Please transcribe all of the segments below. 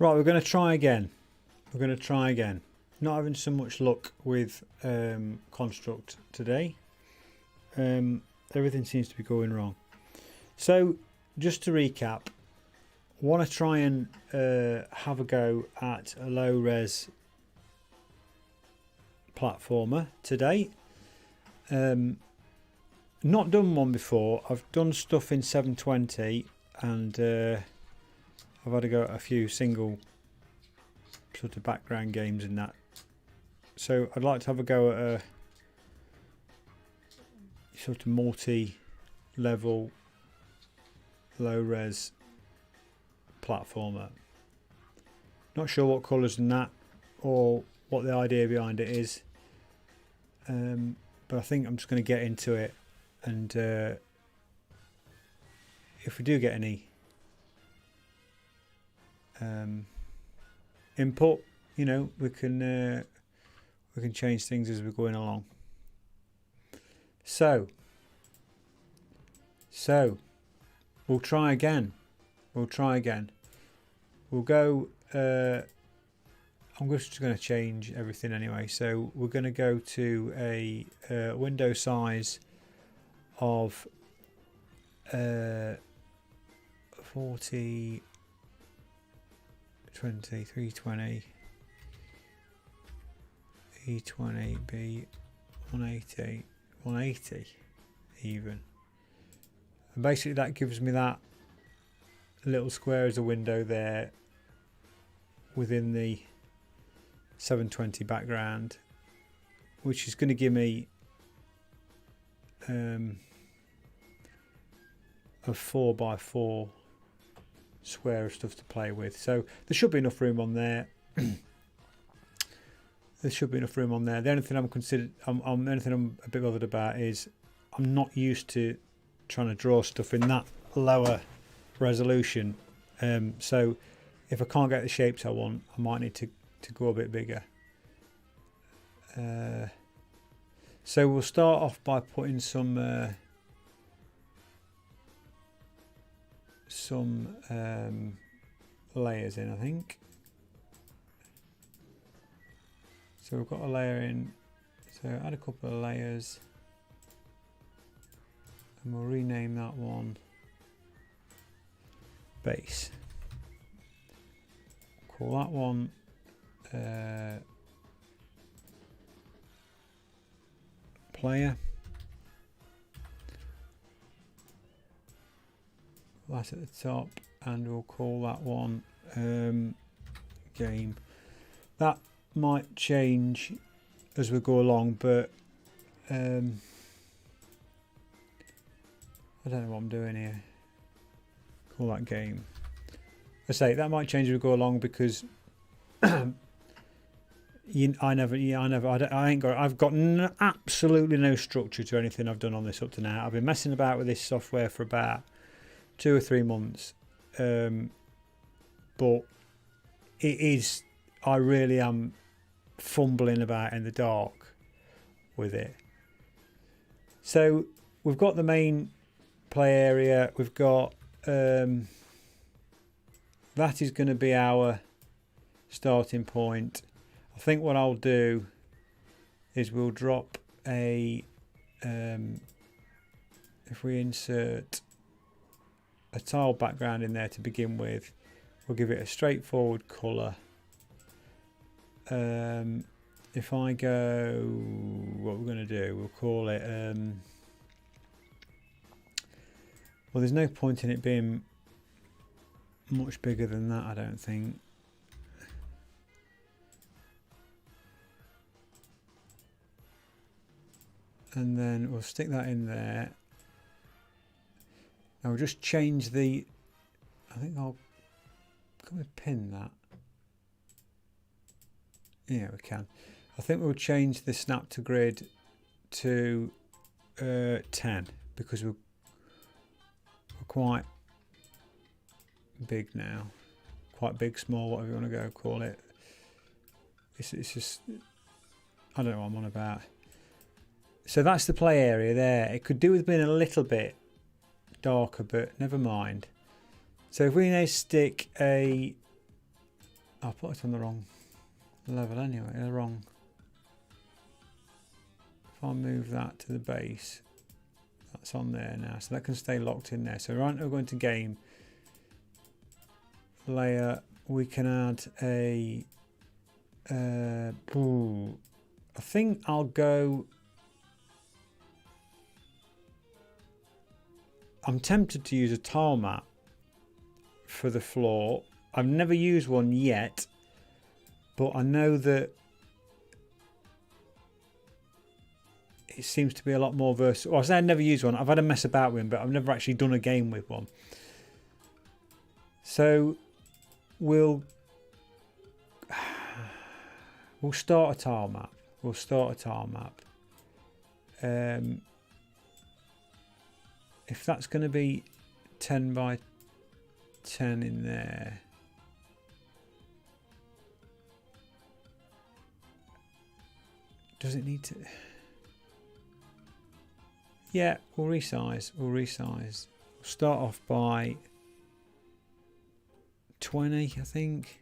Right, we're going to try again. We're going to try again. Not having so much luck with construct today. Everything seems to be going wrong. So, just to recap, I want to try and have a go at a low-res platformer today. Not done one before. I've done stuff in 720 and I've had to go at a few single sort of background games in that. So I'd like to have a go at a sort of multi-level low-res platformer. Not sure what colours in that or what the idea behind it is, but I think I'm just going to get into it, and if we do get any input, you know, we can change things as we're going along. So we'll try again. We'll go. I'm just going to change everything anyway. So we're going to go to a window size of 40, 20, 320, E20, B 180, 180 even. And basically that gives me that little square as a window there within the 720 background, which is going to give me a 4x4 square of stuff to play with. So there should be enough room on there. There should be enough room on there. The only thing I'm a bit bothered about is I'm not used to trying to draw stuff in that lower resolution. So if I can't get the shapes I want, I might need to go a bit bigger. So we'll start off by putting some layers in, I think. So we've got a layer in, so add a couple of layers, and we'll rename that one base. Call that one player. That at the top, and we'll call that one game. That might change as we go along, but I don't know what I'm doing here. Call that game. I say that might change as we go along because I've got absolutely no structure to anything I've done on this up to now. I've been messing about with this software for about 2 or 3 months, but I really am fumbling about in the dark with it. So we've got the main play area, we've got that is going to be our starting point. I think what I'll do is we'll drop a if we insert a tile background in there to begin with, we'll give it a straightforward colour. If I go, what we're going to do, we'll call it well, there's no point in it being much bigger than that, I don't think. And then we'll stick that in there. Now we'll just change the, I think can we pin that? Yeah, we can. I think we'll change the snap to grid to 10 because we're quite big now. Quite big, small, whatever you want to go call it. It's just, I don't know what I'm on about. So that's the play area there. It could do with being a little bit darker, but never mind. So if we now stick a I'll put it on the wrong level anyway, the wrong. If I move that to the base, that's on there now, so that can stay locked in there. So right now we're going to game layer. We can add a I think I'll go, I'm tempted to use a tile mat for the floor. I've never used one yet, but I know that it seems to be a lot more versatile. Well, I say I've never used one. I've had a mess about with them, but I've never actually done a game with one. So we'll start a tile map. We'll start a tile map. If that's going to be 10 by 10 in there, does it need to? Yeah, we'll resize. We'll resize. We'll start off by 20, I think.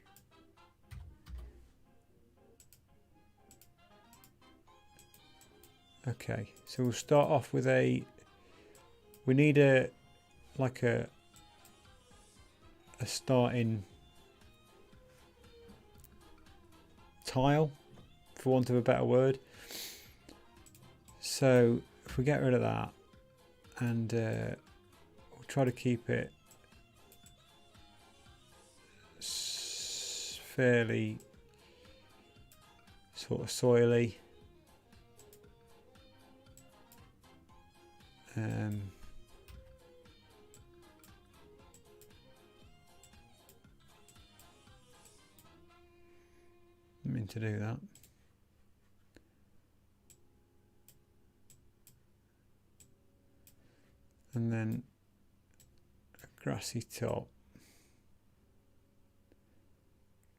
Okay, so we'll start off with a, we need a, like a starting tile, for want of a better word. So if we get rid of that, and we'll try to keep it fairly sort of soily. I mean to do that. And then a grassy top.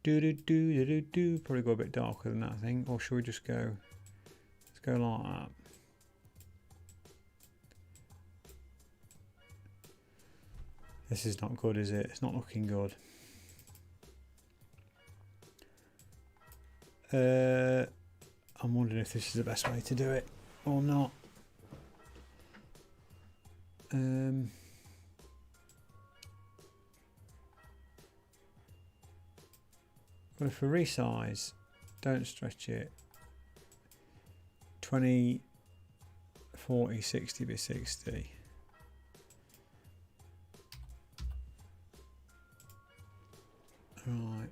Probably go a bit darker than that, I think. Or should we just go, let's go like that. This is not good, is it? It's not looking good. I'm wondering if this is the best way to do it or not. Well, if we resize, don't stretch it, 20, 40, 60 by 60. Right.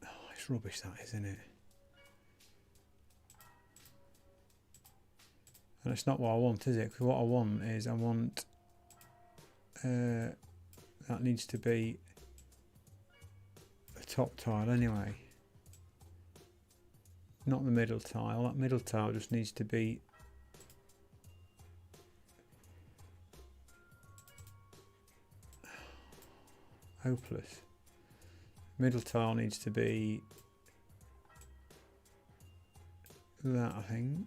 Oh, it's rubbish that, isn't it? And it's not what I want, is it? Because what I want is, I want that needs to be a top tile anyway, not the middle tile. That middle tile just needs to be hopeless. Middle tile needs to be that, I think.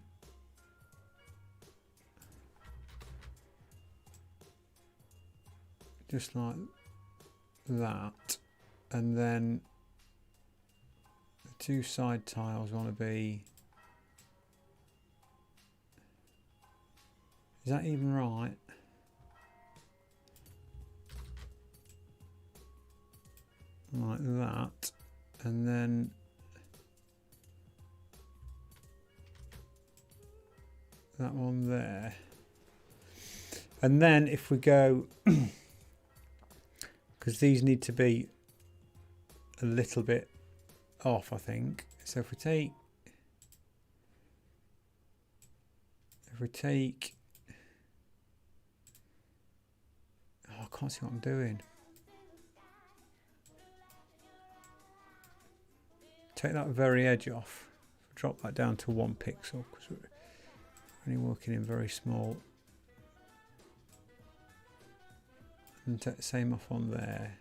Just like that. And then the two side tiles want to be, is that even right? Like that, and then that one there. And then if we go, because these need to be a little bit off, I think. So if we take, oh, I can't see what I'm doing. Take that very edge off, drop that down to 1 pixel because we're only working in very small. And take the same off on there.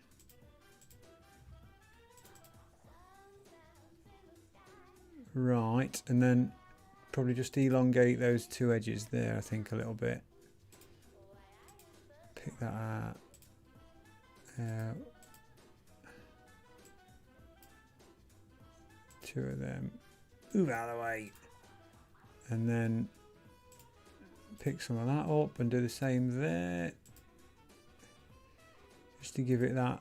Right, and then probably just elongate those two edges there, I think, a little bit. Pick that out. 2 of them. Move out of the way. And then pick some of that up and do the same there. Just to give it that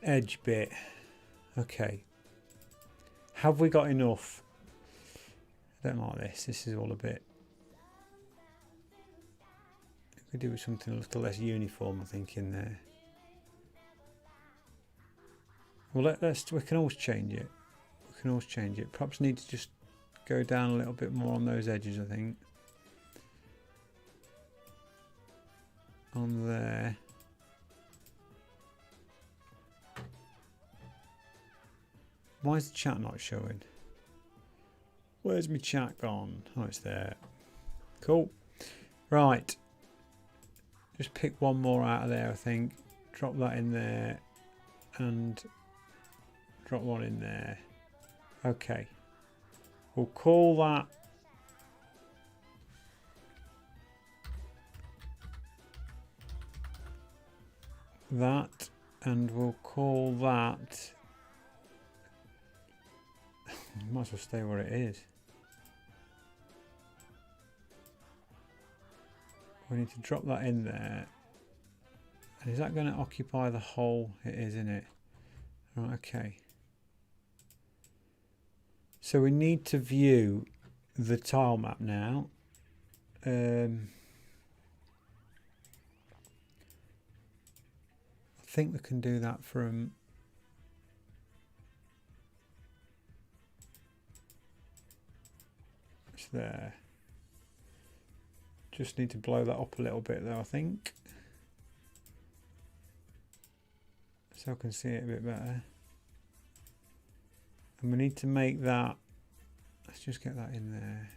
edge bit. Okay. Have we got enough? I don't like this. This is all a bit... We could do with something a little less uniform, I think, in there. Well, we can always change it. We can always change it. Perhaps need to just go down a little bit more on those edges, I think. On there. Why is the chat not showing? Where's my chat gone? Oh, it's there. Cool. Right. Just pick one more out of there, I think. Drop that in there. And drop one in there. Okay. We'll call that that, and we'll call that might as well stay where it is. We need to drop that in there. And is that going to occupy the whole? It is, isn't it? Right, okay. So we need to view the tile map now. I think we can do that from it's there. Just need to blow that up a little bit though, I think. So I can see it a bit better. And we need to make that, let's just get that in there.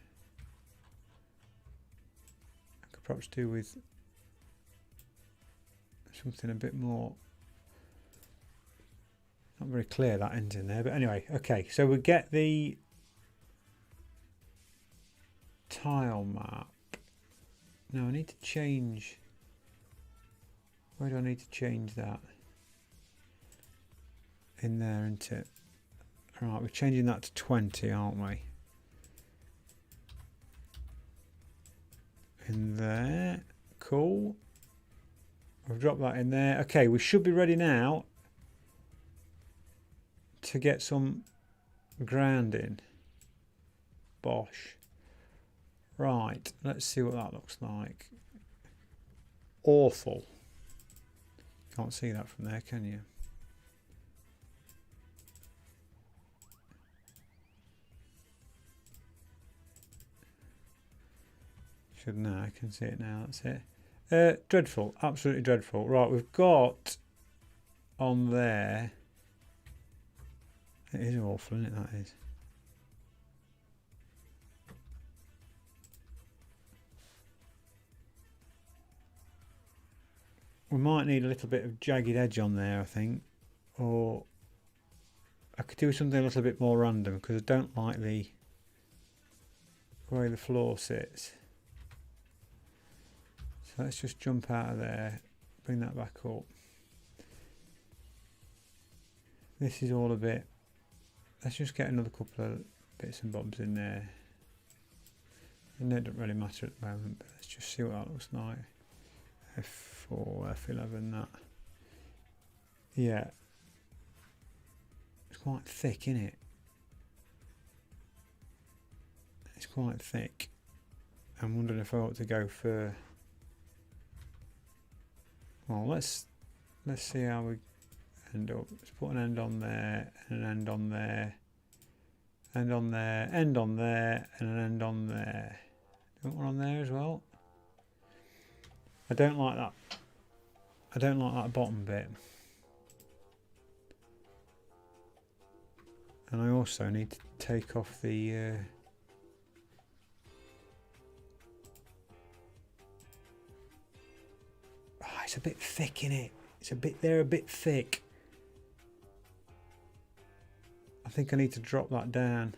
I could perhaps do with something a bit more, not very clear that ends in there, but anyway, okay, so we get the tile map. Now I need to change, where do I need to change that? In there, isn't it? Right, we're changing that to 20, aren't we? In there, cool. We've dropped that in there. Okay, we should be ready now to get some ground in. Bosh. Right, let's see what that looks like. Awful. Can't see that from there, can you? Should now, I can see it now, that's it. Dreadful, absolutely dreadful. Right, we've got on there, it is awful, isn't it, that is. We might need a little bit of jagged edge on there, I think, or I could do something a little bit more random because I don't like the way the floor sits. So let's just jump out of there, bring that back up. This is all a bit, let's just get another couple of bits and bobs in there. And it doesn't really matter at the moment, but let's just see what that looks like. F4, F11, that. Yeah. It's quite thick, isn't it? It's quite thick. I'm wondering if I ought to go for... Well, let's see how we end up. Let's put an end on there, and an end on there, end on there, end on there, and an end on there. Do you want one on there as well? I don't like that. I don't like that bottom bit. And I also need to take off the it's a bit thick, innit? It's a bit, they're a bit thick. I think I need to drop that down.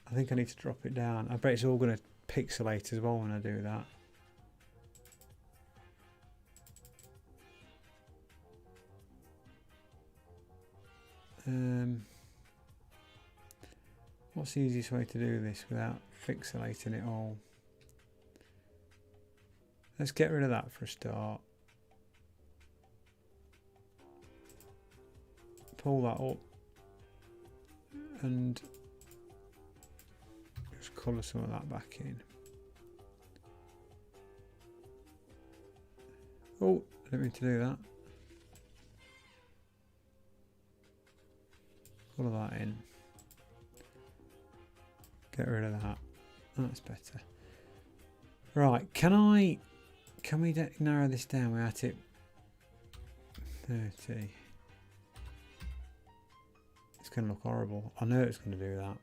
I think I need to drop it down. I bet it's all going to pixelate as well when I do that. What's the easiest way to do this without pixelating it all? Let's get rid of that for a start. Pull that up and just colour some of that back in. Oh, I didn't mean to do that. Colour that in. Get rid of that. That's better. Right, can we narrow this down without it 30? It's going to look horrible. I know it's going to do that.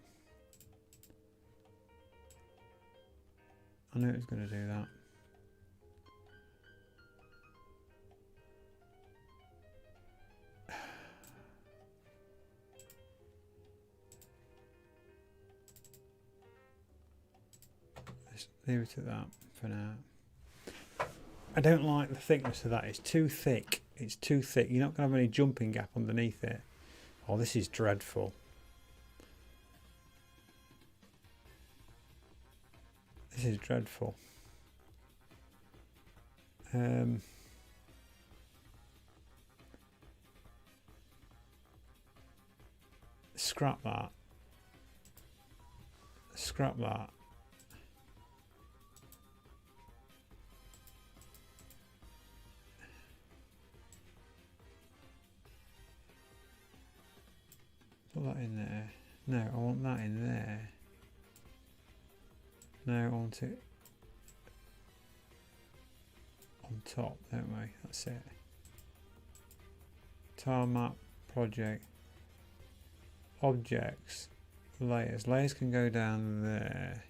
I know it's going to do that. Let's leave it at that for now. I don't like the thickness of that. It's too thick. It's too thick. You're not going to have any jumping gap underneath it. Oh, this is dreadful. This is dreadful. Scrap that. Scrap that. Put that in there. No, I want that in there. No, I want it on top, don't we? That's it. Tile map, project, objects, layers. Layers can go down there.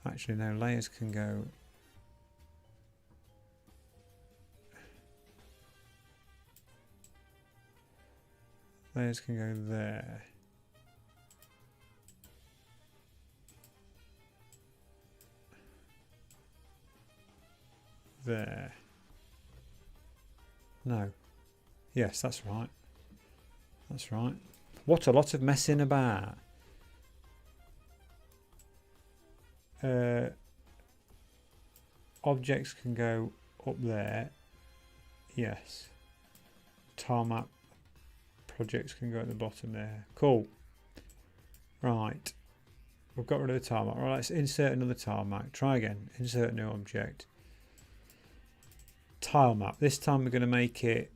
Actually, no, layers can go. Layers can go there. There. No. Yes, that's right. That's right. What a lot of messing about. Objects can go up there. Yes. Tile map projects can go at the bottom there. Cool. Right. We've got rid of the tile map. Right, let's insert another tile map. Try again. Insert a new object. Tile map. This time we're going to make it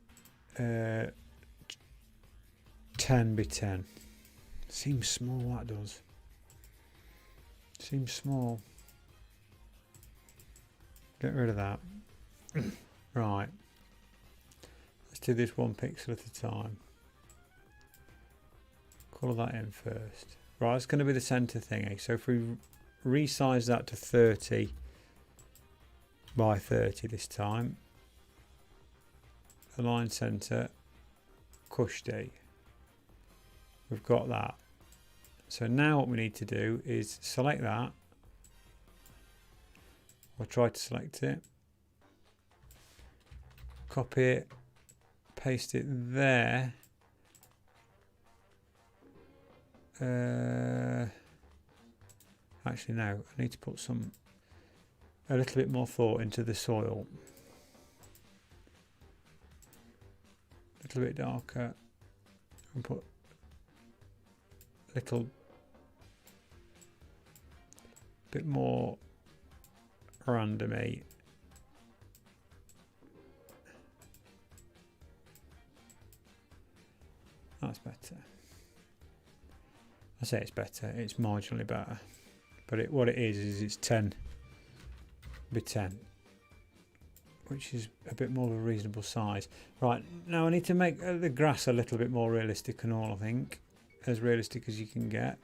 10 by 10. Seems small, that does. Seems small. Get rid of that. Right. Let's do this 1 pixel at a time. Colour that in first. Right, it's going to be the centre thingy. So if we resize that to 30 by 30 this time. Align centre. Kushti. We've got that. So now what we need to do is select that. Or try to select it. Copy it. Paste it there. Actually no, I need to put a little bit more thought into the soil. A little bit darker and put a little bit more randomy. That's better. I say it's better, it's marginally better. But what it is it's 10 by 10. Which is a bit more of a reasonable size. Right, now I need to make the grass a little bit more realistic and all, I think. As realistic as you can get.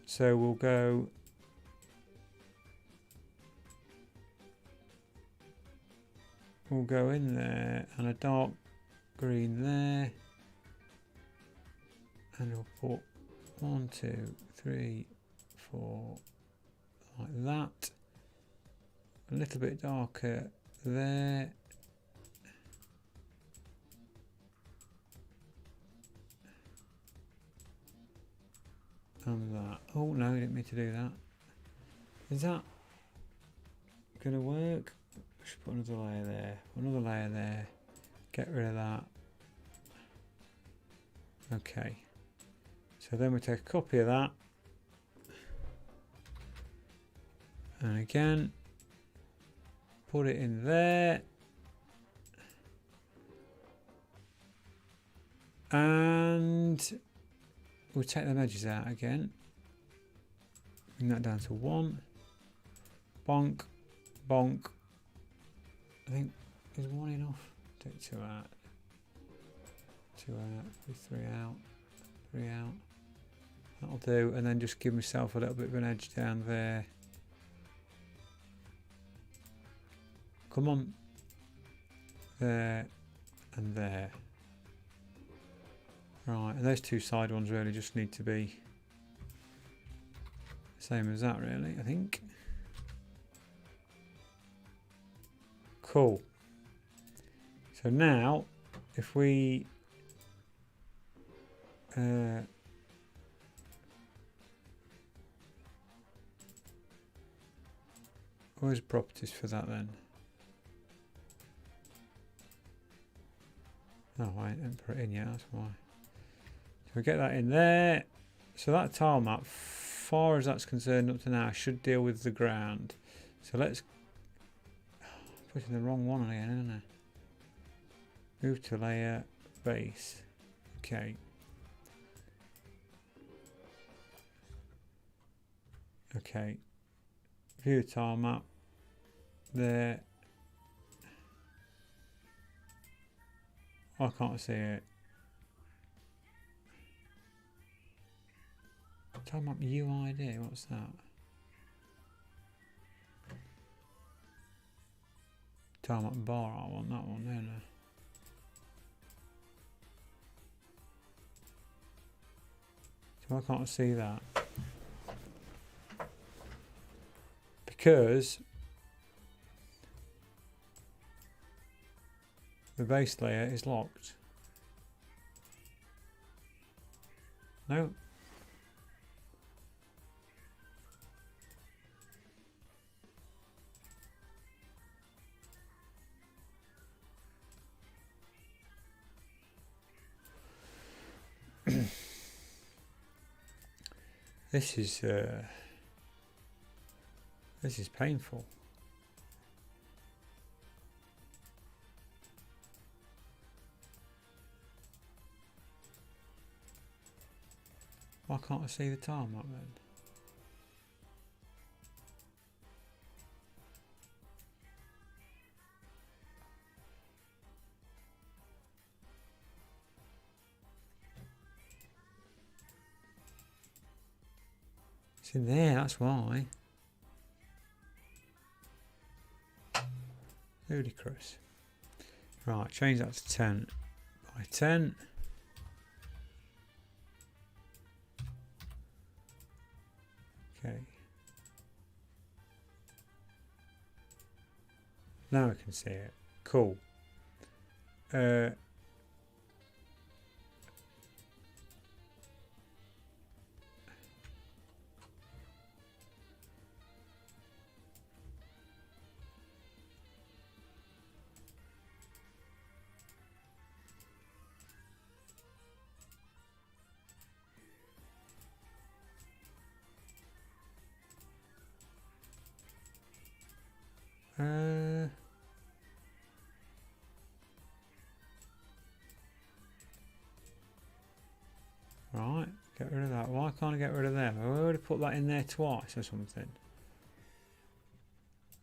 So we'll go... We'll go in there and a dark green there. And we'll put 1, 2, 3, 4, like that. a little bit darker there. And that. Oh no, I didn't mean to do that. Is that gonna work? I should put another layer there. Another layer there. Get rid of that. Okay. So then we take a copy of that. And again, put it in there. And we'll take the edges out again. Bring that down to 1. Bonk, bonk. I think, is 1 enough? Take 2 out. 2 out, 3 out, 3 out. That'll do, and then just give myself a little bit of an edge down there. Come on. There and there. Right, and those 2 side ones really just need to be the same as that really, I think. Cool. So now, if we where's properties for that then? Oh, I didn't put it in yet, that's why. So we get that in there. So that tile map, far as that's concerned up to now, should deal with the ground. So let's put in the wrong one again, isn't I? Move to layer, base. Okay. Okay. View the tile map. There. I can't see it. Tile map UID, what's that? Tile map bar, I want that one, don't I? So I can't see that. Because the base layer is locked. No. This is painful. Why can't I see the tile map then? It's in there, that's why. Ludicrous. Right, change that to 10 by 10. Okay. Now I can see it. Cool. Right, get rid of that. Why can't I get rid of them? I've already put that in there twice or something.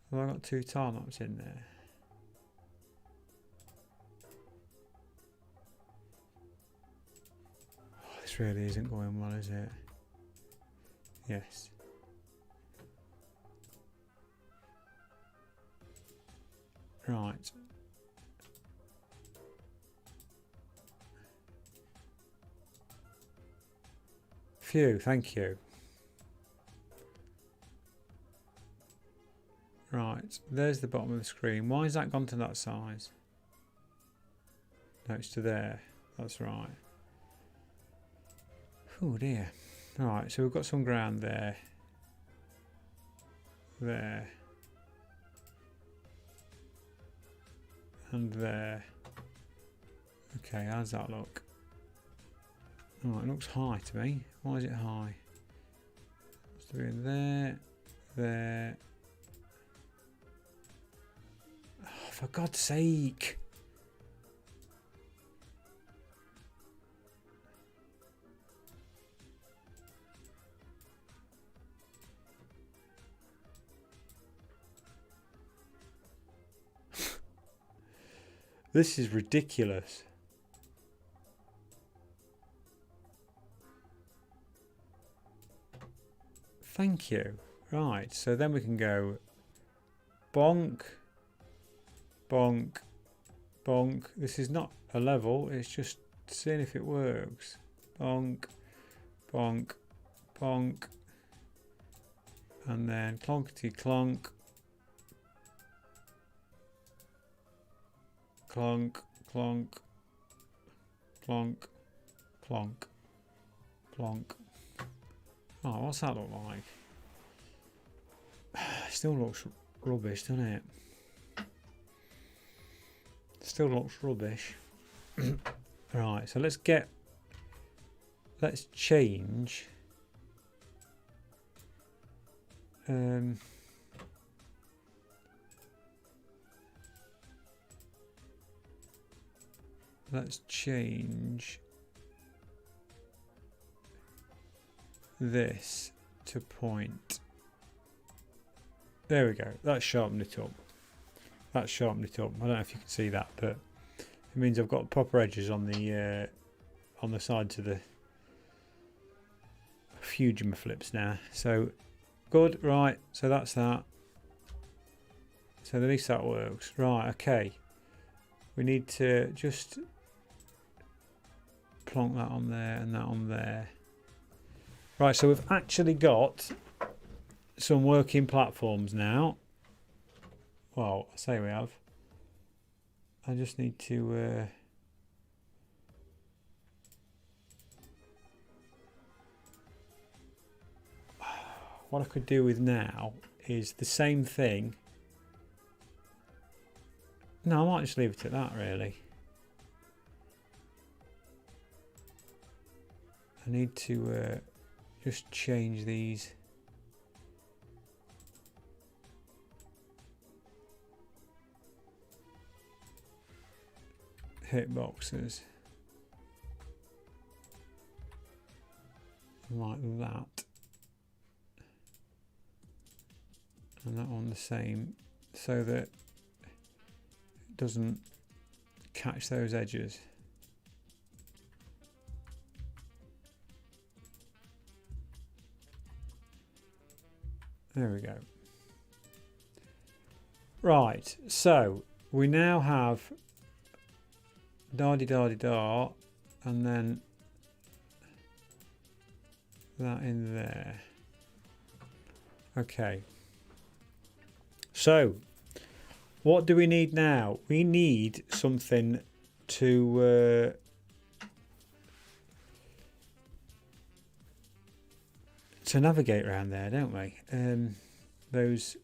Have I got 2 tile maps in there? Oh, this really isn't going well, is it? Yes. Right. Phew, thank you. Right, there's the bottom of the screen. Why has that gone to that size? No, it's to there. That's right. Oh dear. Right, so we've got some ground there. There. And there. Okay, how's that look? Oh, it looks high to me. Why is it high? It's doing there, there. Oh, for God's sake. This is ridiculous. Thank you. Right, so then we can go bonk, bonk, bonk. This is not a level, it's just seeing if it works. Bonk, bonk, bonk. And then clonkety clonk. Clonk, clonk, clonk, clonk, clonk. Oh, what's that look like? Still looks rubbish, doesn't it? Still looks rubbish. Right, so let's change. Let's change this to point. There we go. That's sharpened it up. That's sharpened it up. I don't know if you can see that, but it means I've got proper edges on the sides of the Fujima flips now. So good, right? So that's that. So at least that works. Right, okay. We need to just plonk that on there and that on there. Right, so we've actually got some working platforms now. Well, I say we have. I just need to what I could do with now is the same thing. No, I might just leave it at that, really. I need to just change these. Hitboxes. Like that. And that one the same, so that it doesn't catch those edges. There we go. Right, so we now have da-di-da-di-da, and then that in there. Okay. So, what do we need now? We need something to navigate around there, don't we? Those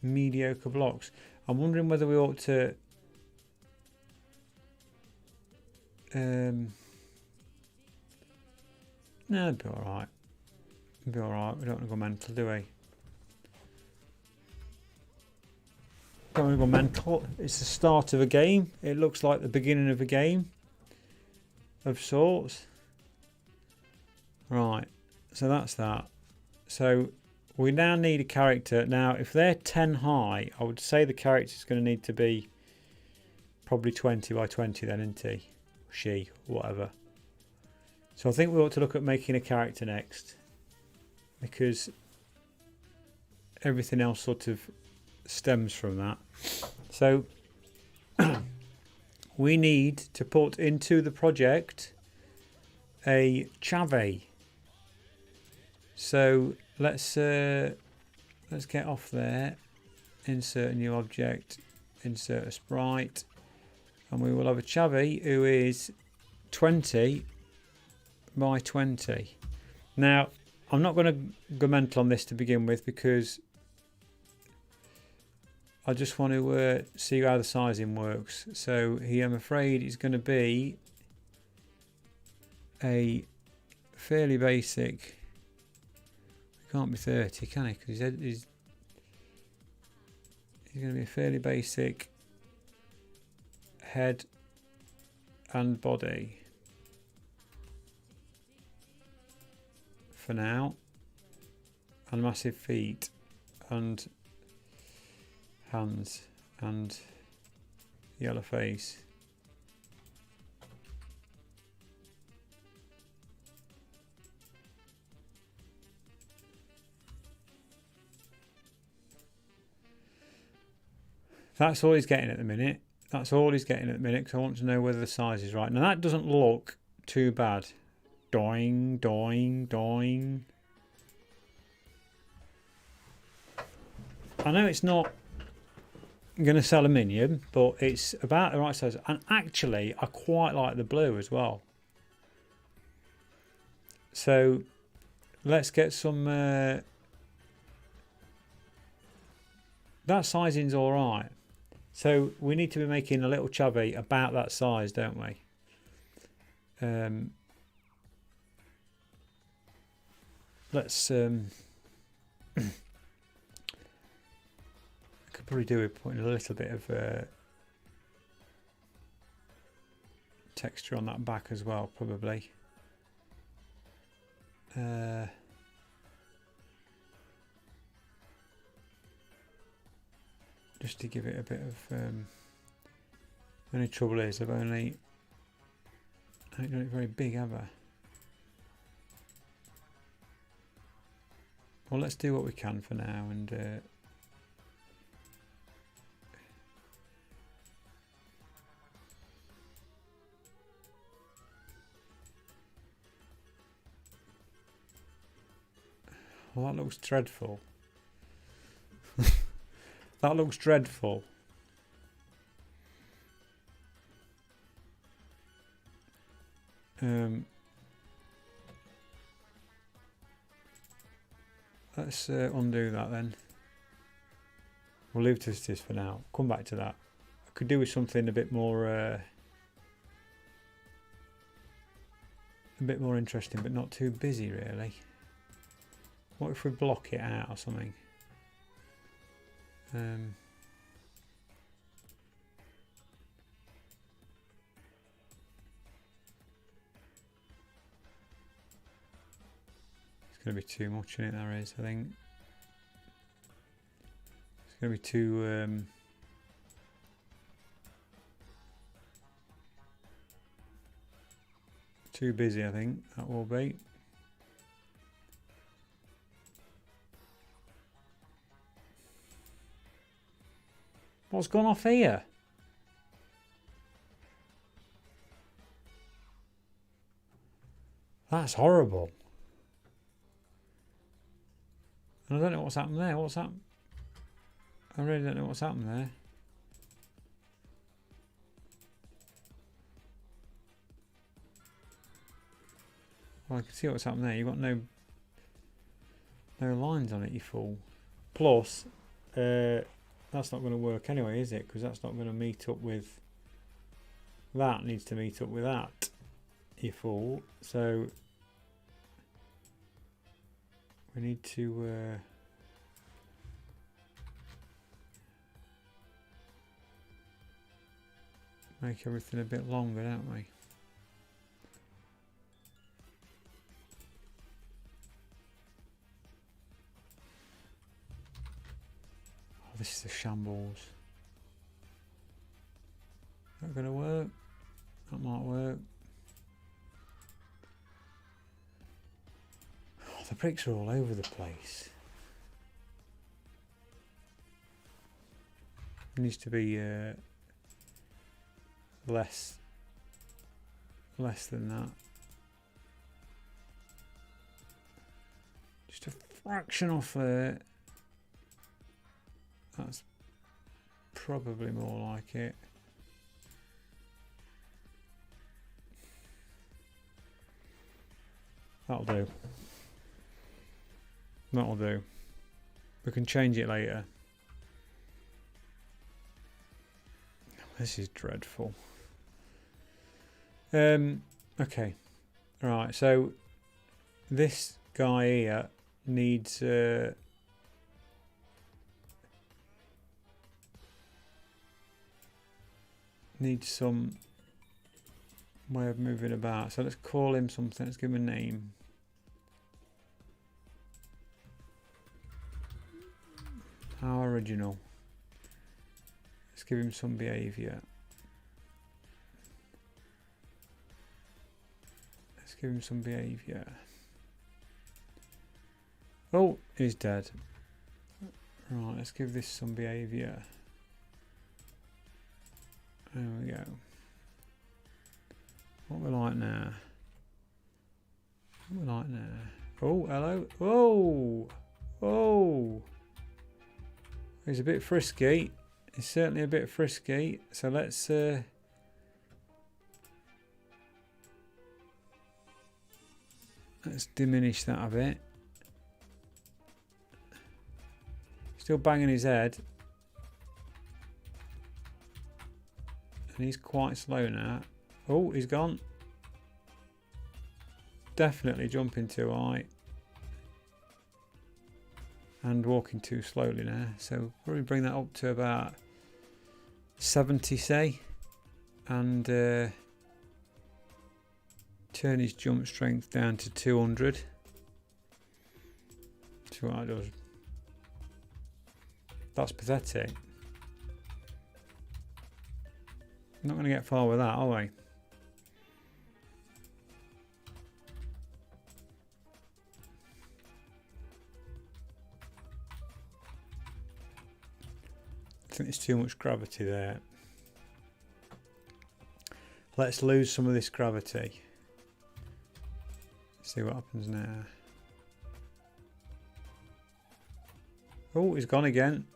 mediocre blocks. I'm wondering whether we ought to no, it'd be alright. It'd be alright. We don't want to go mental, do we? Don't want to go mental. It's the start of a game. It looks like the beginning of a game of sorts. Right. So that's that. So we now need a character. Now, if they're 10 high, I would say the character's going to need to be probably 20 by 20 then, isn't he? She, whatever. So I think we ought to look at making a character next, because everything else sort of stems from that. So we need to put into the project a chave. So let's get off there. insert a new object, insert a sprite, and we will have a chavvy who is 20 by 20. Now, I'm not going to go mental on this to begin with because I just want to see how the sizing works. So he, I'm afraid, is going to be a fairly basic. He can't be 30, can he? Because he's going to be a fairly basic head and body for now, and massive feet and hands and yellow face. That's all he's getting at the minute. That's all he's getting at the minute because I want to know whether the size is right. Now that doesn't look too bad. Doing, doing, doing. I know it's not going to sell a minion, but it's about the right size. And actually, I quite like the blue as well. So let's get some... that sizing's all right. So we need to be making a little chubby about that size, don't we? Let's... I could probably do with putting a little bit of texture on that back as well, probably. Just to give it a bit of... the only trouble is I ain't done it very big, have I? Well, let's do what we can for now, and well, that looks dreadful. That looks dreadful. Let's undo that then. We'll leave this for now. Come back to that. I could do with something a bit more interesting, but not too busy, really. What if we block it out or something? It's going to be too much in it, there is, I think. It's going to be too busy, I think, that will be. What's gone off here? That's horrible. And I don't know what's happened there. What's happened? I really don't know what's happened there. Well, I can see what's happened there. You've got no lines on it, you fool. Plus, that's not going to work anyway, is it? Because that's not going to meet up with... That needs to meet up with that, you fool. So... we need to... make everything a bit longer, don't we? This is a shambles. That going to work? That might work. Oh, the bricks are all over the place. It needs to be less than that. Just a fraction off there. That's probably more like it. That'll do. That'll do. We can change it later. This is dreadful. Okay. Right, so this guy here needs some way of moving about. So let's call him something. Let's give him a name. How original. Let's give him some behaviour. Let's give him some behaviour. Oh, he's dead. Right, let's give this some behaviour. There we go. What we like now? What we like now? Oh, hello. Oh! Oh! He's a bit frisky. He's certainly a bit frisky. So let's diminish that a bit. Still banging his head. And he's quite slow now. Oh, he's gone. Definitely jumping too high. And walking too slowly now. So probably bring that up to about 70, say. And turn his jump strength down to 200. See what that does. That's pathetic. Not going to get far with that, are we? I think there's too much gravity there. Let's lose some of this gravity. See what happens now. Oh, he's gone again.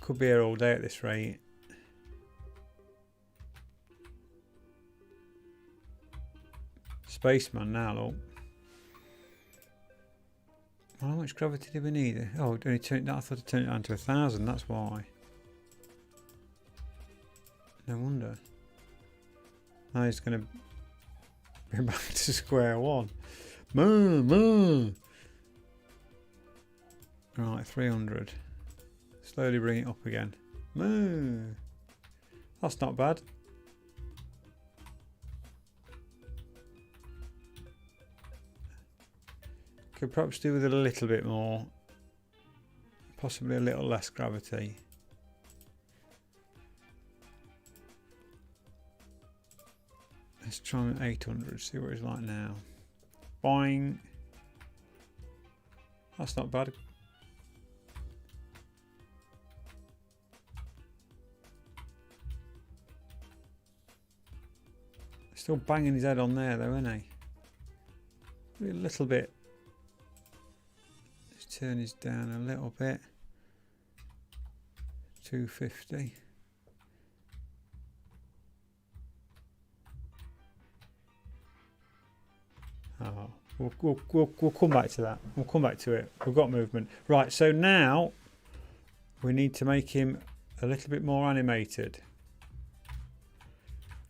Could be here all day at this rate. Spaceman now, look. How much gravity do we need? Oh, only turn it. I thought I turned it down to 1,000. That's why. No wonder. Now he's going to be back to square one. Right, 300. Slowly bring it up again. That's not bad. Could perhaps do with it a little bit more. Possibly a little less gravity. Let's try 800, see what it's like now. Boing. That's not bad. Still banging his head on there though, isn't he? A little bit. Let's turn his down a little bit. 250. Oh, we'll come back to that. We'll come back to it. We've got movement. Right, so now we need to make him a little bit more animated.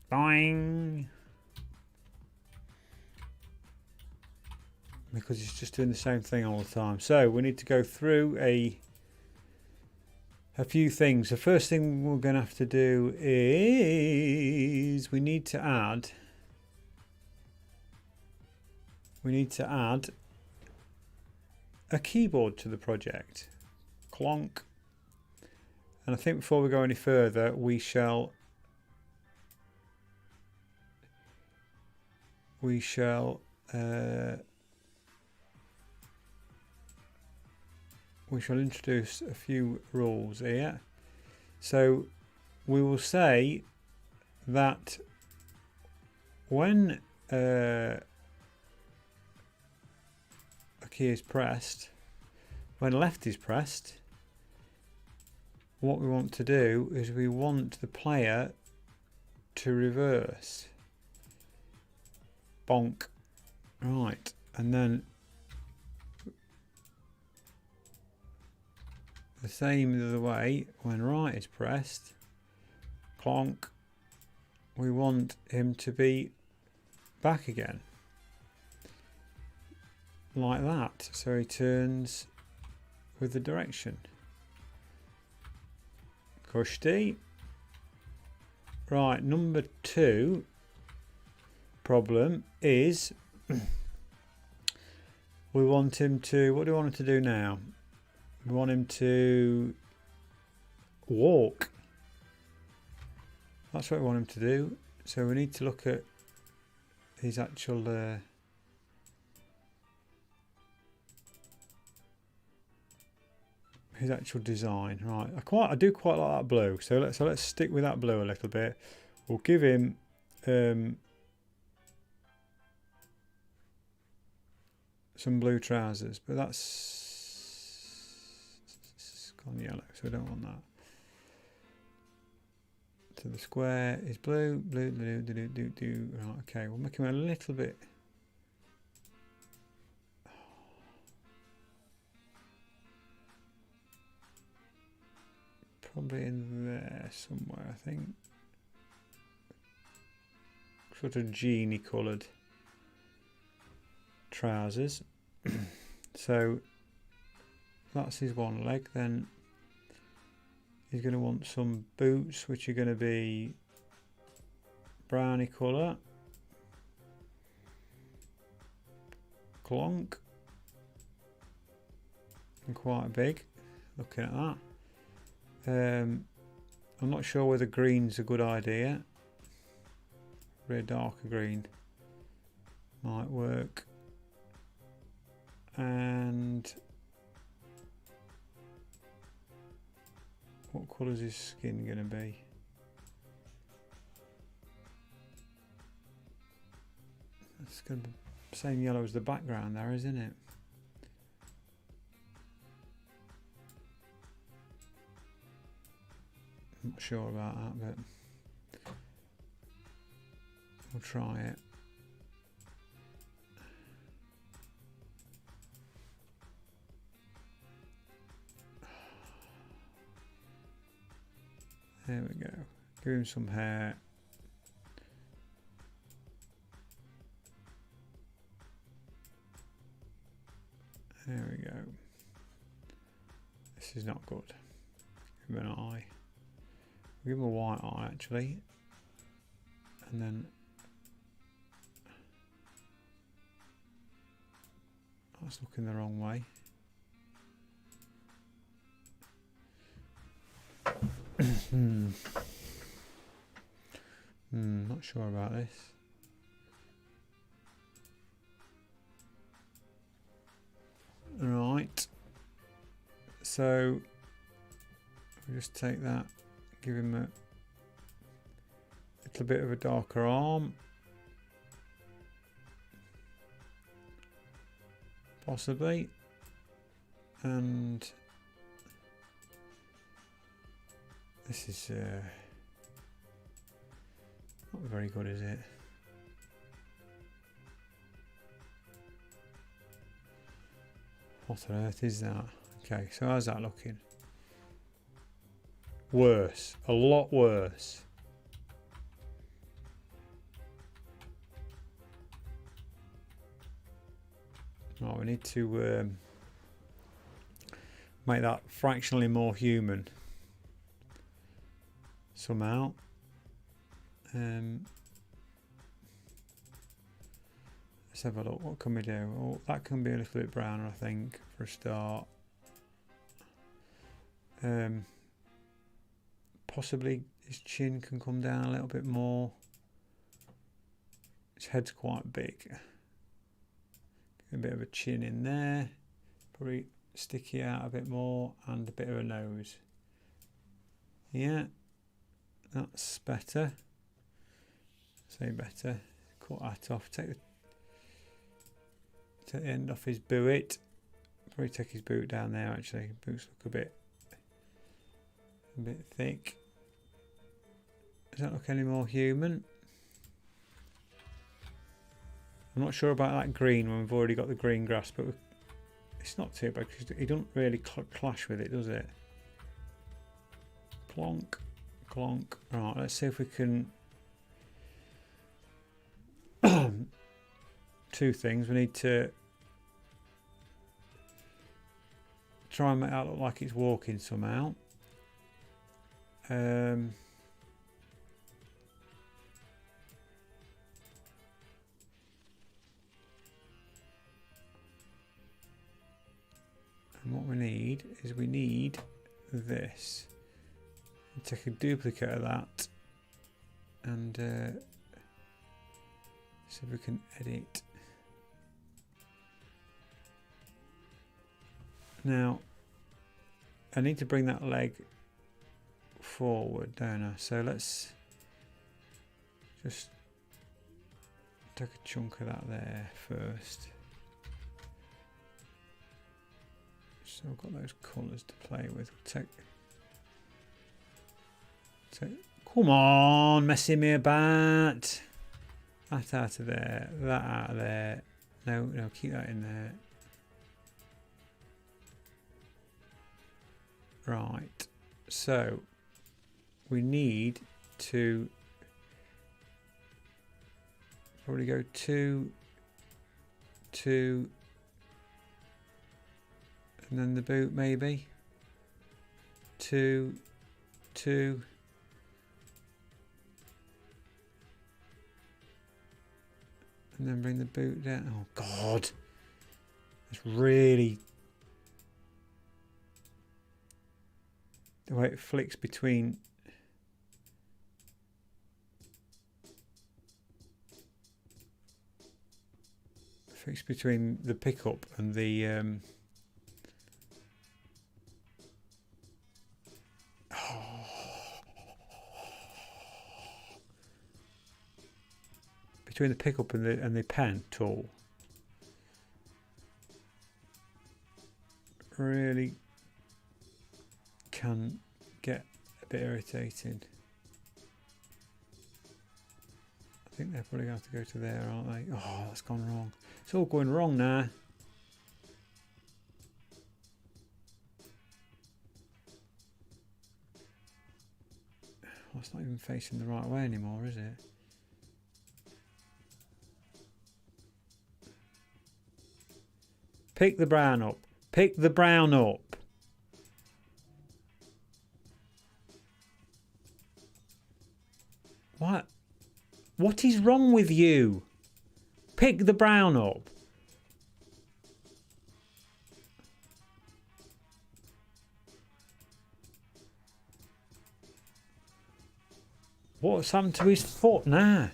Boing! Because he's just doing the same thing all the time. So we need to go through a few things. The first thing we're going to have to do is we need to add a keyboard to the project. Clonk. And I think before we go any further, we shall introduce a few rules here. So we will say that when a key is pressed, when left is pressed, what we want to do is we want the player to reverse. Bonk. Right, and then the same the other way, when right is pressed, clonk, we want him to be back again. Like that, so he turns with the direction. Kushti. Right, number 2 problem is we want him to, what do we want him to do now? We want him to walk. That's what we want him to do. So we need to look at his actual design. Right, I do quite like that blue. So let's stick with that blue a little bit. We'll give him some blue trousers, but that's gone yellow, so we don't want that. So the square is blue, blue, blue, blue, blue, blue. Right, okay, we'll make him a little bit. Probably in there somewhere, I think. Sort of jeany coloured trousers. So that's his one leg. Then he's going to want some boots, which are going to be browny colour. Clonk. And quite big, looking at that. I'm not sure whether green's a good idea. Very darker green might work. And what colour is his skin going to be? It's going to be the same yellow as the background there, isn't it? I'm not sure about that, but we'll try it. There we go. Give him some hair. There we go. This is not good. Give him an eye. Give him a white eye actually. And then that's looking the wrong way. Not sure about this. Right. So we'll just take that, give him a little bit of a darker arm. Possibly. And this is not very good, is it? What on earth is that? Okay, so how's that looking? Worse, a lot worse. Right, we need to make that fractionally more human somehow. Let's have a look. What can we do? Oh, that can be a little bit browner, I think, for a start. Possibly his chin can come down a little bit more. His head's quite big. Get a bit of a chin in there. Probably sticky out a bit more, and a bit of a nose. Yeah, that's better. Say better. Cut that off. Take the end off his buet. probably take his boot down there actually. Boots look a bit thick. Does that look any more human? I'm not sure about that green when we've already got the green grass, but it's not too bad because it doesn't really clash with it, does it? Clonk, clonk. Right, let's see if we can... Two things. We need to try and make that look like it's walking somehow. And what we need is we need this. Take a duplicate of that and see if we can edit. Now I need to bring that leg forward, don't I? So let's just take a chunk of that there first. So I've got those colours to play with. Come on, messing me about. That out of there, that out of there. No, keep that in there. Right, so we need to probably go 2, 2, and then the boot maybe. 2, 2. And then bring the boot down. Oh God, it's really the way it flicks between. Flicks between the pickup and the. Between the pickup and the pen tool, really can get a bit irritating. I think they're probably going to have to go to there, aren't they? Oh, that's gone wrong. It's all going wrong now. Well, it's not even facing the right way anymore, is it? Pick the brown up. Pick the brown up. What? What is wrong with you? Pick the brown up. What's happened to his foot now?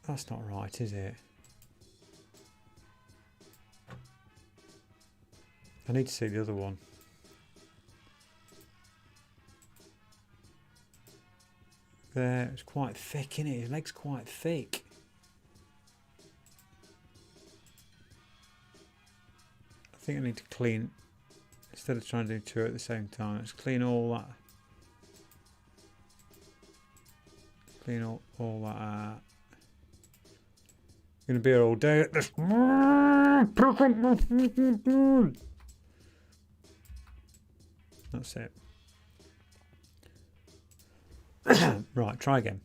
That's not right, is it? I need to see the other one. There, it's quite thick, isn't it? His leg's quite thick. I think I need to clean, instead of trying to do two at the same time, let's clean all that. Clean all that out. I'm going to be here all day at this. That's it. Right, try again.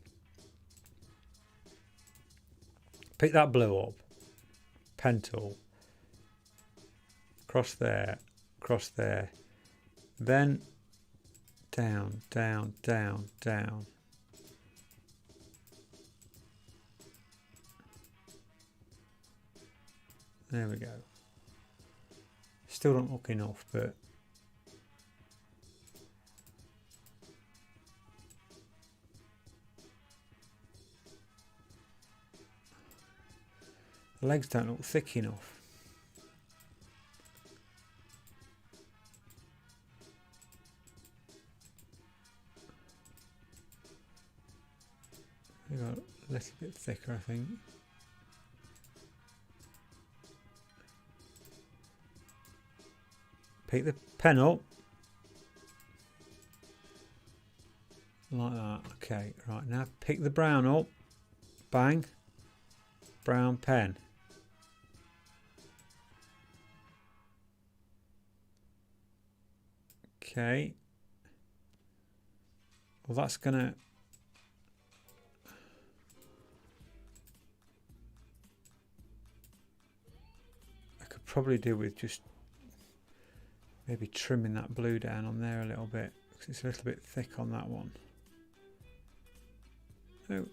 Pick that blue up. Pen tool. Cross there. Cross there. Then down, down, down, down. There we go. Still don't look enough, but the legs don't look thick enough. They got a little bit thicker, I think. Pick the pen up. Like that. Okay, right, now pick the brown up. Bang. Brown pen. Okay. Well, that's gonna... I could probably do with just maybe trimming that blue down on there a little bit, because it's a little bit thick on that one. Oh.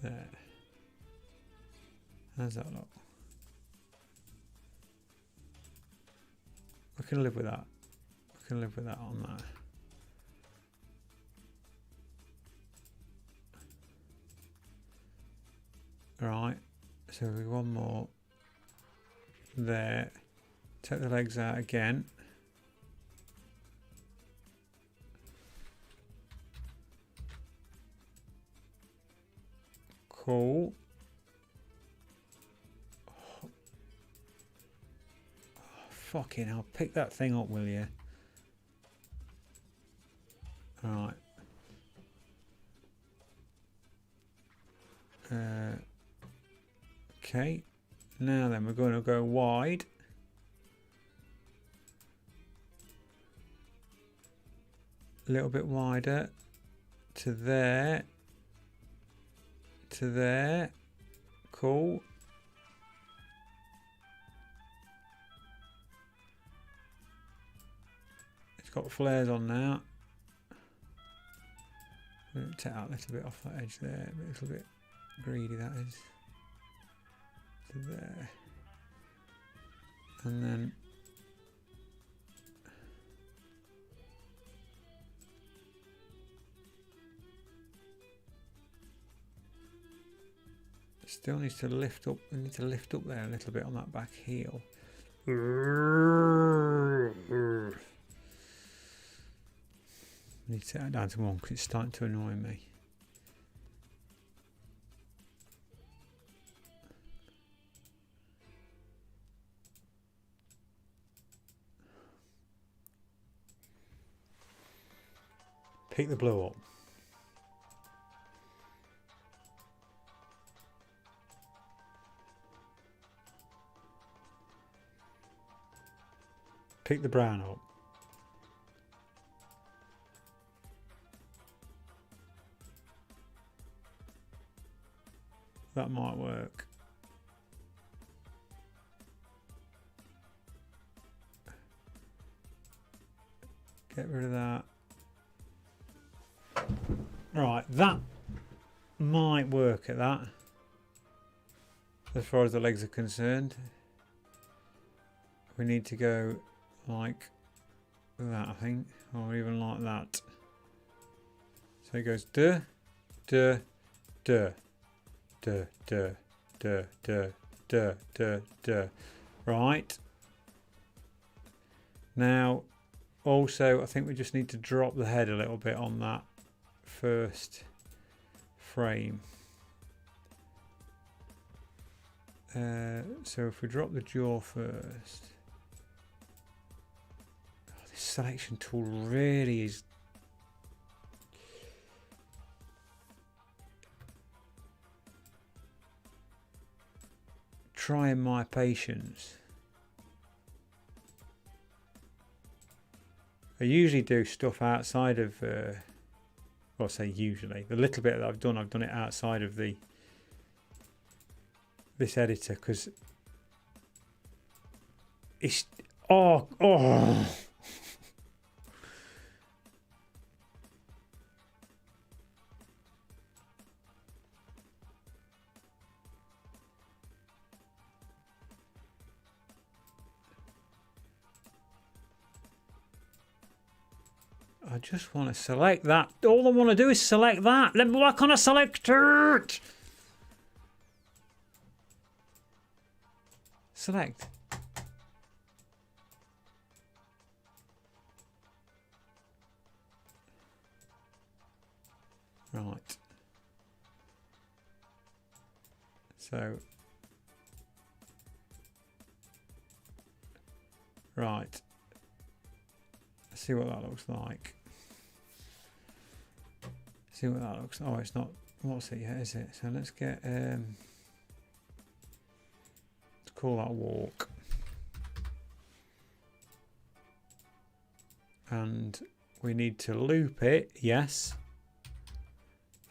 There. How's that look? I can live with that. I can live with that on that. Right, so we one more there. Take the legs out again. Cool. Oh, fucking hell, pick that thing up, will you? Alright. Okay, now then we're going to go wide. A little bit wider to there, to there. Cool. It's got flares on now. Take out a little bit off that edge there, a little bit greedy that is. To there. And then still needs to lift up. We need to lift up there a little bit on that back heel. Need to set that down to 1 because it's starting to annoy me. Pick the blue up. Pick the brown up. That might work. Get rid of that. Right, that might work at that. As far as the legs are concerned. We need to go like that, I think, or even like that. So it goes duh, duh, duh, duh, duh, duh, duh, duh, duh, duh. Right. Now, also, I think we just need to drop the head a little bit on that first frame. So if we drop the jaw first. Oh, this selection tool really is trying my patience. I usually do stuff outside of, well, I say usually. The little bit that I've done it outside of this editor because it's oh. I just want to select that. All I want to do is select that. Let me work on a selector. Select. Right. So, right. Let's see what that looks like. See what that looks like. Oh, it's not. What's it yet, is it? So let's get. Let's call that walk. And we need to loop it, yes.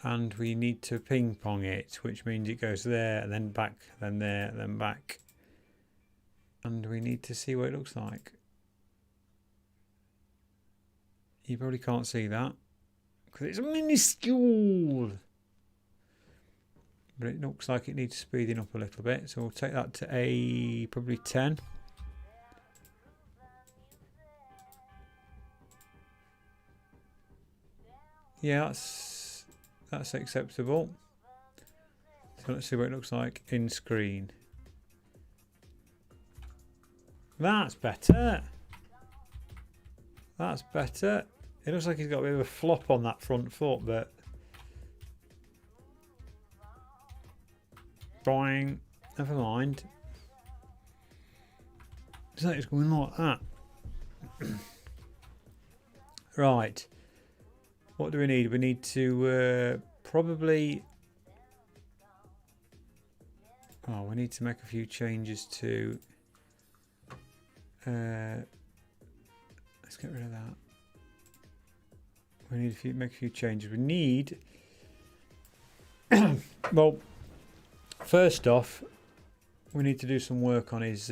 And we need to ping pong it, which means it goes there and then back, then there, then back. And we need to see what it looks like. You probably can't see that because it's minuscule. But it looks like it needs speeding up a little bit. So we'll take that to a probably 10. Yeah, that's acceptable. So let's see what it looks like in screen. That's better. That's better. It looks like he's got a bit of a flop on that front foot, but boing, never mind. So it's going like that. Right. What do we need? We need to probably... Oh, we need to make a few changes to... let's get rid of that. We need to make a few changes. We need... well, first off, we need to do some work on his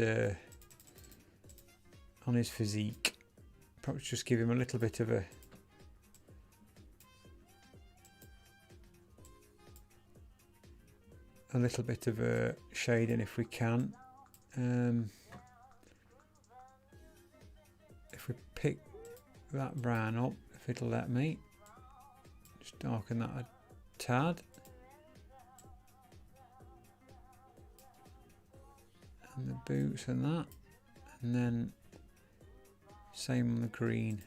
physique. Probably just give him a little bit of a... shading if we can. If we pick that brown up, if it'll let me, just darken that a tad. And the boots and that. And then same on the green.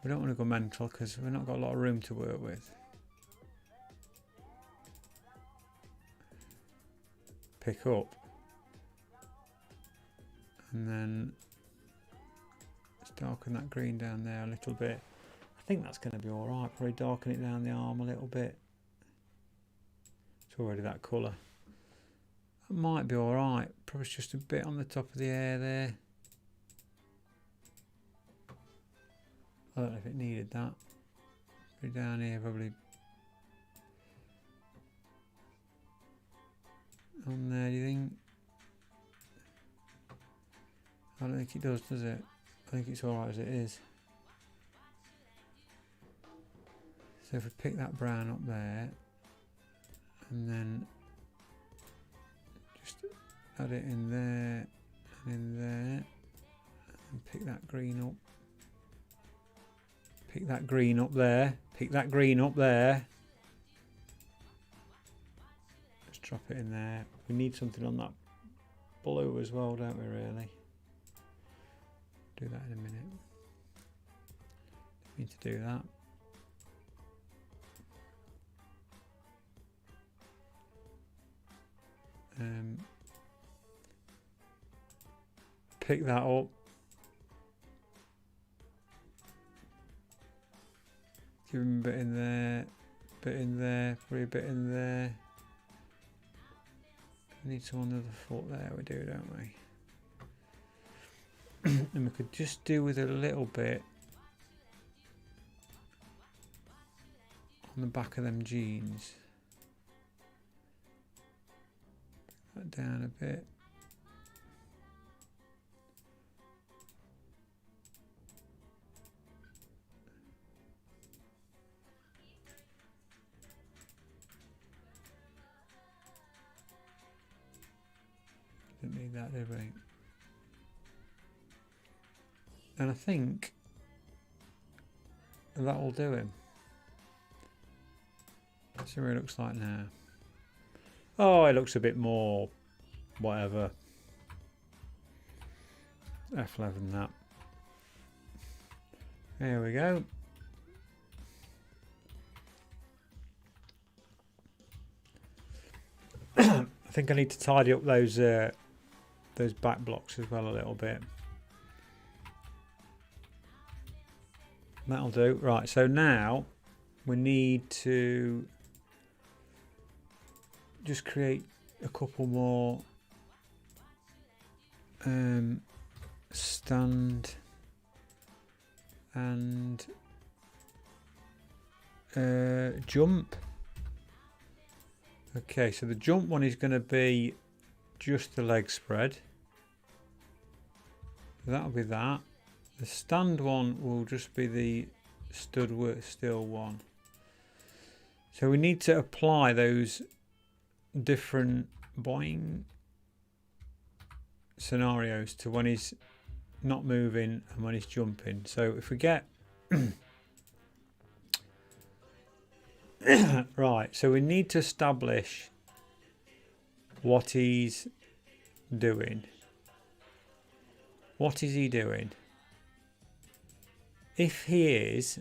We don't want to go mental because we've not got a lot of room to work with. Pick up. And then let's darken that green down there a little bit. I think that's going to be alright. Probably darken it down the arm a little bit. It's already that colour. That might be alright. Probably just a bit on the top of the hair there. I don't know if it needed that. Probably down here, probably on there, do you think? I don't think it does it? I think it's alright as it is. So if we pick that brown up there and then just add it in there and in there and pick that green up. Pick that green up there. Pick that green up there. Just drop it in there. We need something on that blue as well, don't we, really? Do that in a minute. Need to do that. Pick that up. Give him a bit in there, probably a bit in there. We need some on the other foot there, we do, don't we? And we could just do with a little bit on the back of them jeans. Put that down a bit. Didn't need that, did we? And I think that will do him. Let's see what it looks like now. Oh, it looks a bit more whatever. F11 than that. There we go. think I need to tidy up those back blocks as well a little bit. That'll do. Right, so now we need to just create a couple more stand and jump. Okay, so the jump one is going to be just the leg spread. That'll be that. The stand one will just be the stood still one. So we need to apply those different boing scenarios to when he's not moving and when he's jumping. So if we get right, so we need to establish what he's doing. What is he doing? If he is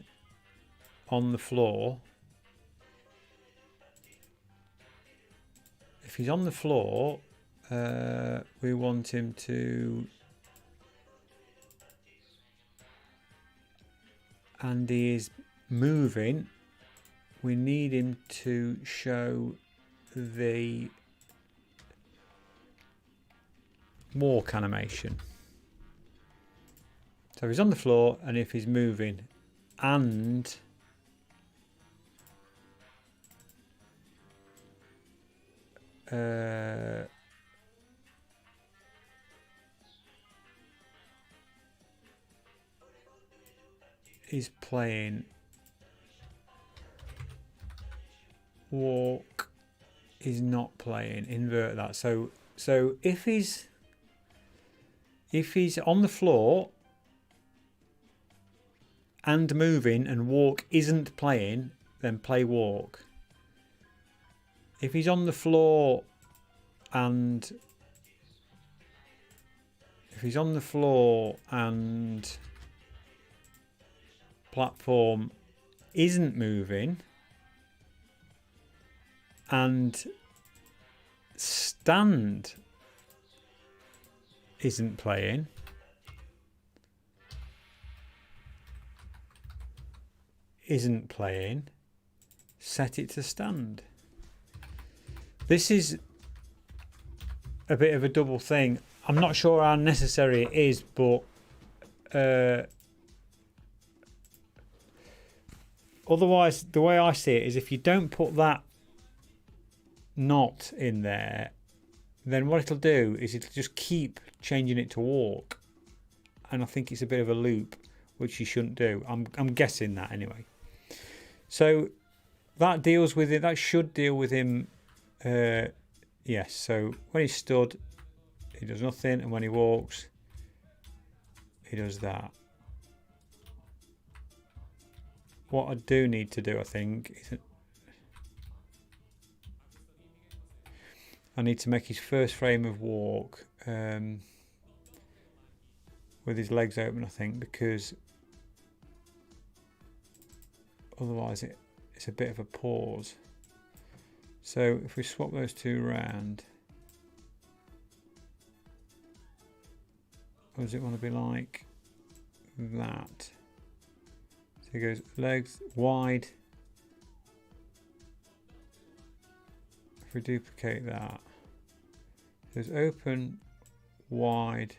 on the floor, if he's on the floor, we want him to, and he is moving, we need him to show the walk animation. So if he's on the floor and if he's moving and he's playing walk is not playing, invert that. So if he's on the floor and moving and walk isn't playing, then play walk. If he's on the floor and platform isn't moving and stand isn't playing, set it to stand. This is a bit of a double thing. I'm not sure how necessary it is, but otherwise, the way I see it is if you don't put that not in there, then what it'll do is it'll just keep changing it to walk, and I think it's a bit of a loop, which you shouldn't do. I'm guessing that anyway. So that deals with it. That should deal with him. Yes. So when he's stood, he does nothing, and when he walks, he does that. What I do need to do, I think, is I need to make his first frame of walk with his legs open, I think, because otherwise it's a bit of a pause. So if we swap those two around, what does it want to be like? That. So he goes legs wide. If we duplicate that, there's open, wide,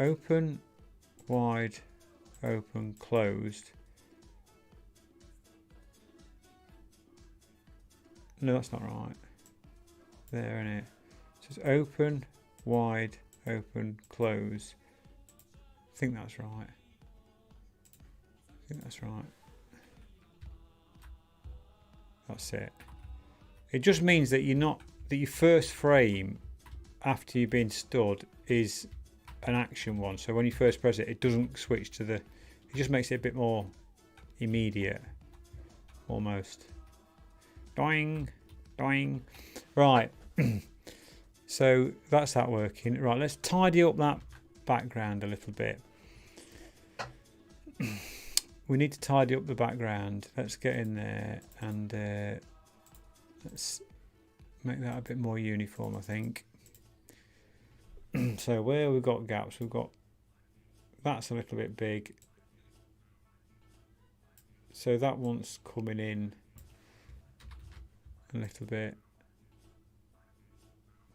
open, wide, open, closed. No, that's not right. There, in it. So it's open, wide, open, close. I think that's right. That's it. It just means that your first frame after you've been stood is an action one. So when you first press it, it doesn't switch to it just makes it a bit more immediate, almost. Doing. Right. So that's that working. Right, let's tidy up that background a little bit. We need to tidy up the background. Let's get in there and Let's make that a bit more uniform, I think. So where we've got gaps, we've got, that's a little bit big. So that one's coming in a little bit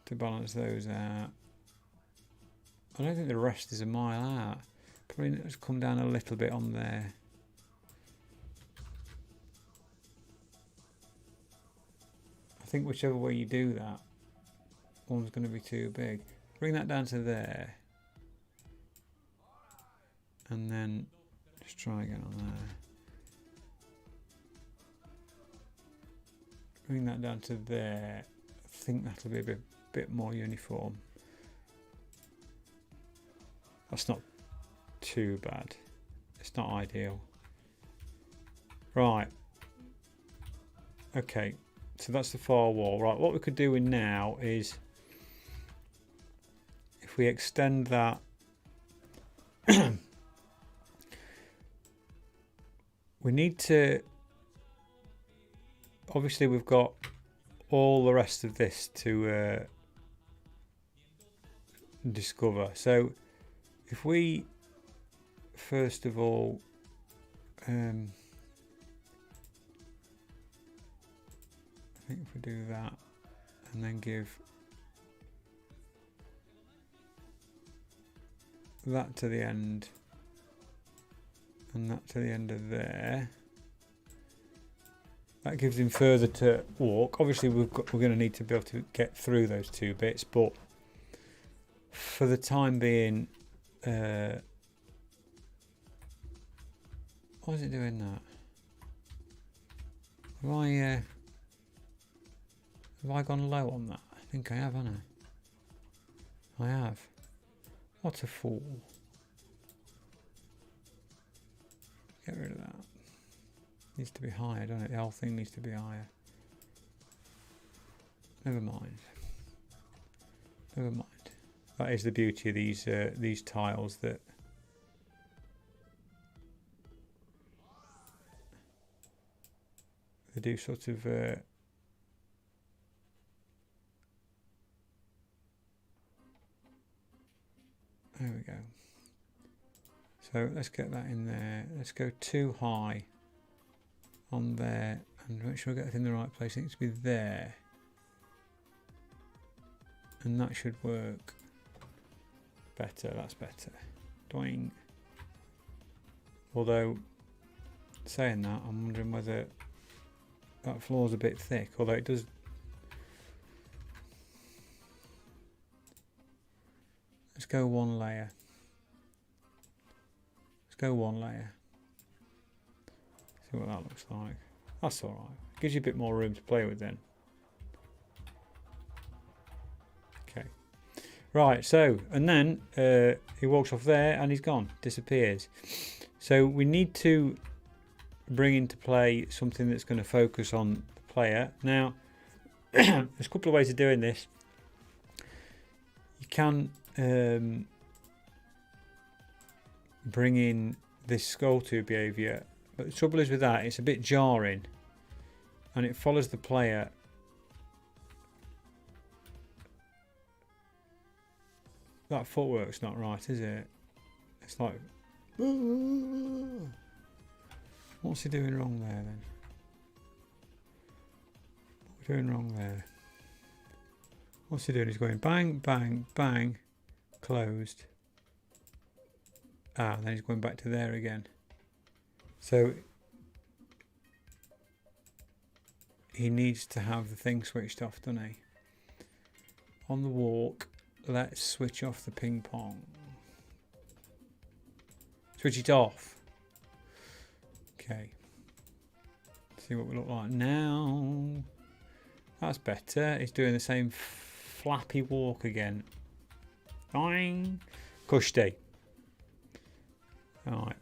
to balance those out. I don't think the rest is a mile out. Probably let's come down a little bit on there. I think whichever way you do that, one's going to be too big. Bring that down to there. And then just try again on there. Bring that down to there. I think that'll be a bit more uniform. That's not too bad. It's not ideal. Right. Okay. So that's the far wall. Right. What we could do in now is, if we extend that, we need to, obviously we've got all the rest of this to discover. So if we first of all I think if we do that and then give that to the end and that to the end of there, that gives him further to walk. Obviously we're going to need to be able to get through those two bits, but for the time being, why is it doing that? Have I gone low on that? I think I have, haven't I? I have. What a fool. Get rid of that. Needs to be higher, doesn't it? The whole thing needs to be higher. Never mind. Never mind. That is the beauty of these tiles, that they do sort of there we go. So let's get that in there. Let's go too high on there and make sure I get it in the right place. It needs to be there, and that should work better. That's better. Doing. Although saying that, I'm wondering whether that floor's a bit thick, although it does. Let's go one layer. Let's go one layer. See what that looks like. That's alright. Gives you a bit more room to play with then. Okay. Right, so, and then he walks off there and he's gone. Disappears. So we need to bring into play something that's going to focus on the player. Now, there's a couple of ways of doing this. You can bring in this scroll to behaviour, but the trouble is with that, it's a bit jarring and it follows the player. That footwork's not right, is it? It's like, what's he doing wrong there then? What are we doing wrong there? What's he doing? He's going bang, bang, bang, closed. Ah, then he's going back to there again. So he needs to have the thing switched off, doesn't he? On the walk, let's switch off the ping pong. Switch it off. Okay. See what we look like now. That's better. He's doing the same flappy walk again. Boing. Kushti. Alright.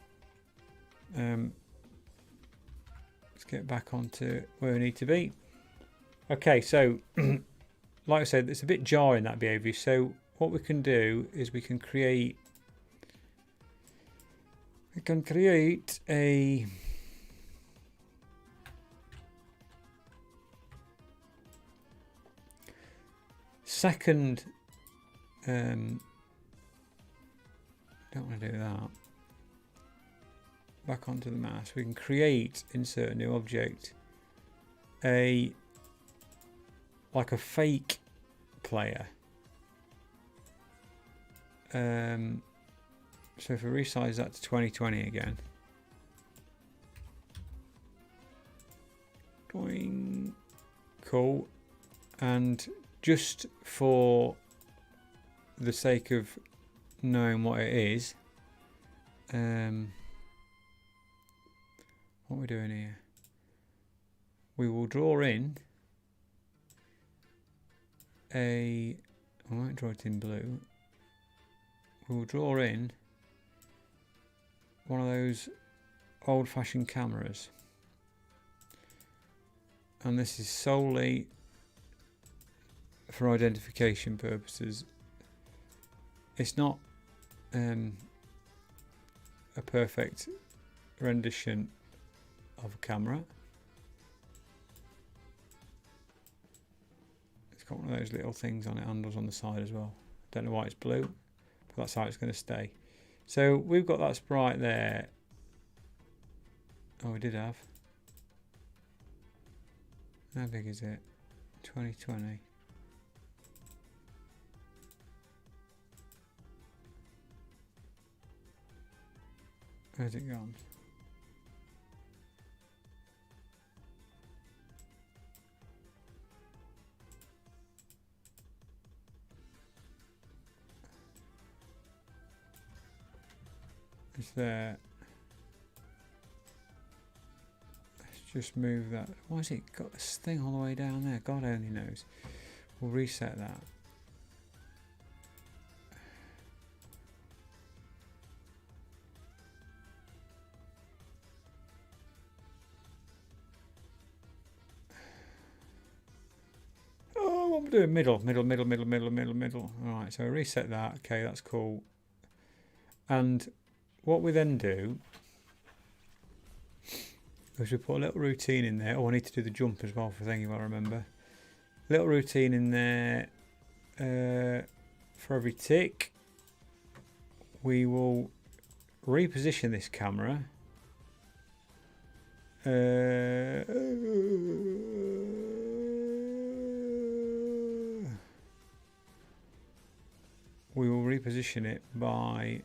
Let's get back onto where we need to be. Okay, so like I said, it's a bit jarring, that behaviour. So what we can do is we can create a second, don't want to do that. Back onto the mouse. We can create, insert a new object, like a fake player. So if we resize that to 2020 again. Doing cool. And just for the sake of knowing what it is, what are we doing here? We will draw in I won't draw it in blue. We will draw in one of those old-fashioned cameras, and this is solely for identification purposes. It's not a perfect rendition of a camera. It's got one of those little things on it, handles on the side as well. Don't know why it's blue, but that's how it's going to stay. So we've got that sprite there. Oh, we did have. How big is it? 2020. Where's it gone? It's there. Let's just move that. Why has it got this thing all the way down there? God only knows. We'll reset that. Oh, I'm doing middle. Alright, so I reset that. Okay, that's cool. And what we then do is we put a little routine in there. Oh, I need to do the jump as well for thinking, if I remember. Little routine in there for every tick. We will reposition this camera. We will reposition it by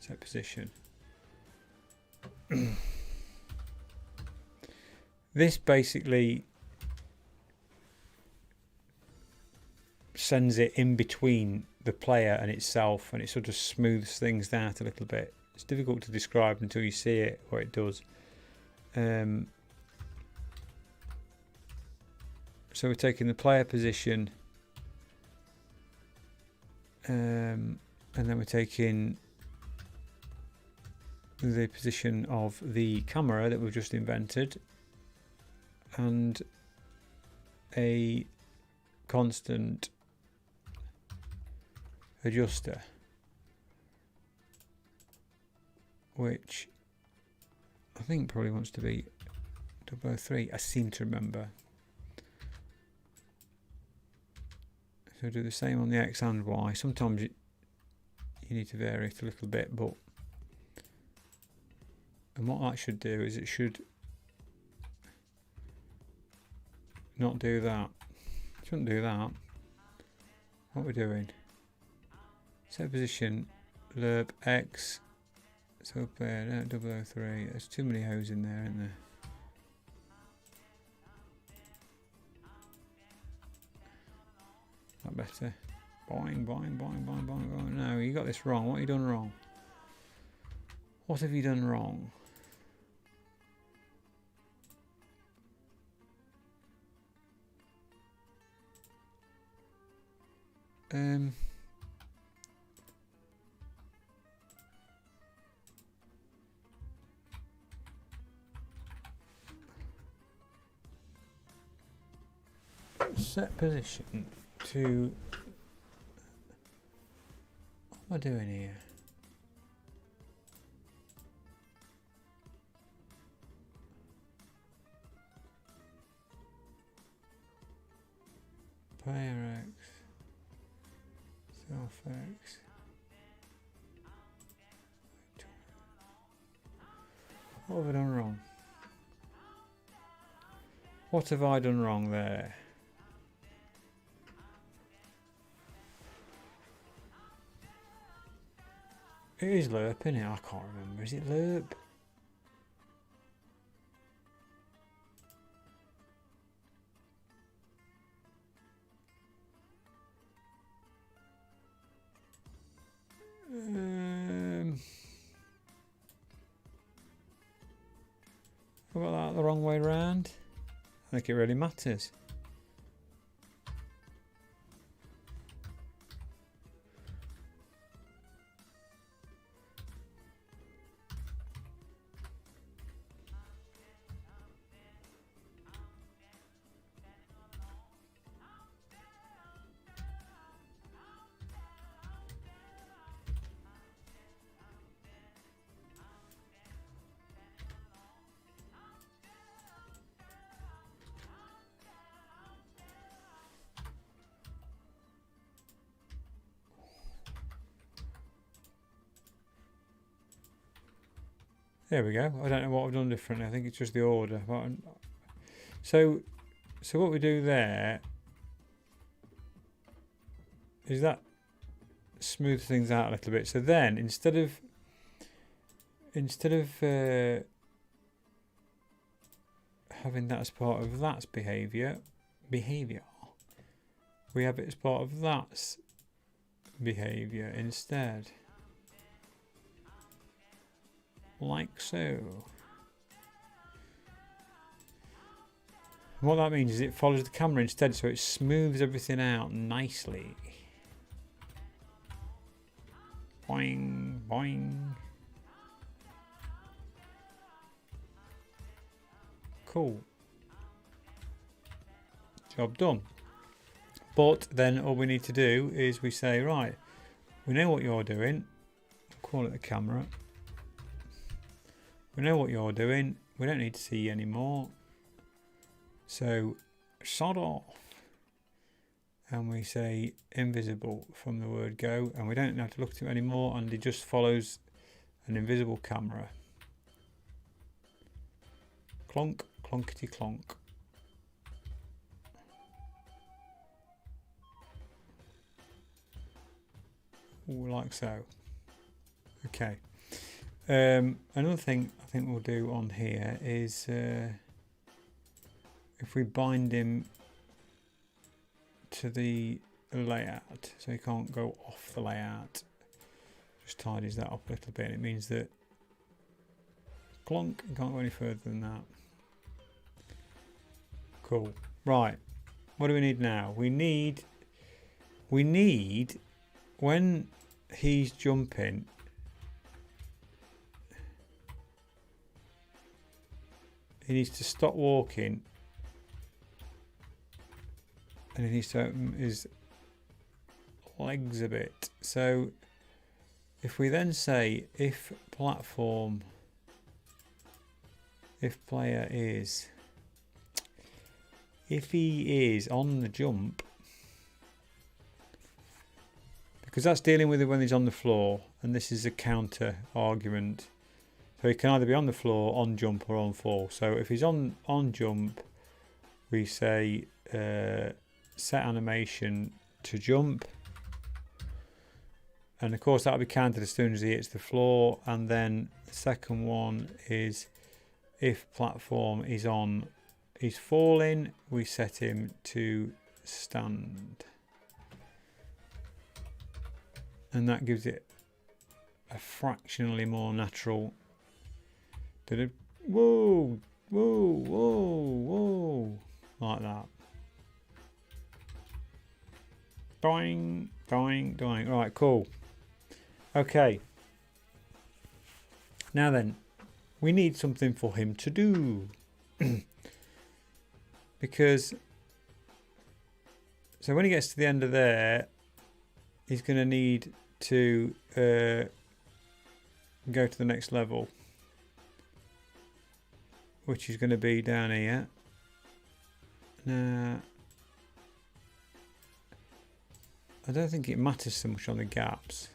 set position. This basically sends it in between the player and itself, and it sort of smooths things out a little bit. It's difficult to describe until you see it, what it does. So we're taking the player position, and then we're taking the position of the camera that we've just invented, and a constant adjuster, which I think probably wants to be 003. I seem to remember. So do the same on the X and Y. Sometimes you need to vary it a little bit, but and what that should do is it should not do that. It shouldn't do that. What we're doing? Set position, lerp X. So player 003. There's too many O's in there, isn't there? That better. Boing, boing, boing, boing, boing, boing. No, you got this wrong. What have you done wrong? What have you done wrong? Set position to. What am I doing here? player X, self X. What have I done wrong? What have I done wrong there? It is lerp, isn't it? I can't remember. Is it lerp? I got that the wrong way round. I think it really matters. There we go. I don't know what I've done differently. I think it's just the order. So what we do there is that smooths things out a little bit. So then instead of having that as part of that's behavior, we have it as part of that's behavior instead. Like so. And what that means is it follows the camera instead, so it smooths everything out nicely. Boing, boing. Cool. Job done. But then all we need to do is we say, right, we know what you're doing. Call it the camera. We know what you're doing. We don't need to see you anymore. So, sod off. And we say invisible from the word go. And we don't have to look at it anymore. And it just follows an invisible camera. Clonk, clonkety clonk. Ooh, like so. Okay. Another thing I think we'll do on here is if we bind him to the layout, so he can't go off the layout, just tidies that up a little bit. It means that clonk, can't go any further than that. Cool. Right. What do we need now? We need when he's jumping, he needs to stop walking and he needs to open his legs a bit. So if we then say if platform, if player is, if he is on the jump, because that's dealing with it when he's on the floor, and this is a counter argument. So he can either be on the floor, on jump, or on fall. So if he's on jump, we say set animation to jump. And of course that'll be counted as soon as he hits the floor. And then the second one is if platform is on, he's falling, we set him to stand. And that gives it a fractionally more natural. Whoa, whoa, whoa, whoa, like that. Doing, doing, doing. Right, cool. Okay. Now then, we need something for him to do. Because, so when he gets to the end of there, he's going to need to go to the next level, which is going to be down here. Now, I don't think it matters so much on the gaps.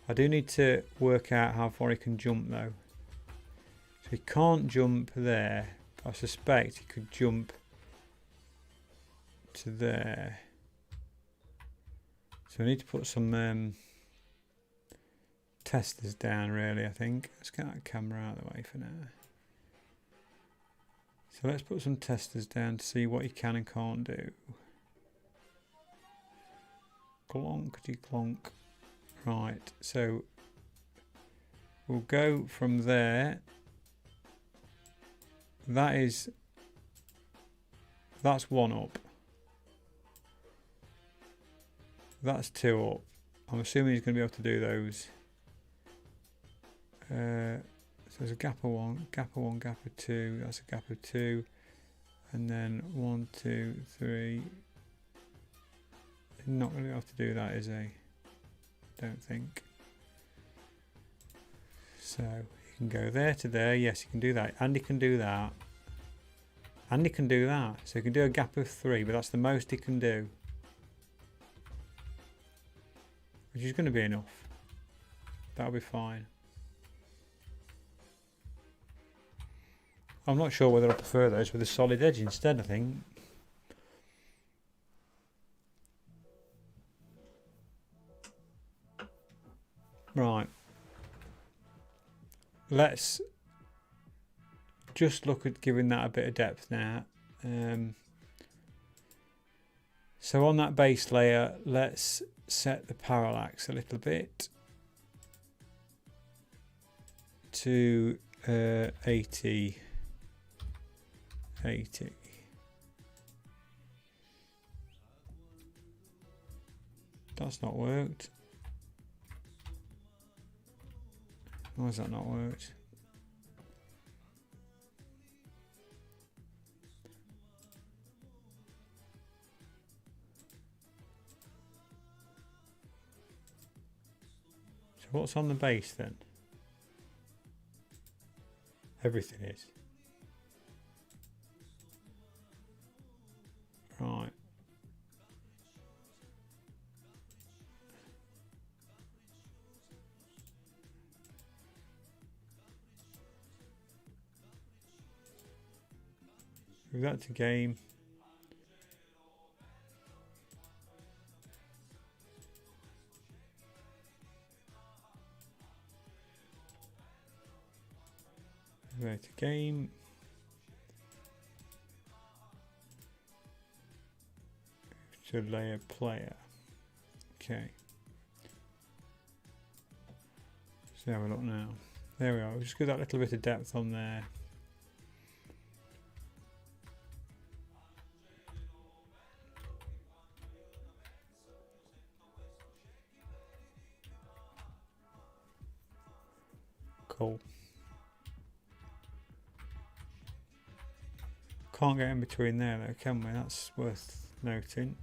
I do need to work out how far he can jump though. So he can't jump there, but I suspect he could jump to there. So we need to put some testers down really, I think. Let's get that camera out of the way for now. So let's put some testers down to see what he can and can't do. Clonkety clonk. Right, so we'll go from there. That's one up. That's two up. I'm assuming he's going to be able to do those. So there's a gap of one, gap of two. That's a gap of two. And then 1, 2, 3. He's not going to be able to do that, is he? Don't think. So he can go there to there. Yes, he can do that. And he can do that. And he can do that. So he can do a gap of 3, but that's the most he can do. Which is going to be enough. That'll be fine. I'm not sure whether I prefer those with a solid edge instead, I think. Right. Let's just look at giving that a bit of depth now. So on that base layer, let's set the parallax a little bit to 80. That's not worked. Why has that not worked? So what's on the base then? Everything is. Right. Move that to game. Move that to game. To layer player. Okay. So have a look now. There we are. We'll just give that little bit of depth on there. Cool. Can't get in between there though, can we? That's worth noting.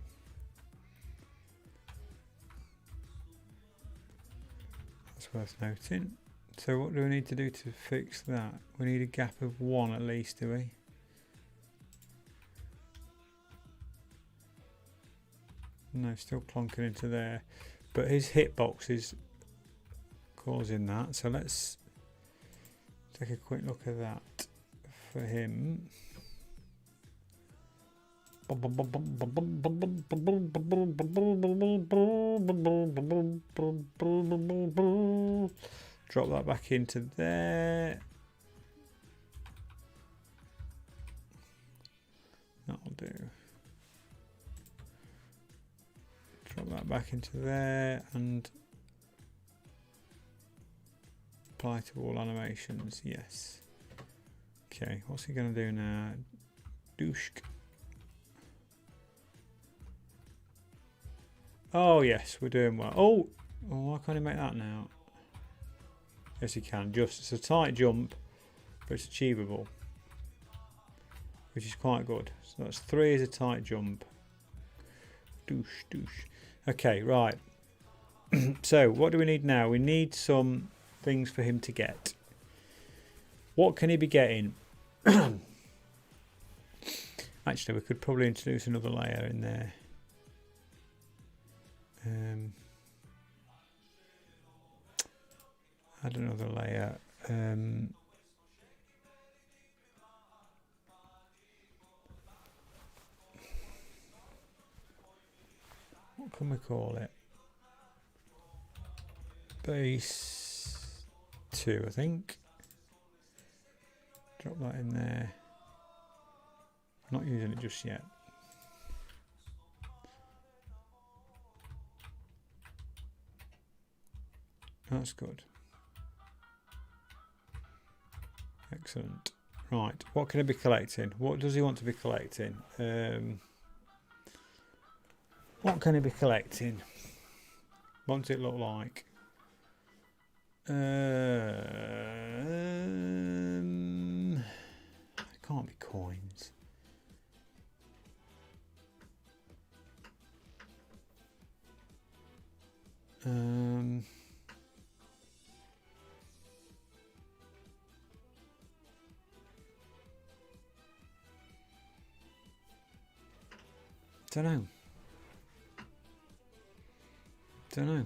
That's worth noting. So what do we need to do to fix that? We need a gap of 1 at least, do we? No, still clonking into there. But his hitbox is causing that. So let's take a quick look at that for him. Drop that back into there. That'll do. Drop that back into there and apply to all animations. Yes. Okay, what's he going to do now? Douche. Oh yes, we're doing well. Oh, why can't he make that now? Yes, he can. Just it's a tight jump, but it's achievable, which is quite good. So that's 3 is a tight jump. Douche, douche. Okay, right. So what do we need now? We need some things for him to get. What can he be getting? Actually, we could probably introduce another layer in there. Add another layer. What can we call it? Base 2, I think. Drop that in there. I'm not using it just yet. That's good. Excellent. Right, what can I be collecting? What does he want to be collecting? What can he be collecting? What does it look like? It can't be coins. Don't know.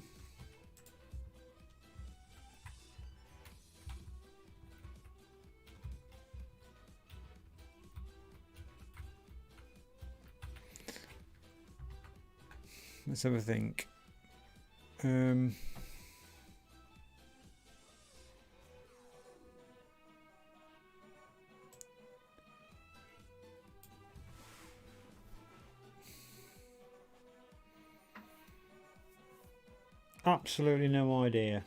Let's have a think. Absolutely no idea.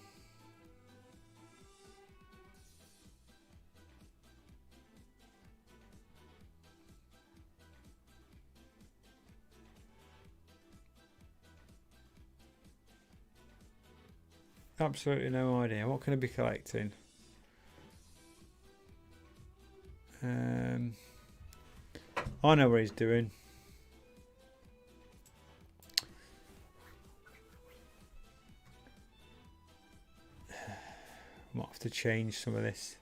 Absolutely no idea. What can I be collecting? I know what he's doing. Might have to change some of this.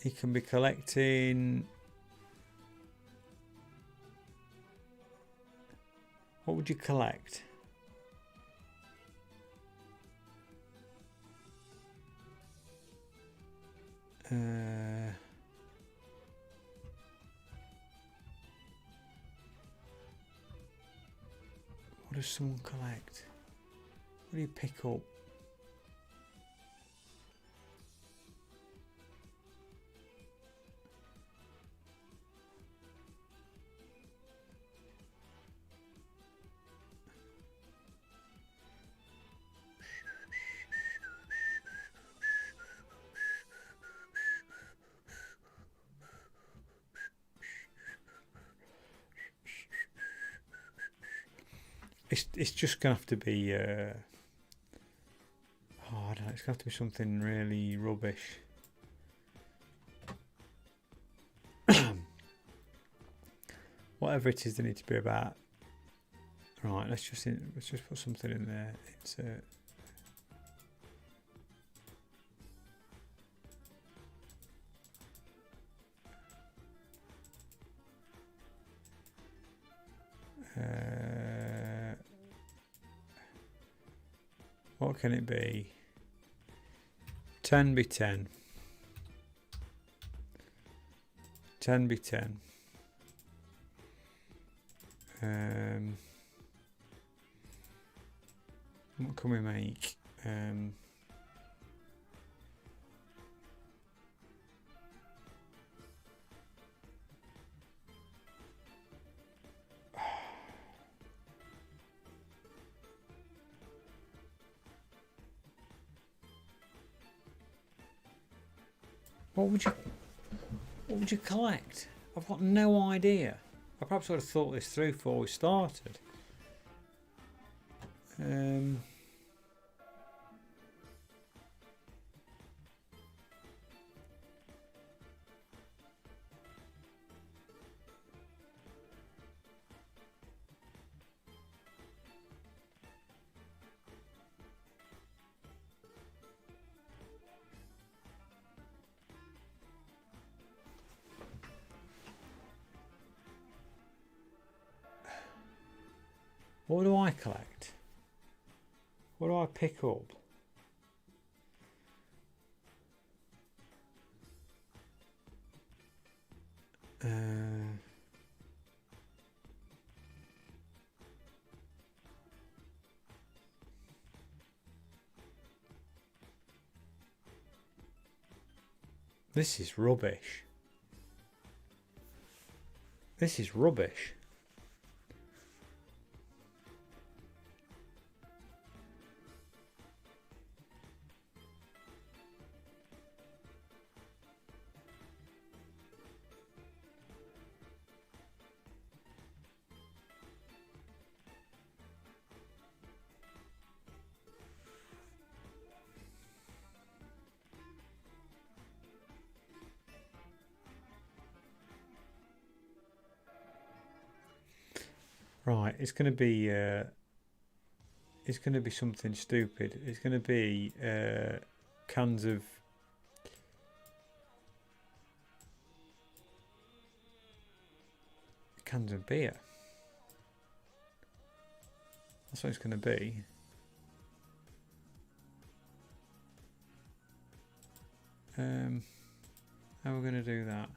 He can be collecting. What would you collect? What does someone collect? What do you pick up? It's just gonna have to be. I don't know. It's gonna have to be something really rubbish. Whatever it is, they need to be about. Right. Let's just put something in there. Insert. What can it be? 10 by 10. 10 by 10. What can we make? What would you collect? I've got no idea. I perhaps would have thought this through before we started. What do I collect? What do I pick up? This is rubbish. This is rubbish. Right, it's going to be something stupid. It's going to be cans of beer. That's what it's going to be. How are we going to do that?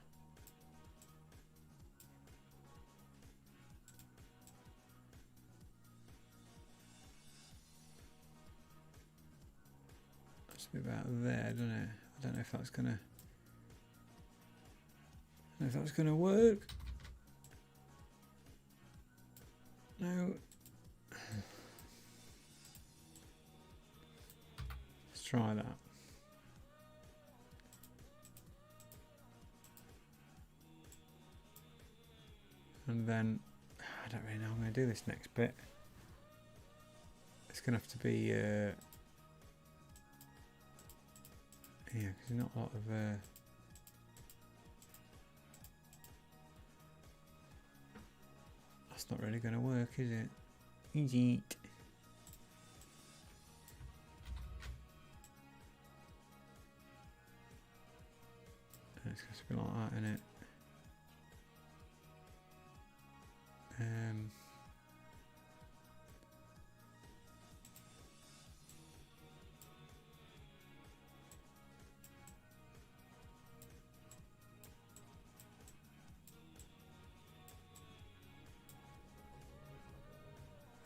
About there, doesn't it? I don't know if that's gonna. I don't know if that's gonna work. No. Let's try that. And then I don't really know how I'm gonna do this next bit. It's gonna have to be. Yeah, because there's not a lot of that's not really going to work, is it? Easy. It's going to be like that, isn't it?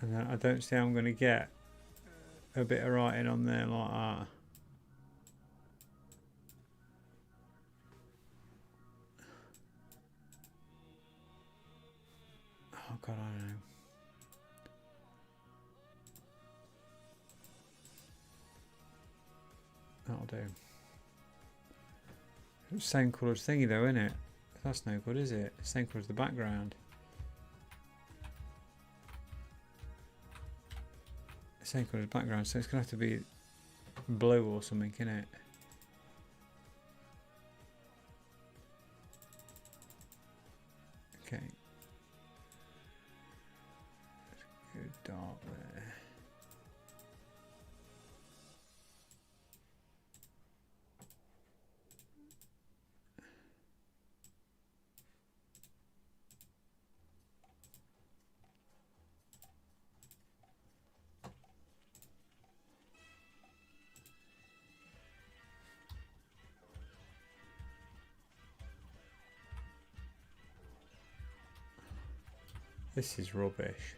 And then I don't see how I'm going to get a bit of writing on there like that. Oh God, I don't know. That'll do. Same colour thingy though, isn't it? That's no good, is it? Same colour as the background. Same colour as the background, so it's going to have to be blue or something, innit? Okay. Good dark there. This is rubbish.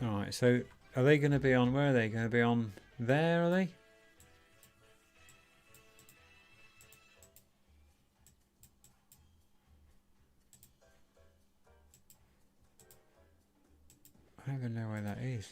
Alright, so are they going to be on, where are they going to be on? There, are they? I don't even know where that is.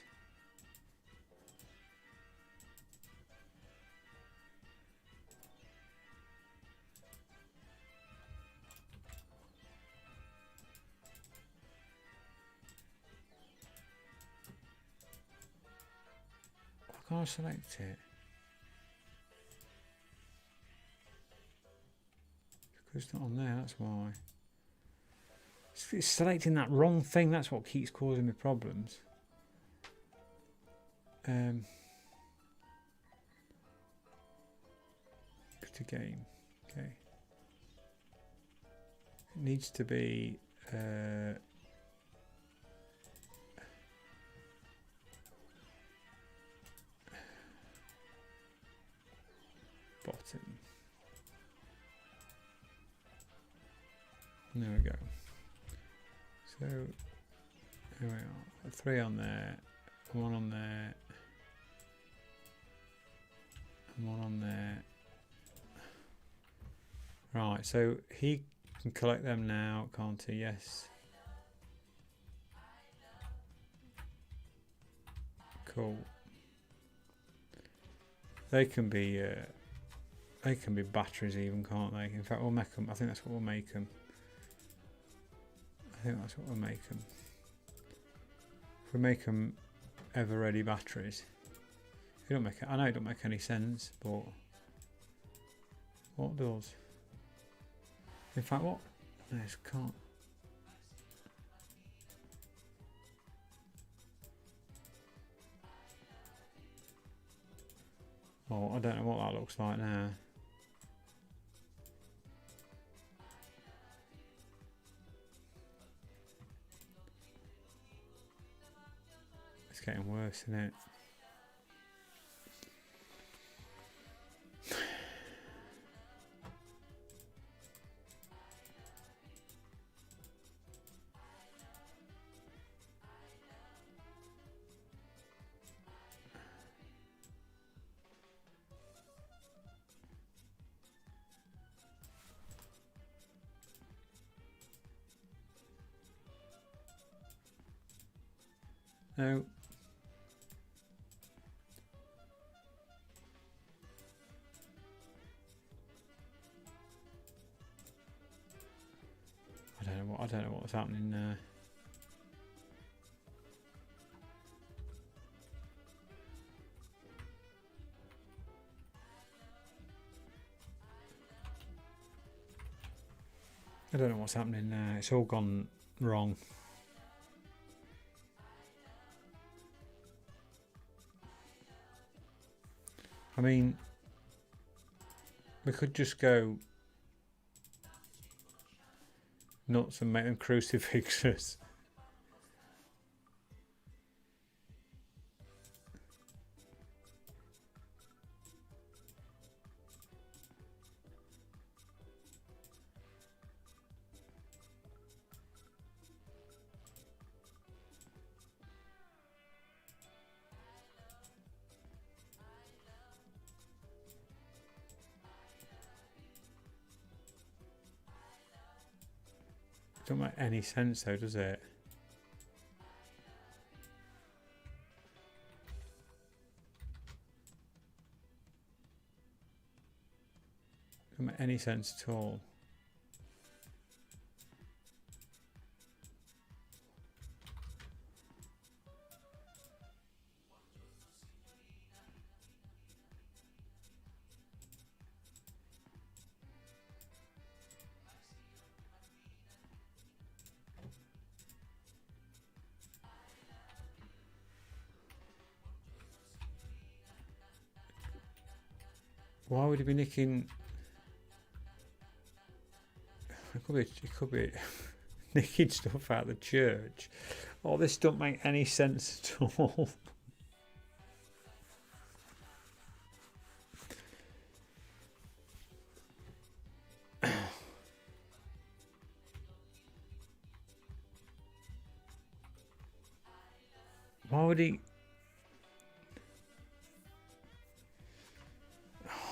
Why can't I select it? Because it's not on there, that's why. It's selecting that wrong thing, that's what keeps causing me problems. Go to game, okay. It needs to be bottom. There we go. So here we are. 3 on there, 1 on there, and 1 on there. Right, so he can collect them now, can't he? Yes. Cool. They can be batteries even, can't they? In fact, we'll make them. I think that's what we'll make them. I think that's what we'll make them. If we make them ever-ready batteries, it don't make. I know it don't make any sense, but what does? In fact, what? No, this can't. Oh, I don't know what that looks like now. It's getting worse, isn't it? No. I don't know what's happening there. I don't know what's happening there. It's all gone wrong. I mean, we could just go nuts and make them crucifixes. Don't make any sense though, does it? Don't make any sense at all. Why would he be nicking? It could be nicking stuff out of the church. Oh, this don't make any sense at all. Why would he?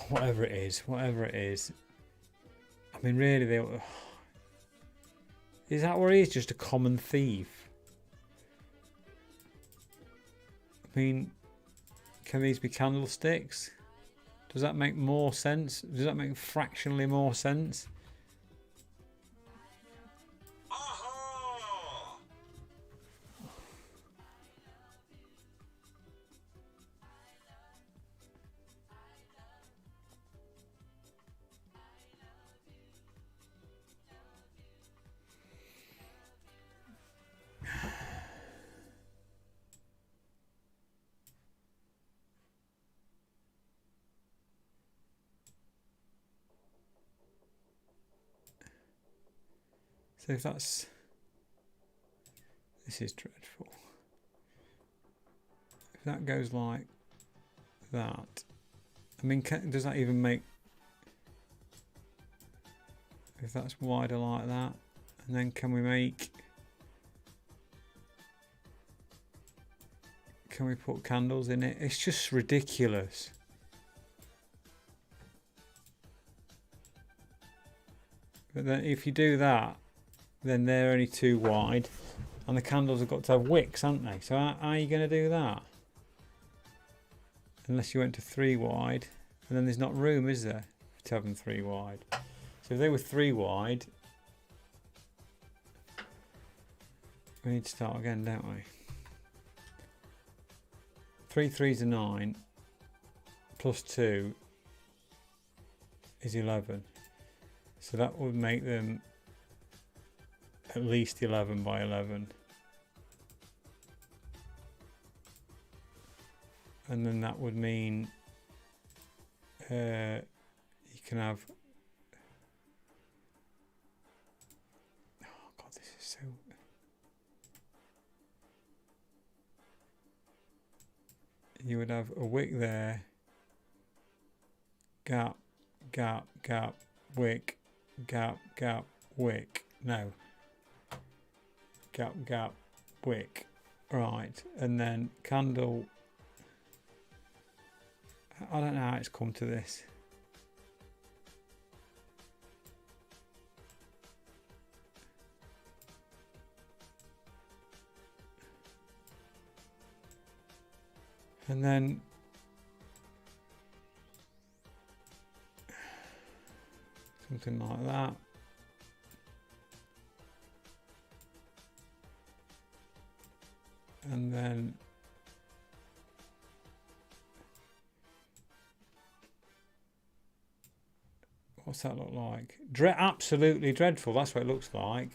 Whatever it is. I mean, really, is that where he is? Just a common thief? I mean, can these be candlesticks? Does that make more sense? Does that make fractionally more sense? So if that's... This is dreadful. If that goes like that, I mean, does that even make... If that's wider like that, and then can we make... Can we put candles in it? It's just ridiculous. But then if you do that, then they're only 2 wide, and the candles have got to have wicks, haven't they? So how are you going to do that? Unless you went to 3 wide, and then there's not room, is there, to have them 3 wide? So if they were 3 wide, we need to start again, don't we? 3 3s are 9, plus 2 is 11. So that would make them at least 11 by 11. And then that would mean you can have... Oh God, this is so... You would have a wick there, gap, gap, gap, wick, gap, gap, wick. No. Gap, gap, wick. Right, and then candle. I don't know how it's come to this. And then something like that. And then what's that look like? Absolutely dreadful. That's what it looks like.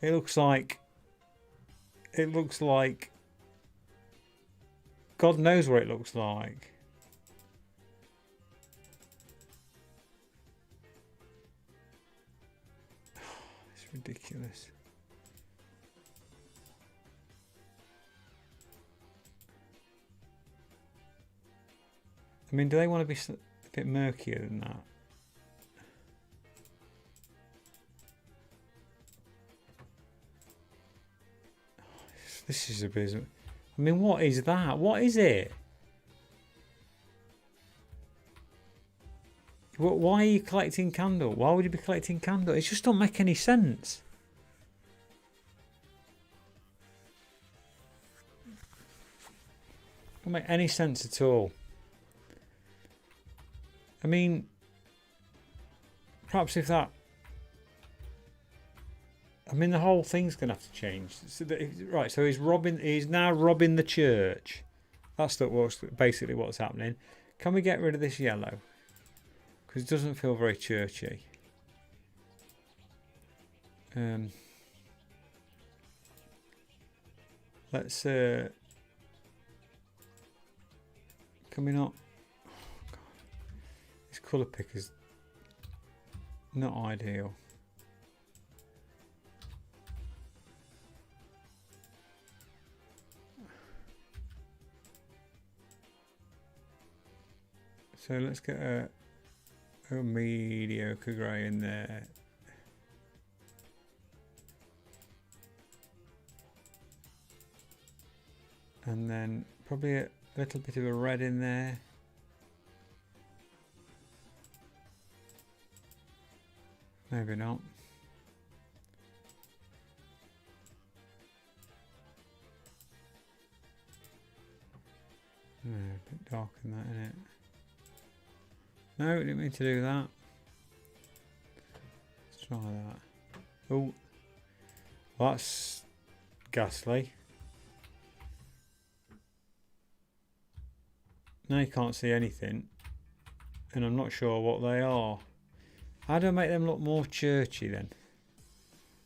It looks like God knows what it looks like. It's ridiculous. I mean, do they want to be a bit murkier than that? This is abysmal. I mean, what is that? What is it? Why are you collecting candle? Why would you be collecting candle? It just don't make any sense. It don't make any sense at all. I mean, perhaps if that... I mean, the whole thing's going to have to change. So right, so he's now robbing the church. That's basically what's happening. Can we get rid of this yellow? Because it doesn't feel very churchy. Let's... can we not... Oh, God. This colour pick is not ideal. So let's get a mediocre grey in there. And then probably a little bit of a red in there. Maybe not. No, a bit dark in that, isn't it? No, didn't mean to do that. Let's try that. Oh, well, that's ghastly. Now you can't see anything, and I'm not sure what they are. How do I make them look more churchy then?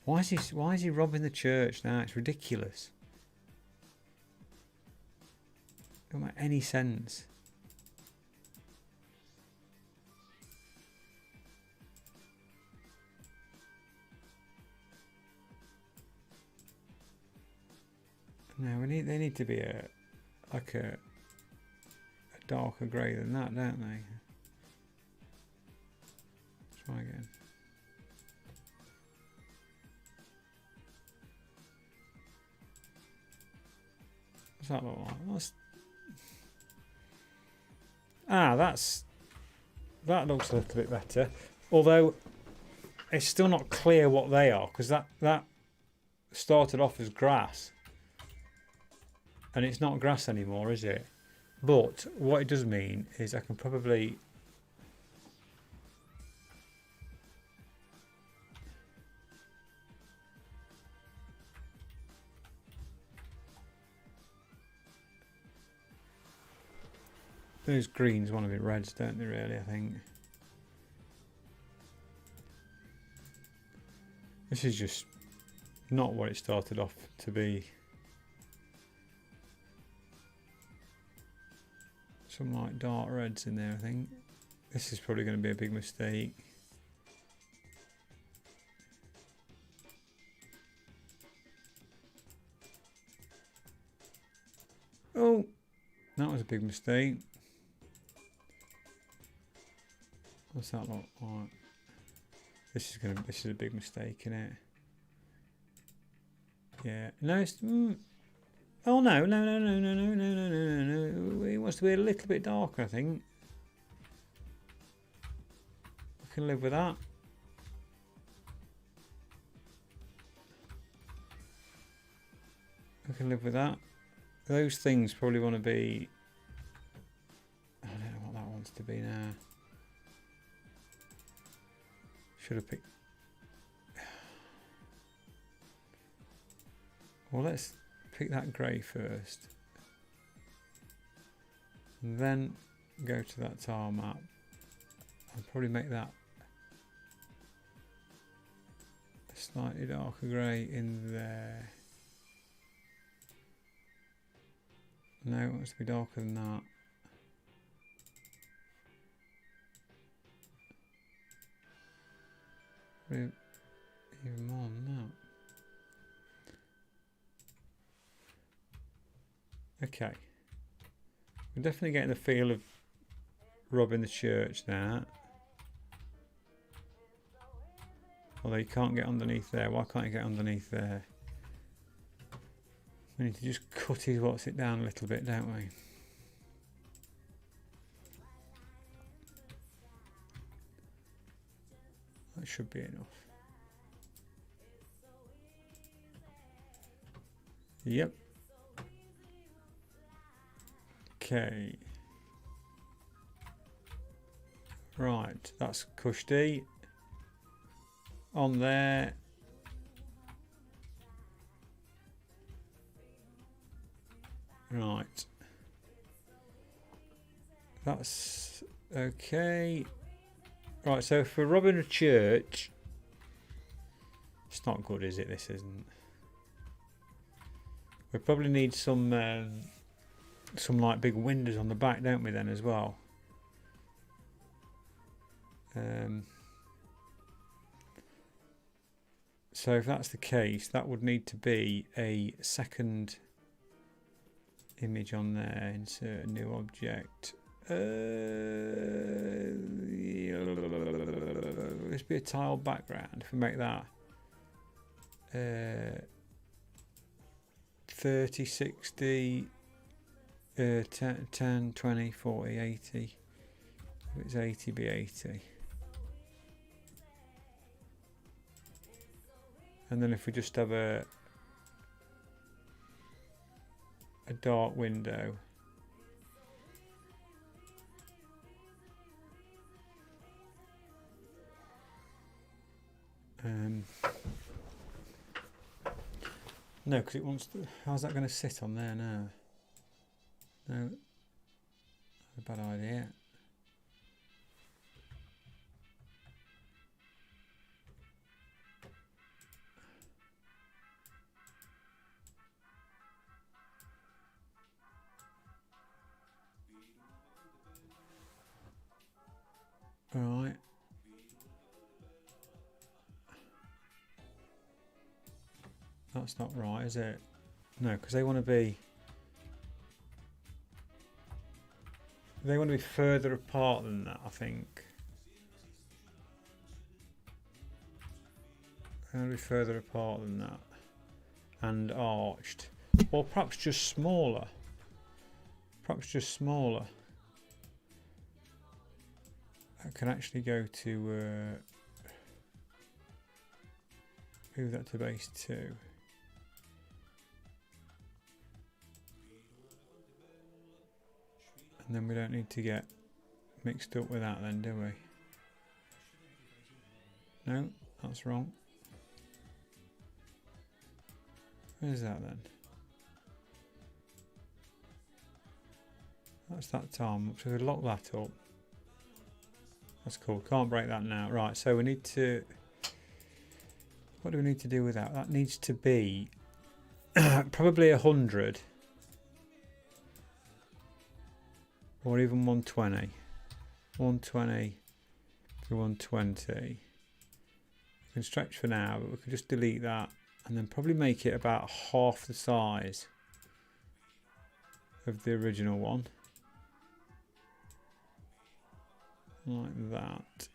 Why is he robbing the church now? It's ridiculous. It don't make any sense. No, they need to be a darker grey than that, don't they? Try again. What's that look like? That looks a little bit better. Although it's still not clear what they are, because that started off as grass. And it's not grass anymore, is it? But what it does mean is I can probably those greens want to be reds, don't they, really, I think. This is just not what it started off to be. Some like dark reds in there, I think. This is probably going to be a big mistake. Oh, that was a big mistake. What's that look like? This is a big mistake, isn't it? Yeah. No, it's oh no. It wants to be a little bit darker, I think. I can live with that. I can live with that. Those things probably want to be, I don't know what that wants to be now. Should have picked. Well, let's pick that grey first. And then go to that tile map. I'll probably make that a slightly darker grey in there. No, it wants to be darker than that. Even more than that. Okay. We're definitely getting the feel of robbing the church now. Although you can't get underneath there. Why can't you get underneath there? We need to just cut his what's it down a little bit, don't we? That should be enough. Yep. Okay. Right, that's Kushti. On there. Right. That's okay. Right, so for robbing a church, it's not good, is it? This isn't. We probably need some like big windows on the back, don't we? Then as well. So if that's the case, that would need to be a second image on there. Insert a new object. Let's be a tile background. If we make that 30, 60, 10, 20, 40, 80. If it's 80, be 80. And then if we just have a dark window. No, because it wants to. How's that going to sit on there now? No, that's a bad idea. All right. That's not right, is it? No, because they want to be further apart than that, I think. They want to be further apart than that. And arched. Or perhaps just smaller. Perhaps just smaller. I can actually go to move that to base 2. And then we don't need to get mixed up with that then, do we? No, that's wrong. Where's that then? That's that time. So we lock that up. That's cool. Can't break that now. Right, so we need to... What do we need to do with that? That needs to be probably 100. Or even 120. 120 to 120. We can stretch for now, but we could just delete that and then probably make it about half the size of the original one. Like that.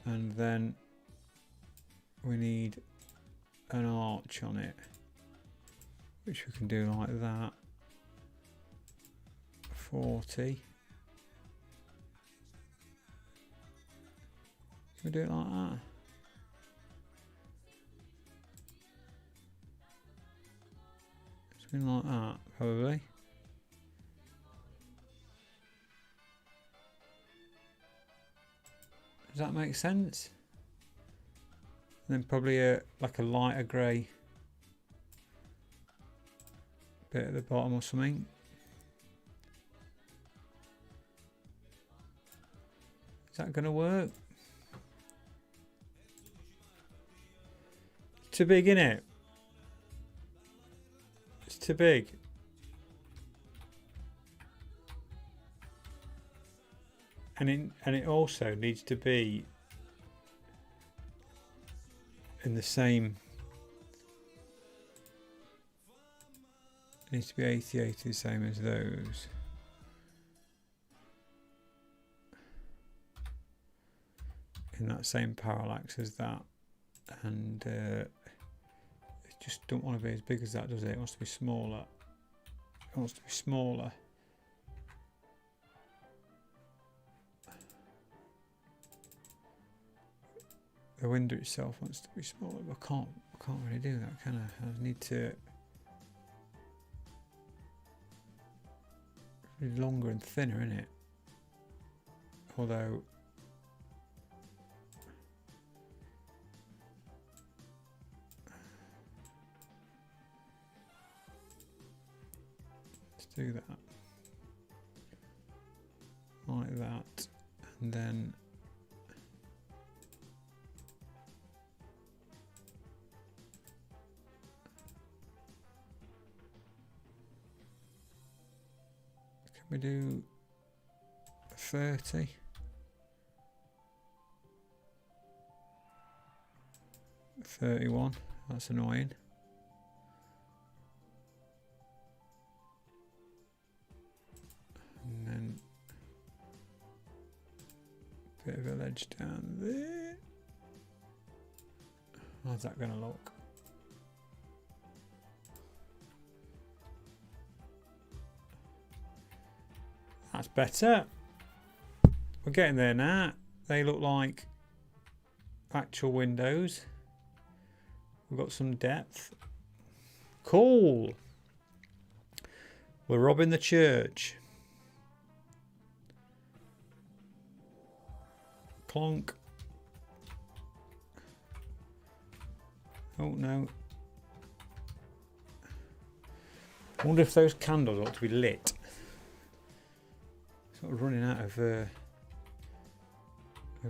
And then we need an arch on it, which we can do like that. 40. Can we do it like that? Something like that, probably. Does that make sense? And then probably like a lighter grey bit at the bottom or something. Is that going to work? It's too big, innit? It's too big. And it also needs to be in the same. It needs to be 88 the same as those. In that same parallax as that, and it just don't want to be as big as that, does it? It wants to be smaller. It wants to be smaller. The window itself wants to be smaller, but I can't really do that, can I? I need to be longer and thinner, innit? Although let's do that like that, and then we do 30, 31. That's annoying. And then a bit of a ledge down there. How's that going to look? That's better. We're getting there now. They look like actual windows. We've got some depth. Cool. We're robbing the church. Clonk. Oh no. I wonder if those candles ought to be lit. Sort of running out of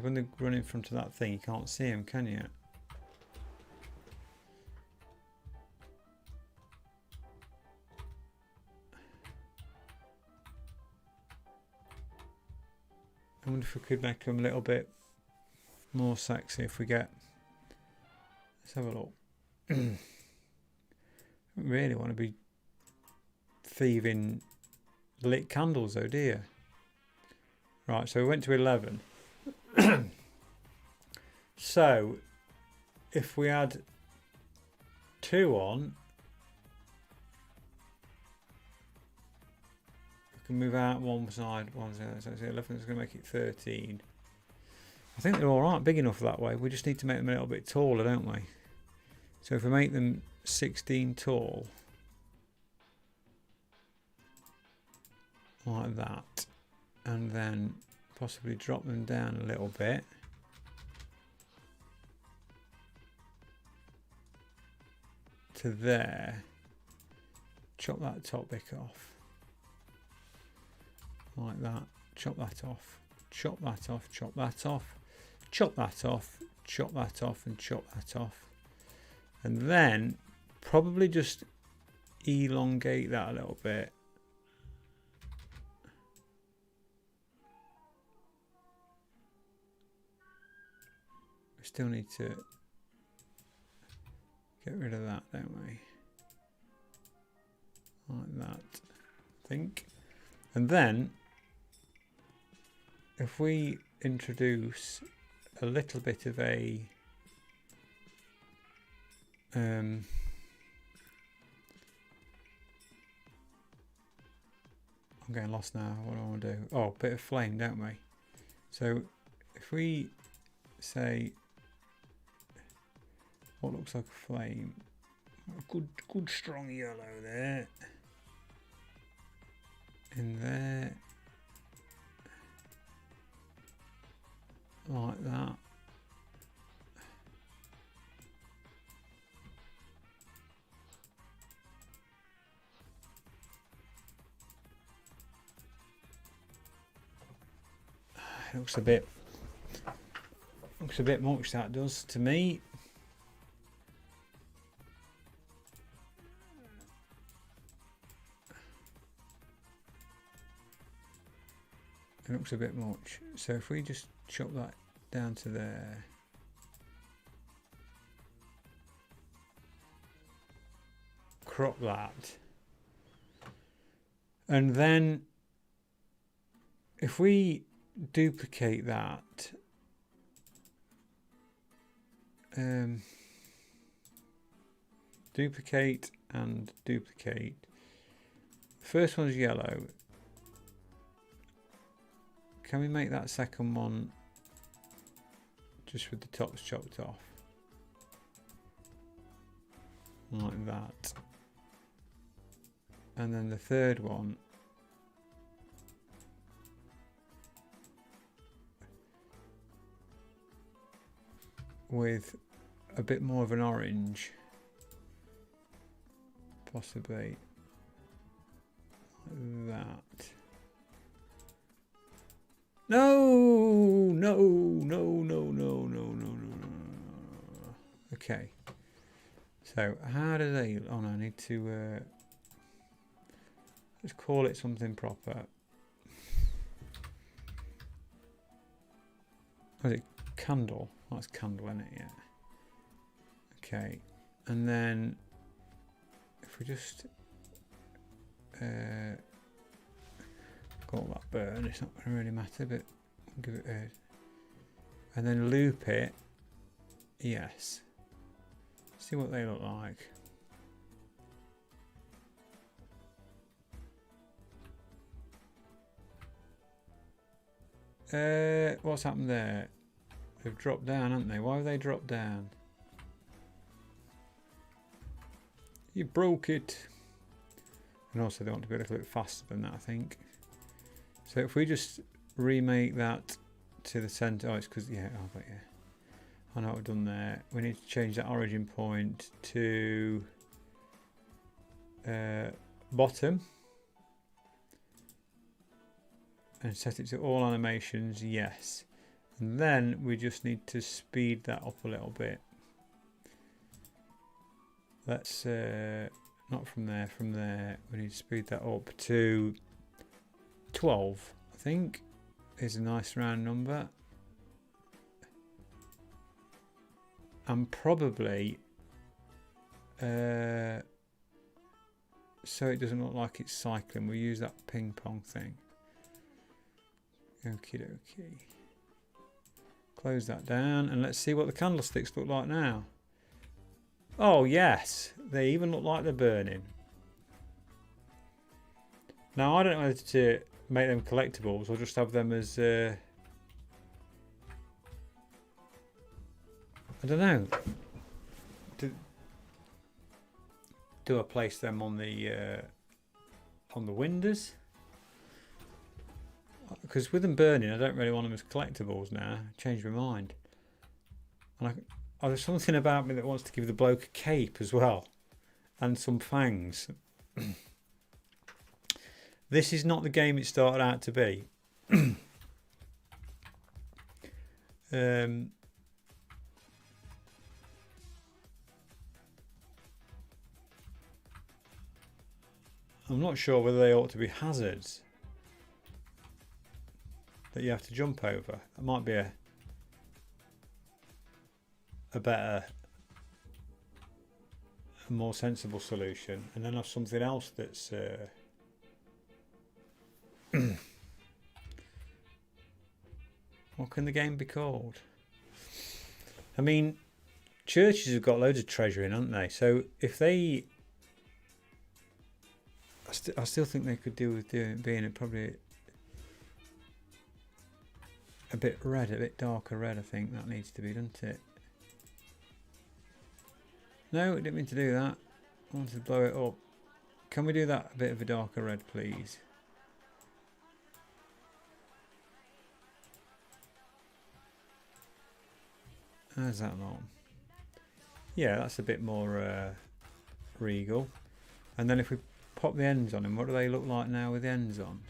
when they run in front of that thing, you can't see them, can you? I wonder if we could make them a little bit more sexy if we get. Let's have a look. don't really want to be thieving lit candles though, do you? Right, so we went to 11. So if we add 2 on, we can move out one side, so 11 is going to make it 13. I think they're alright, big enough that way. We just need to make them a little bit taller, don't we? So if we make them 16 tall, like that, and then possibly drop them down a little bit. To there, chop that top bit off, like that, chop that off, chop that off, chop that off, chop that off, chop that off, and chop that off. And then probably just elongate that a little bit. We still need to get rid of that, don't we? Like that, I think. And then if we introduce a little bit of a I'm getting lost now. What do I want to do? Oh, a bit of flame, don't we? So if we say what looks like a flame, a good strong yellow there, in there, like that. It looks a bit much, that does, to me. It looks a bit much. So if we just chop that down to there. Crop that. And then if we duplicate that, duplicate and duplicate. First one's yellow. Can we make that second one just with the tops chopped off? Like that. And then the third one, with a bit more of an orange, possibly like that. No. Okay. So how do they? Oh no, I need to. Let's call it something proper. Was it candle? Oh, it's candle, isn't it? Yeah. Okay, and then if we just got that burn, it's not going to really matter, but we'll give it a, and then loop it. Yes. See what they look like. What's happened there? They've dropped down, haven't they? Why have they dropped down? You broke it. And also they want to be a little bit faster than that, I think. So if we just remake that to the center, oh, it's because, yeah, oh, but yeah. I know what we've done there. We need to change that origin point to bottom. And set it to all animations, yes. And then we just need to speed that up a little bit. Let's, not from there, we need to speed that up to 12, I think, is a nice round number. And probably so it doesn't look like it's cycling, we'll use that ping pong thing. Okie dokie. Close that down and let's see what the candlesticks look like now. Oh yes, they even look like they're burning. Now I don't know whether to make them collectibles or just have them as I don't know. Do I place them on the windows? Because with them burning, I don't really want them as collectibles now. I changed my mind. And there's something about me that wants to give the bloke a cape as well, and some fangs. This is not the game it started out to be. I'm not sure whether they ought to be hazards that you have to jump over. That might be a better, a more sensible solution, and then have something else that's what can the game be called? I mean, churches have got loads of treasure in, haven't they? So if they, I still think they could do with being it probably a bit red, a bit darker red. I think that needs to be, doesn't it? No, I didn't mean to do that. I wanted to blow it up. Can we do that a bit of a darker red, please? How's that long? Yeah, that's a bit more regal. And then if we pop the ends on them, what do they look like now with the ends on?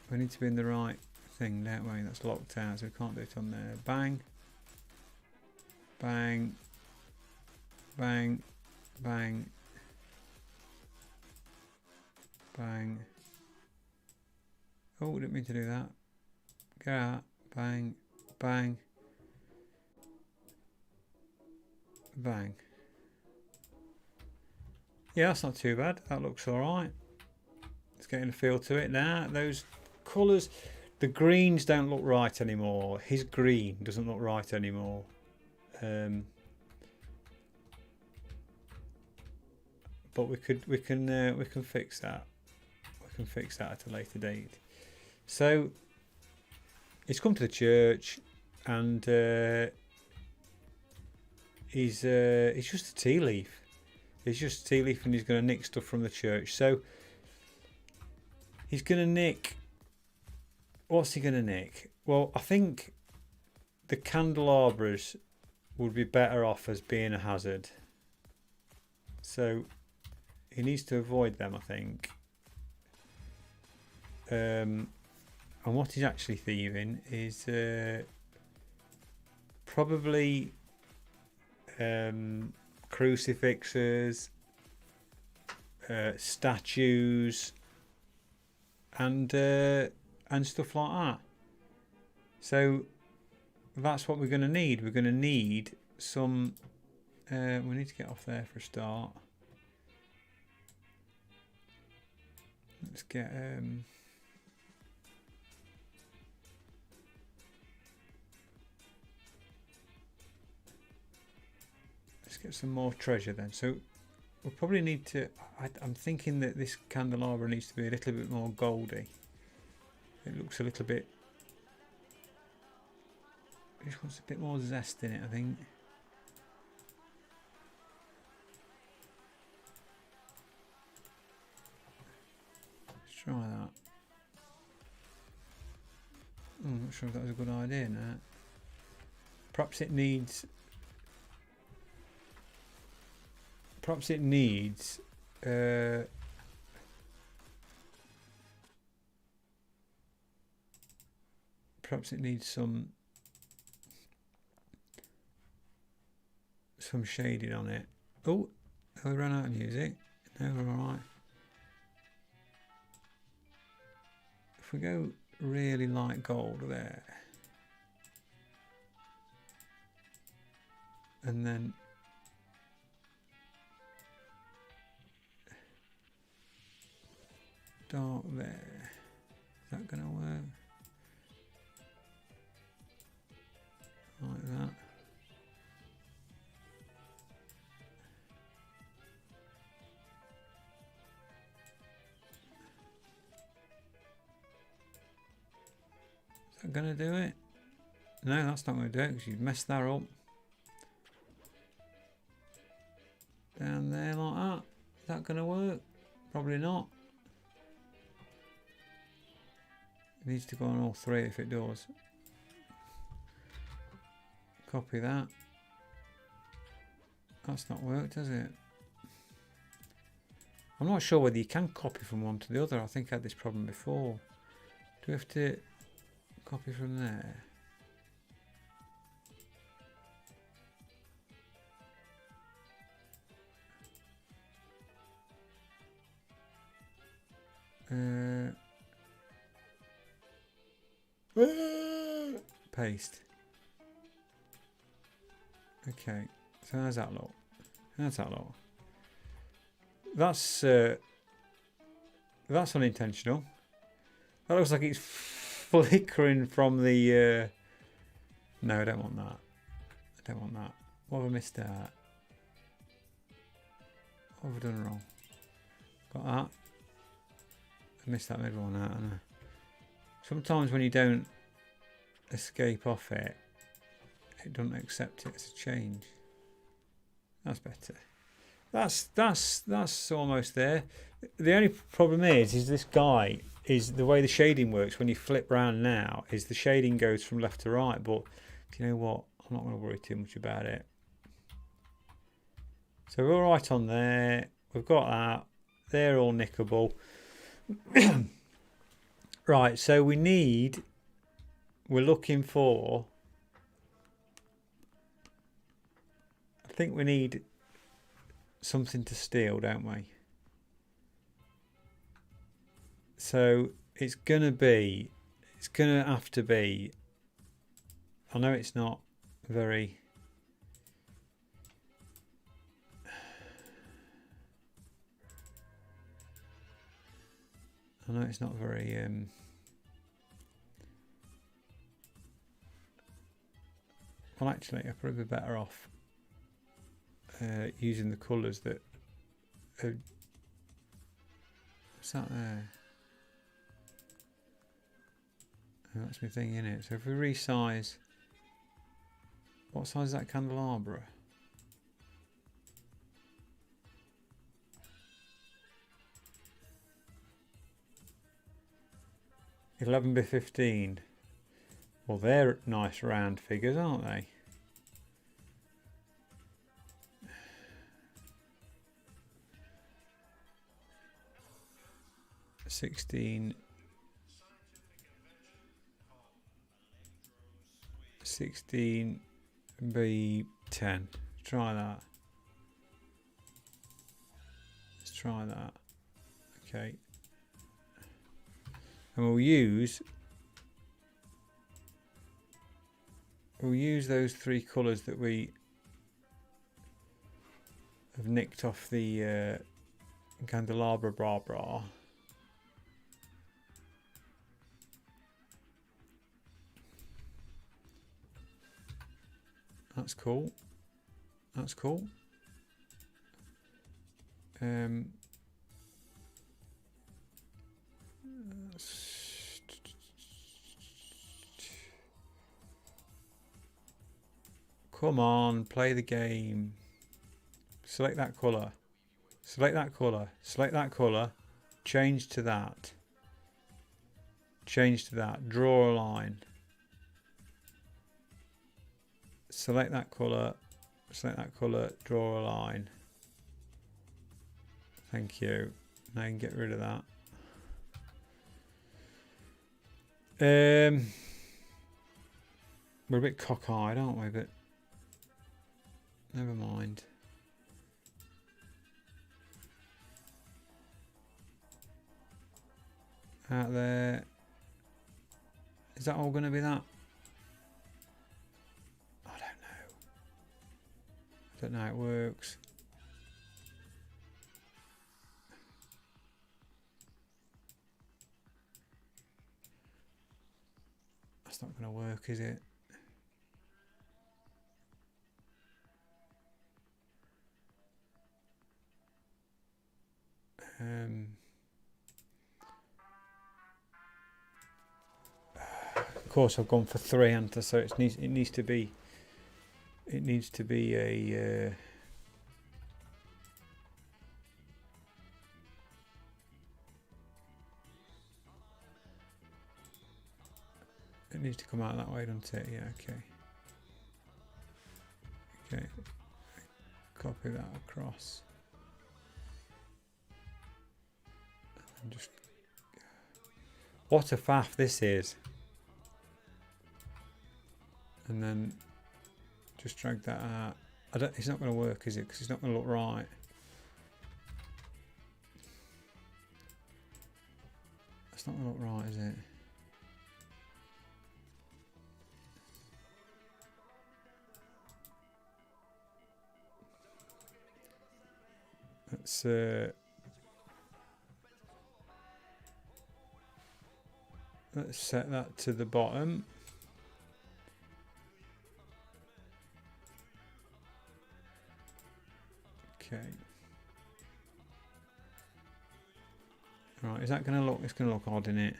We need to be in the right thing, don't we? That's locked out, so we can't do it on there. Bang. Bang. Bang. Bang. Bang. Oh, didn't mean to do that. Go out. Bang. Bang. Bang. Yeah, that's not too bad. That looks alright. It's getting a feel to it now. Those colours, the greens don't look right anymore. His green doesn't look right anymore. But we can fix that. We can fix that at a later date. So he's come to the church, and he's just a tea leaf. He's just a tea leaf, and he's going to nick stuff from the church. So he's going to nick. What's he going to nick? Well, I think the candelabras would be better off as being a hazard. So he needs to avoid them, I think. And what he's actually thieving is probably crucifixes, statues, and stuff like that. So that's what we're going to need. We're going to need some. We need to get off there for a start. Let's get. Let's get some more treasure then. So we'll probably need to. I'm thinking that this candelabra needs to be a little bit more goldy. It looks a little bit. It just wants a bit more zest in it, I think. Let's try that. I'm not sure if that was a good idea now. Perhaps it needs. Perhaps it needs. Perhaps it needs some shading on it. Oh, have we run out of music? No, we're alright. If we go really light gold there. and then dark there. Is that going to work? Like that. Is that going to do it? No, that's not going to do it because you've messed that up. Down there like that. Is that going to work? Probably not. It needs to go on all three if it does. Copy that. That's not worked, has it? I'm not sure whether you can copy from one to the other. I think I had this problem before. Do we have to copy from there? Paste. Okay, so how's that look? How's that look? That's unintentional. That looks like it's flickering from the. No, I don't want that. I don't want that. What have I missed out? What have I done wrong? Got that. I missed that middle one out, haven't I? Sometimes when you don't escape off it, it doesn't accept it as a change. That's better. That's almost there. The only problem is this guy is the way the shading works. When you flip round now, is the shading goes from left to right. But do you know what? I'm not going to worry too much about it. So we're all right on there. We've got that. They're all nickable. Right. So we're looking for. I think we need something to steal, don't we? So it's gonna have to be. I know it's not very. I know it's not very. Well, actually, I'd probably be better off using the colours that. What's that there? Oh, that's my thing in it. So if we resize, what size is that candelabra? (11 by 15). Well, they're nice round figures, aren't they? (16 by 10). Try that. Let's try that. Okay. And we'll use those three colours that we have nicked off the candelabra bra. That's cool. That's cool. Come on, play the game. Select that colour. Select that colour. Select that colour. Change to that. Change to that. Draw a line. Select that colour. Select that colour. Draw a line. Thank you. Now you can get rid of that. We're a bit cockeyed, aren't we? But never mind. Out there. Is that all going to be that? I don't know. Don't know how it works. That's not going to work, is it? Of course, I've gone for 3 hunter, so it needs to be a. It needs to be come out that way, doesn't it? Yeah. Okay. Okay. Copy that across. And just. What a faff this is. And then just drag that out. It's not going to work, is it? Because it's not going to look right. That's not going to look right, is it? Let's set that to the bottom. Okay. Right, is that going to look? It's going to look odd, isn't it?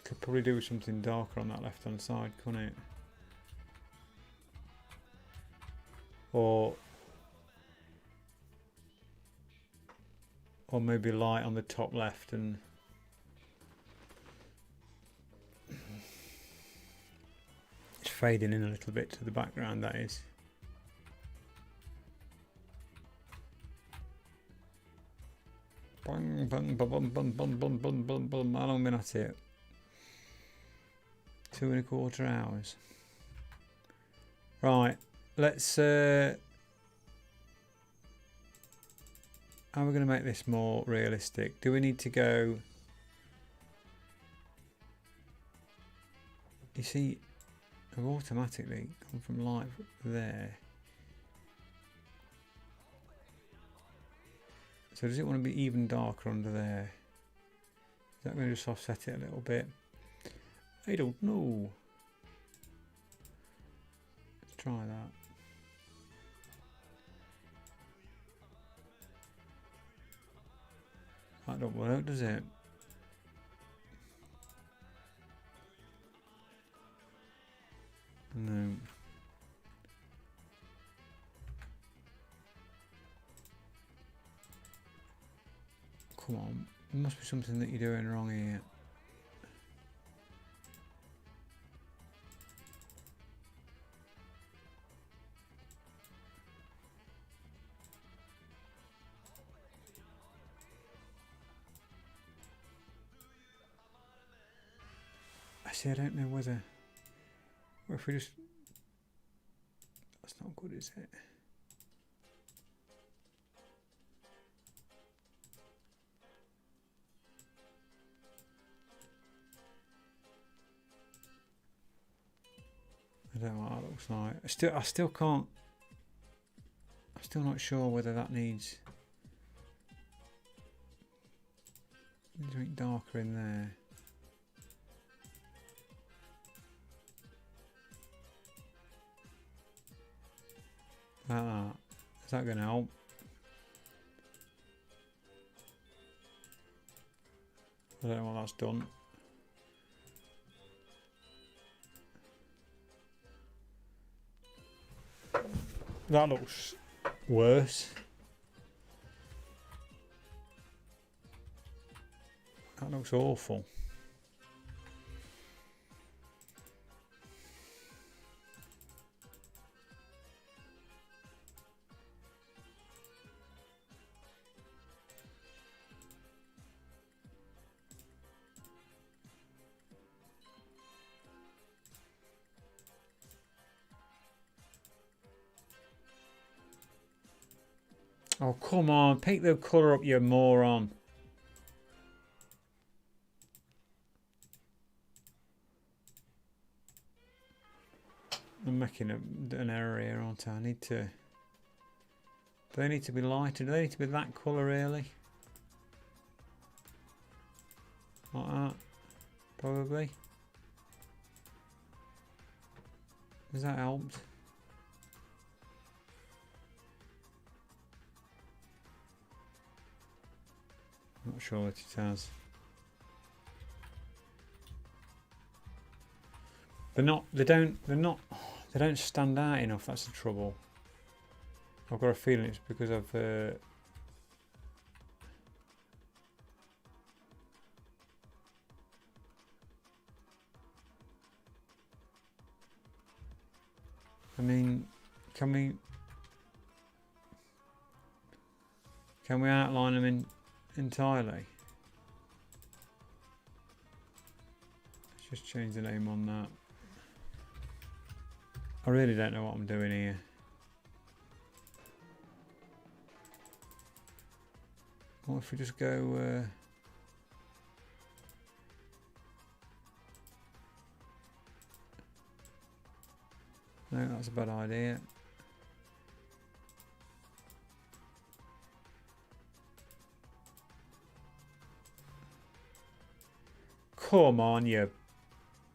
Could probably do with something darker on that left-hand side, couldn't it? Or maybe light on the top left and it's fading in a little bit to the background, that is. Bang, bang, bum, bum, bum, bum, bum, bum, bum, bum. How long have I been at it? 2¼ hours. Right, let's how are we going to make this more realistic? Do we need to go? You see, I've automatically gone from light there. So does it want to be even darker under there? Is that going to just offset it a little bit? I don't know. Let's try that. That don't work, does it? No. Come on. There must be something that you're doing wrong here. I don't know whether, or if we just, that's not good, is it? I don't know what that looks like. I still can't, I'm still not sure whether that needs something darker in there. Like that. Is that going to help? I don't know what that's done. That looks worse. That looks awful. Oh, come on. Pick the colour up, you moron. I'm making an error here, aren't I? I need to... Do they need to be lighter? Do they need to be that colour, really? Like that? Probably. Has that helped? Not sure that it has. They don't stand out enough, that's the trouble. I've got a feeling it's because I've I mean, can we outline them entirely? Let's just change the name on that. I really don't know what I'm doing here. What if we just go... No, that's a bad idea. Come on, you.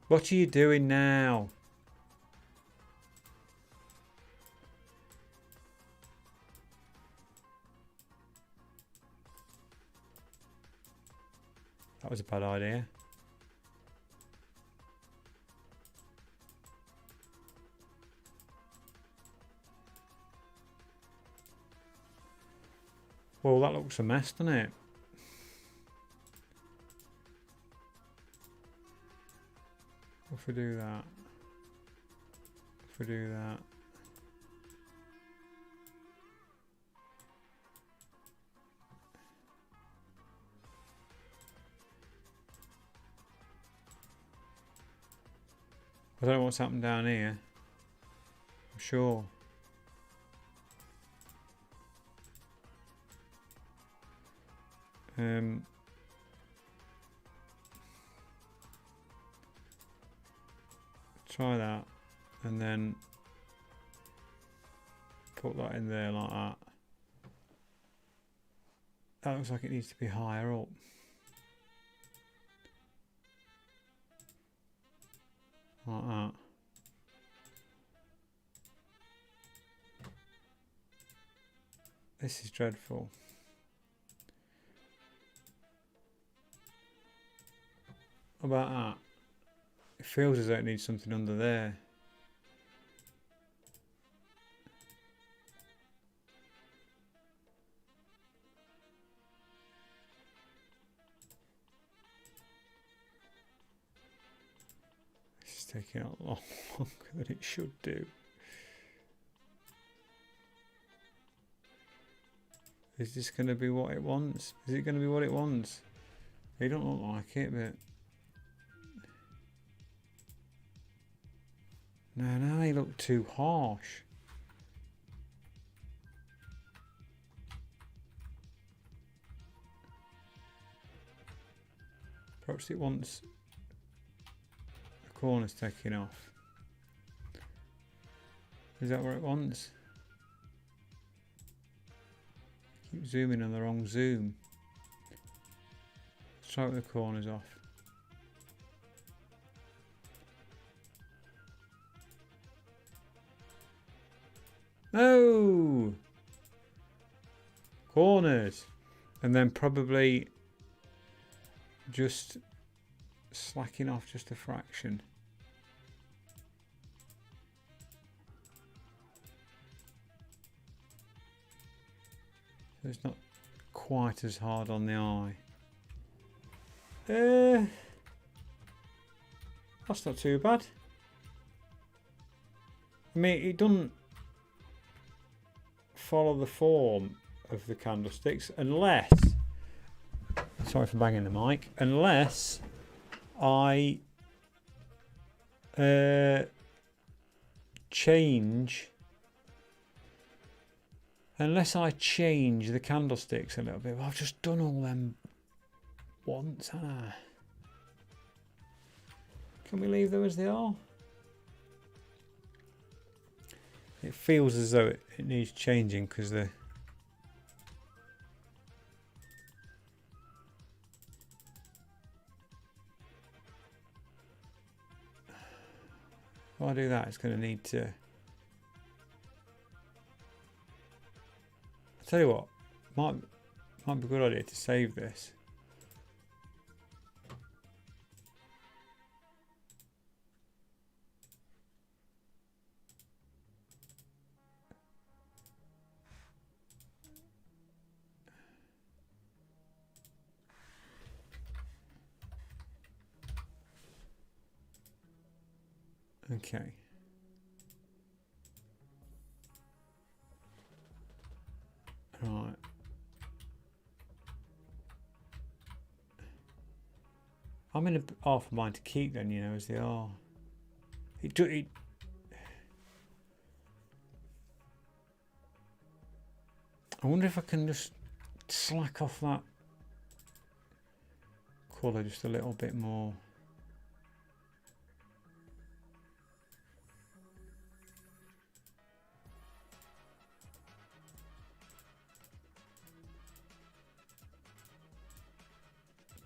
What are you doing now? That was a bad idea. Well, that looks a mess, doesn't it? If we do that. If we do that. I don't know what's happened down here. I'm sure. Try that and then put that in there like that. That looks like it needs to be higher up. Like that. This is dreadful. How about that? It feels as though it needs something under there. This is taking a lot longer than it should do. Is this going to be what it wants? Is it going to be what it wants? It don't look like it, but... No, they look too harsh. Perhaps it wants the corners taken off. Is that what it wants? Keep zooming on the wrong zoom. Let's try with the corners off. No! Corners. And then probably just slacking off just a fraction. So it's not quite as hard on the eye. That's not too bad. I mean, it doesn't follow the form of the candlesticks unless, sorry for banging the mic, unless I change Unless I change the candlesticks a little bit. Well, I've just done all them once, haven't I? Can we leave them as they are? It feels as though it needs changing because the... If I do that, it's going to need to... I'll tell you what, might be a good idea to save this. Okay. Right. I'm in a half mind to keep them, you know, as they are. I wonder if I can just slack off that colour just a little bit more.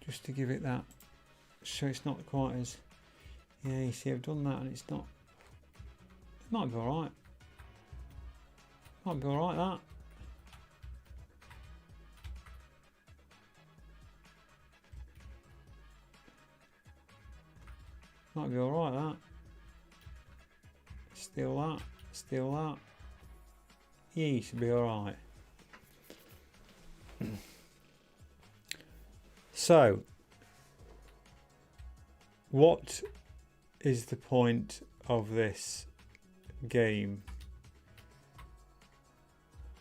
Just to give it that, so it's not quite as, yeah, you see I've done that and it's not, it might be alright. Might be alright that. Might be alright that. Steal that, steal that. Yeah, you should be alright. So, what is the point of this game?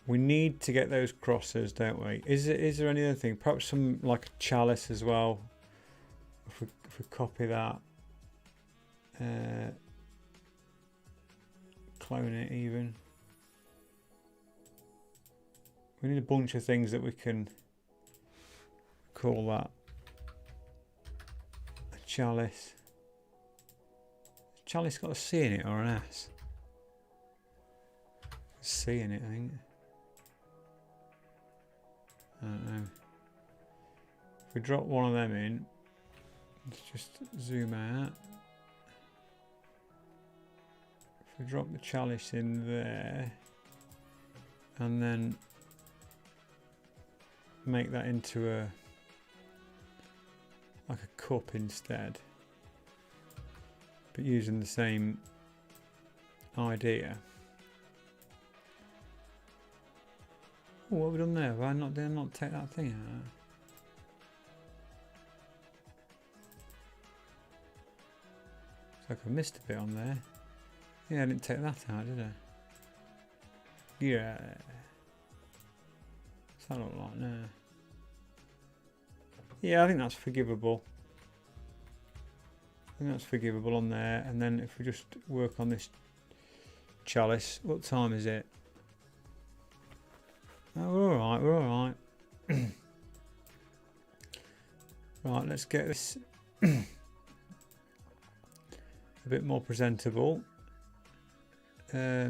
We need to get those crosses, don't we? Is there any other thing? Perhaps some like a chalice as well. If we copy that, clone it even. We need a bunch of things that we can call that. A chalice. Chalice got a C in it or an S? C in it, I think. I don't know. If we drop one of them in, let's just zoom out. If we drop the chalice in there, and then make that into a like a cup instead, but using the same idea. Oh, what have we done there? Did I not take that thing out? It's like I missed a bit on there. Yeah, I didn't take that out, did I? Yeah. What's that look like now? Yeah, I think that's forgivable. I think that's forgivable on there. And then if we just work on this chalice, what time is it? Oh, we're alright, we're alright. Right, let's get this a bit more presentable. I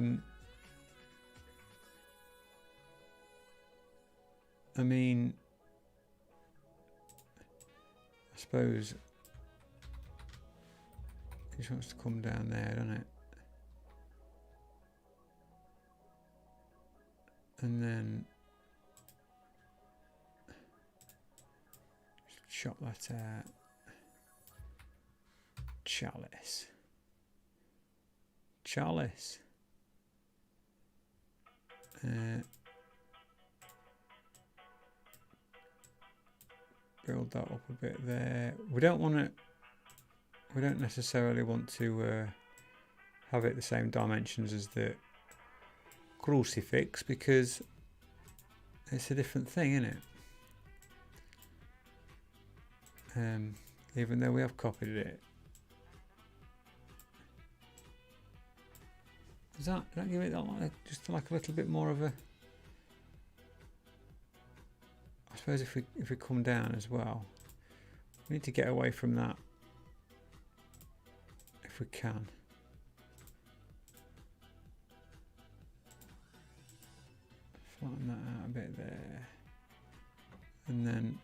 mean, I suppose it just wants to come down there, doesn't it? And then just chop that out. Chalice. Chalice. Build that up a bit there. We don't necessarily want to have it the same dimensions as the crucifix because it's a different thing, isn't it? Even though we have copied it. Does that give it just like a little bit more of a suppose if we come down as well, we need to get away from that if we can. Flatten that out a bit there, and then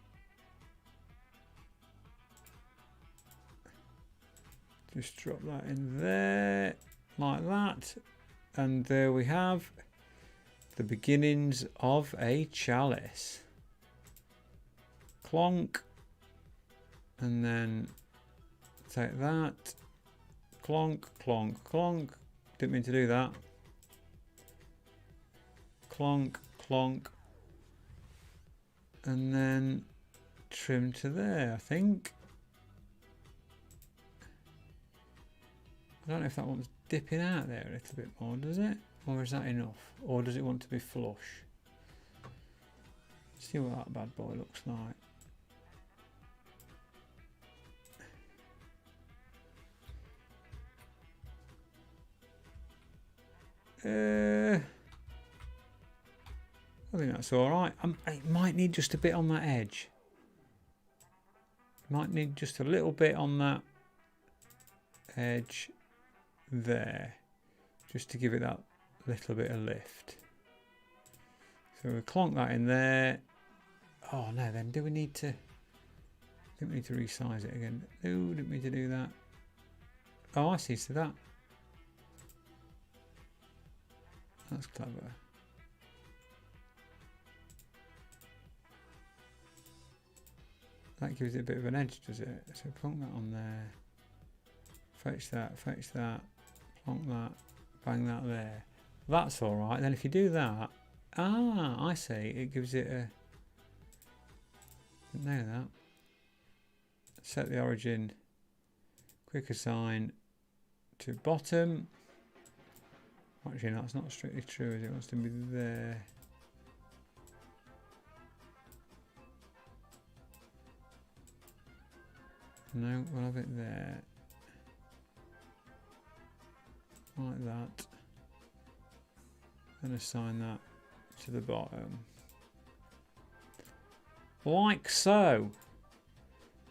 just drop that in there like that, and there we have the beginnings of a chalice. Clonk, and then take that, clonk, clonk, clonk. Didn't mean to do that. Clonk, clonk, and then trim to there, I think. I don't know if that one's dipping out there a little bit more, does it? Or is that enough? Or does it want to be flush? Let's see what that bad boy looks like. I think that's all right. It might need just a bit on that edge. Might need just a little bit on that edge there, just to give it that little bit of lift. So we'll clonk that in there. Oh no, then do we need to? Didn't we need to resize it again? No, didn't mean to do that. Oh, I see. So that's clever. That gives it a bit of an edge, does it? So plonk that on there. Fetch that, plonk that, bang that there. That's all right. Then if you do that, I see. It gives it a. Didn't know that. Set the origin. Quick assign to bottom. Actually, no, that's not strictly true, is it? It wants to be there. No, we'll have it there. Like that. Then assign that to the bottom. Like so.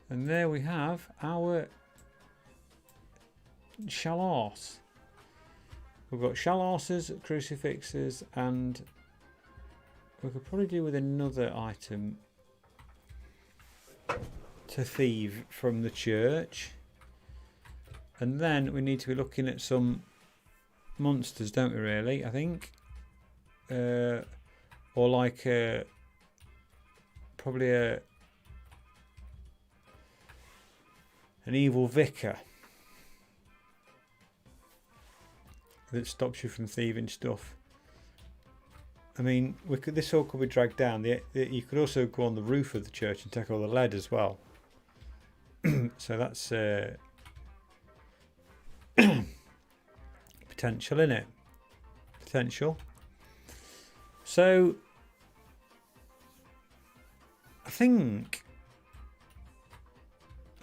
And there we have our chalas. We've got chalasses, crucifixes, and we could probably do with another item to thieve from the church. And then we need to be looking at some monsters, don't we, really? I think. Or like probably an evil vicar that stops you from thieving stuff. I mean, this all could be dragged down. You could also go on the roof of the church and take all the lead as well. So that's potential, isn't it? Potential. So I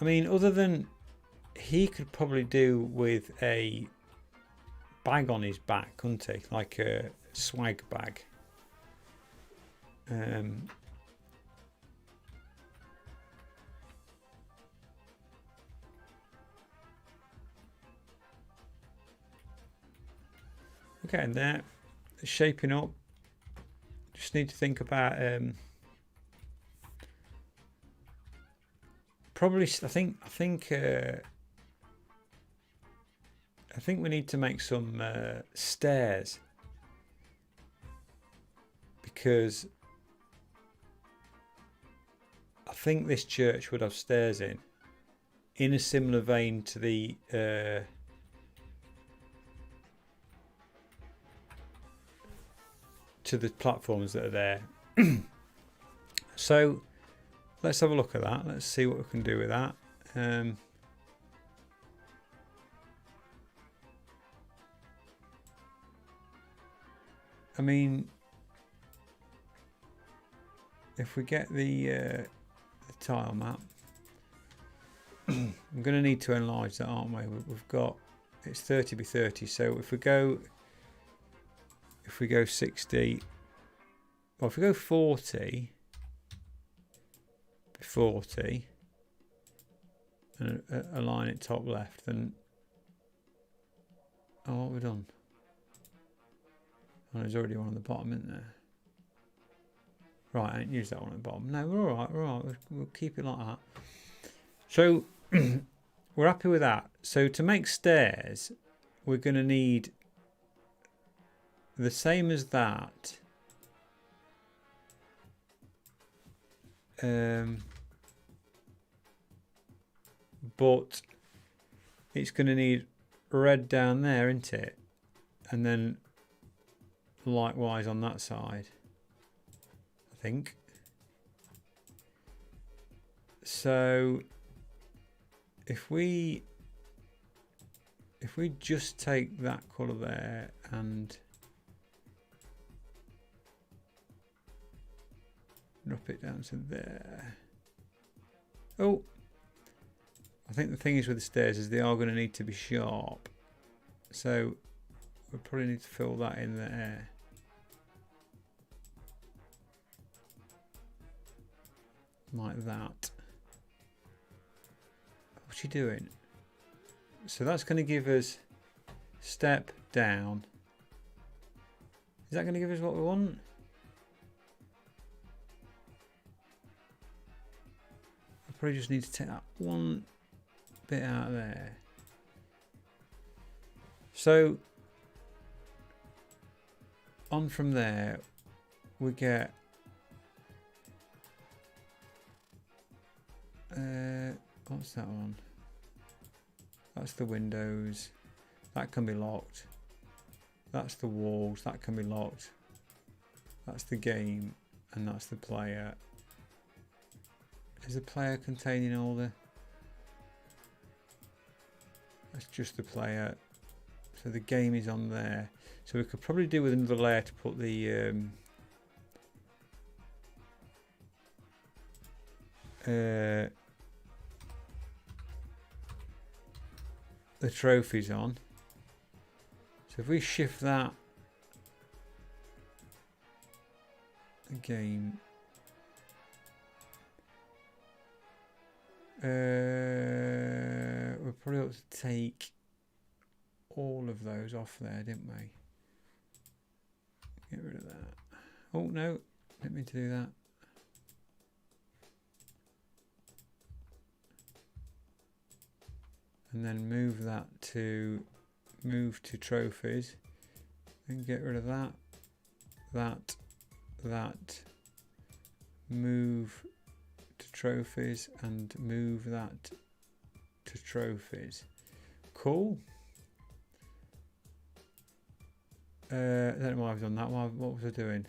mean, other than he could probably do with a bag on his back, couldn't he? Like a swag bag. Okay, and there, shaping up. Just need to think about probably. I think we need to make some stairs, because I think this church would have stairs in a similar vein to the platforms that are there. So let's have a look at that. Let's see what we can do with that. I mean, if we get the tile map, I'm going to need to enlarge that, aren't we? We've got, it's 30 by 30. So if we go 60, well, if we go 40, 40 and align it top left, then oh, what have we done? Oh, there's already one on the bottom, isn't there? Right, I didn't use that one at the bottom. No, we're alright, we'll keep it like that. So we're happy with that. So to make stairs, we're going to need the same as that. But it's going to need red down there, isn't it? And then likewise on that side, I think. So if we just take that colour there and drop it down to there. Oh, I think the thing is with the stairs is they are going to need to be sharp. So we'll probably need to fill that in there. Like that. What's she doing? So that's going to give us step down. Is that going to give us what we want? I probably just need to take that one bit out of there. So on from there we get what's that one? That's the windows. That can be locked. That's the walls. That can be locked. That's the game, and that's the player. Is the player containing all the... That's just the player. So the game is on there. So we could probably do with another layer to put the trophies on. So if we shift that game, we probably ought to take all of those off there, didn't we? Get rid of that. Oh no, didn't mean to do that. And then move that to trophies. Then get rid of that, that. Move to trophies and move that to trophies. Cool. I don't know why I've done that. What was I doing?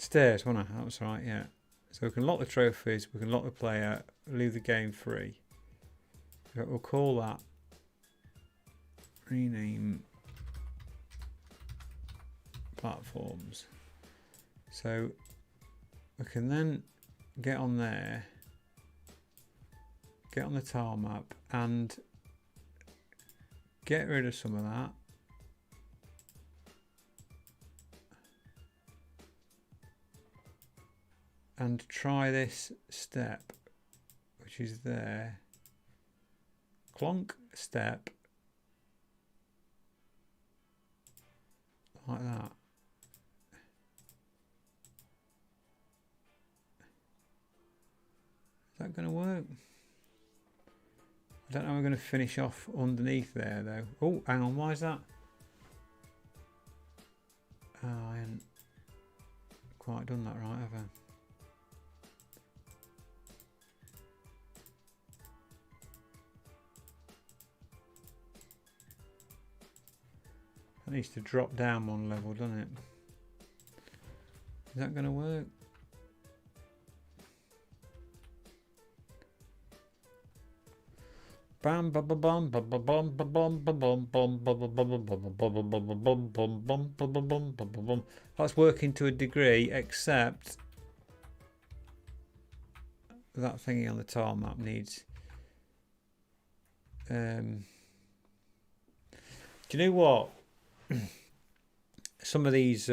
Stairs, wasn't I? That was right, yeah. So we can lock the trophies, we can lock the player, leave the game free. We'll call that rename platforms. So we can then get on there, get on the tile map and get rid of some of that. And try this step, which is there. Clonk step. Like that. Is that going to work? I don't know how we're going to finish off underneath there though. Oh, hang on, why is that? Oh, I haven't quite done that right, have I? That needs to drop down one level, doesn't it? Is that going to work? Bam bam bam bam bam bam bam bam bam bam bam bam. That's working to a degree, except that thingy on the tile map needs Do you know what? Some of these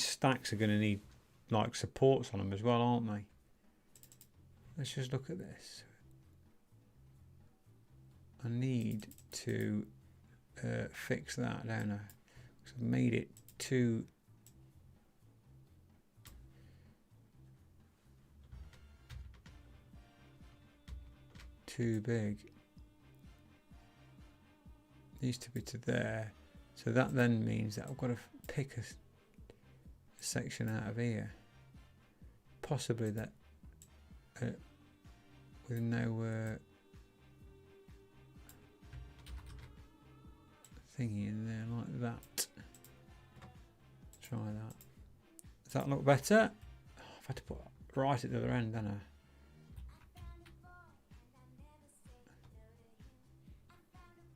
stacks are going to need like supports on them as well, aren't they? Let's just look at this. I need to fix that, don't I? Because I've made it too big. Needs to be to there. So that then means that I've got to pick a section out of here. Possibly that with no thingy in there like that. Try that. Does that look better? Oh, I've had to put right at the other end, haven't I?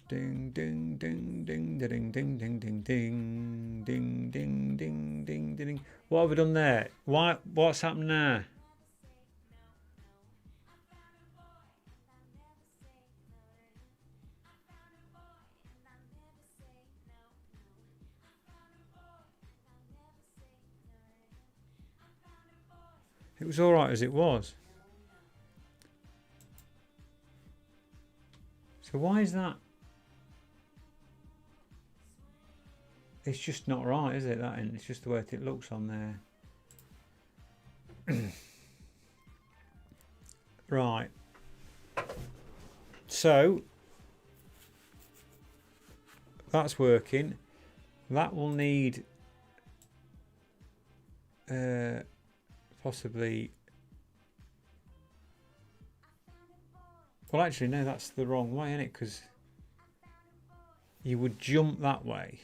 Ding ding ding ding ding ding ding ding ding ding ding ding ding ding. What have we done there? What's happened now? It was all right as it was. So why is that? It's just not right, is it? That end. It's just the way it looks on there. Right. So that's working. That will need possibly. Well, actually, no, that's the wrong way, isn't it? Because you would jump that way.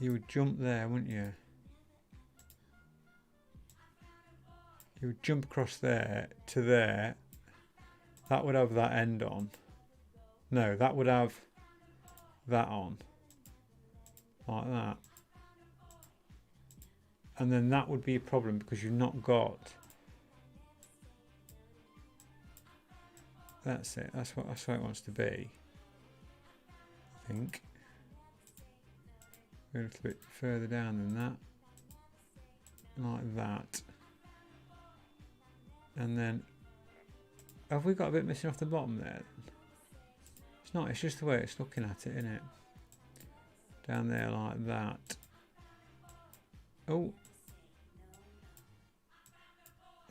You would jump there, wouldn't you? You would jump across there to there. That would have that end on. No, that would have that on. Like that. And then that would be a problem because you've not got. That's it. That's what it wants to be. I think. A little bit further down than that. Like that. And then have we got a bit missing off the bottom there? It's not, it's just the way it's looking at it, isn't it? Down there like that. Oh.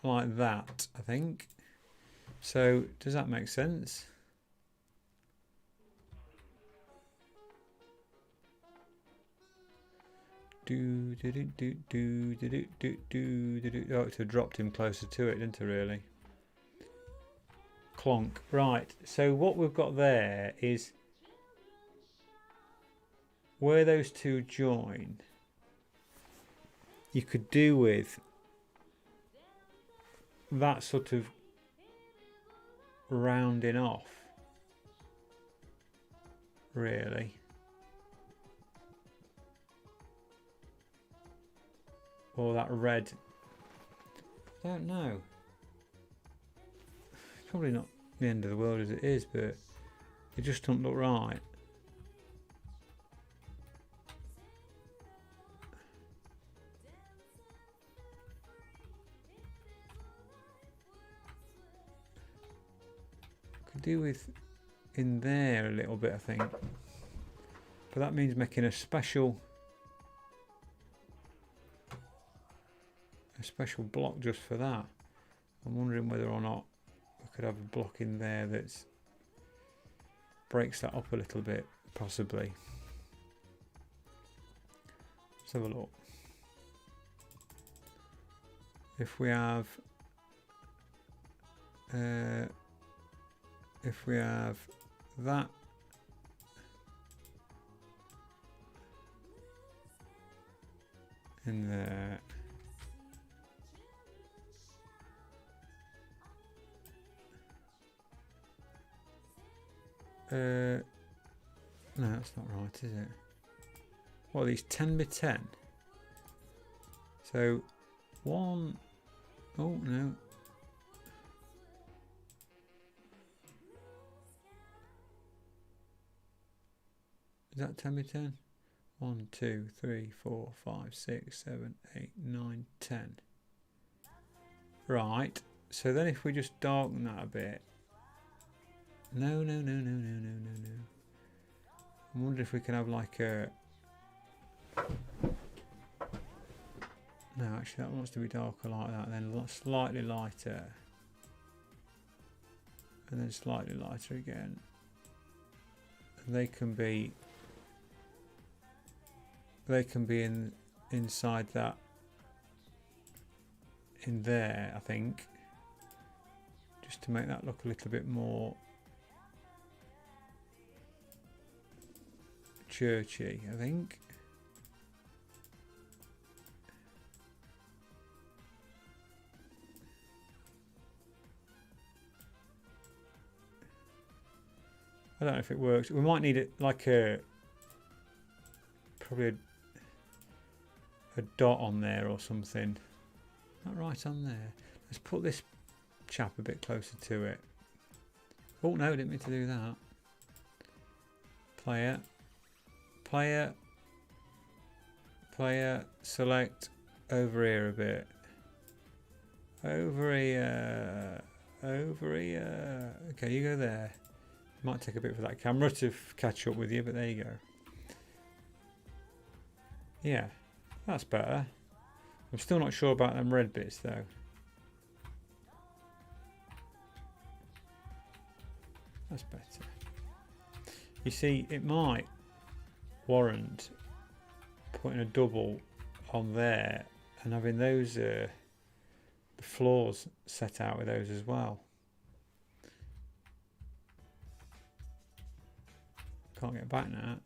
Like that, I think. So does that make sense? Oh, it dropped him closer to it, didn't it, really? Clonk. Right, so what we've got there is where those two join, you could do with that sort of rounding off, really. Or that red. I don't know. It's probably not the end of the world as it is, but it just doesn't look right. Could do with in there a little bit, I think. But that means making a special block just for that. I'm wondering whether or not we could have a block in there that breaks that up a little bit, possibly. Let's have a look. If we have that in there. No, that's not right, is it? What are these 10 by 10? So one, oh no, Is that 10 by 10? 1, 2, 3, 4, 5, 6, 7, 8, 9, 10. Right. So then if we just darken that a bit. No. I wonder if we can have like a... No, actually that wants to be darker like that. Then slightly lighter. And then slightly lighter again. And they can be inside that, in there, I think, just to make that look a little bit more churchy, I think. I don't know if it works. We might need it like probably a dot on there or something. Not right on there. Let's put this chap a bit closer to it. Oh no, didn't mean to do that. Player, select over here a bit. Over here. Okay, you go there. Might take a bit for that camera to catch up with you, but there you go. Yeah, that's better. I'm still not sure about them red bits though. That's better. You see, it might warrant putting a double on there and having those the floors set out with those as well. Can't get back now.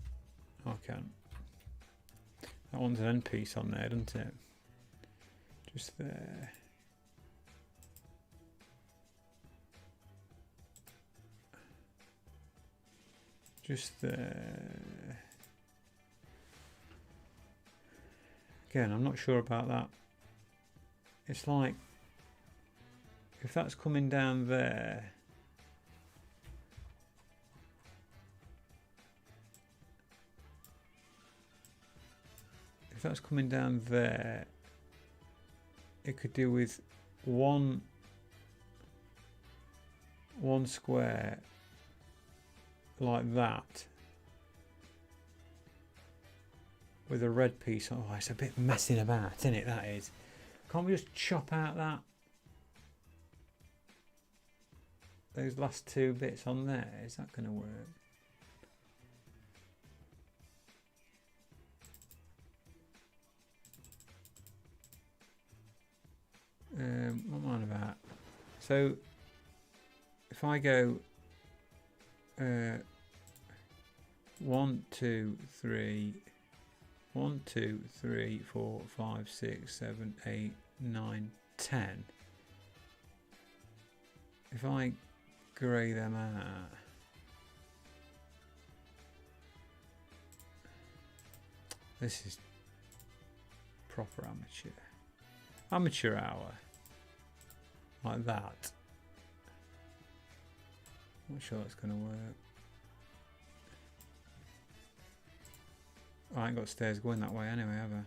I can. That one's an end piece on there, doesn't it? Just there. Just there. Again, I'm not sure about that. It's like, if that's coming down there, it could do with one square like that with a red piece. Oh, it's a bit messing about, isn't it? That is. Can't we just chop out those last two bits on there? Is that going to work? What am I on about? So if I go 1, 2, 3, 1, 2, 3, 4, 5, 6, 7, 8, 9, 10. If I grey them out, this is proper amateur hour, like that. Not sure it's going to work. I ain't got stairs going that way anyway, have I?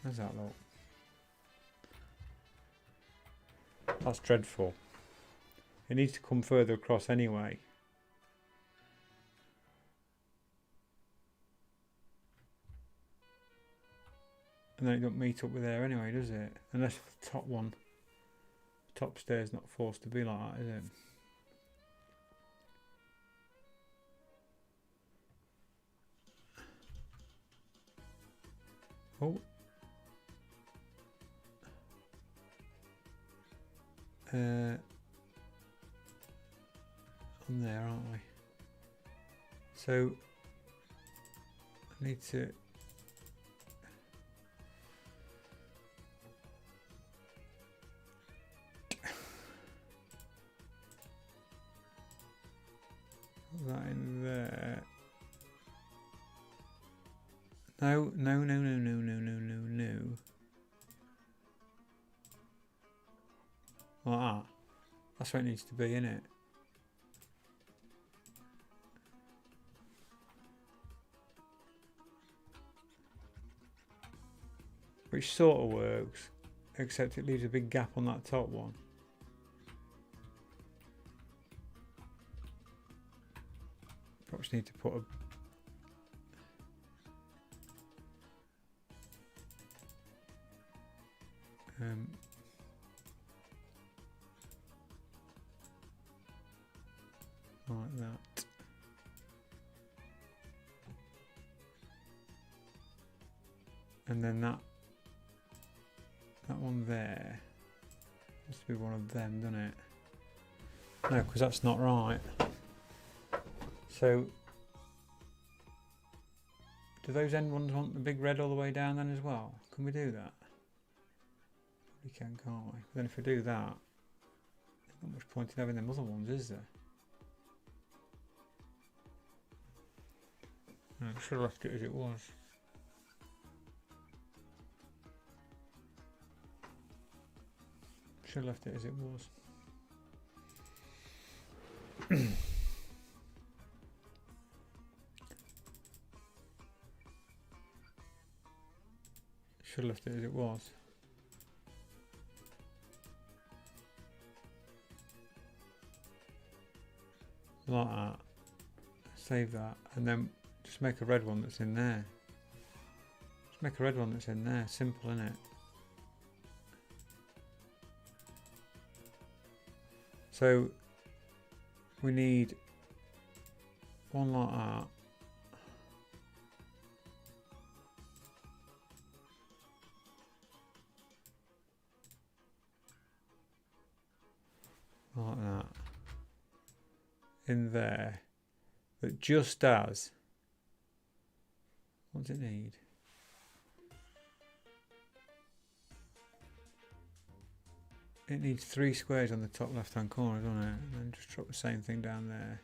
How's that look? That's dreadful. It needs to come further across anyway. And then it don't meet up with there anyway, does it? Unless the top stairs not forced to be like that, is it? Oh. On there, aren't we? So I need to put that in there. No, no, no, no, no, no, no, no, no. Like that. That's where it needs to be, isn't it? Which sort of works, except it leaves a big gap on that top one. Perhaps need to put a like that. And then that one there has to be one of them, doesn't it? No, because that's not right. So do those end ones want the big red all the way down then as well? Can we do that? We can, can't we? Then if we do that, there's not much point in having them other ones, is there? No, I should have left it as it was. Should have left it as it was. Should have left it as it was. Like that. Save that, and then just make a red one that's in there. Just make a red one that's in there. Simple, isn't it? So we need one like that. Like that. In there. That just does. What does it need? It needs 3 squares on the top left hand corner, doesn't it? And then just drop the same thing down there.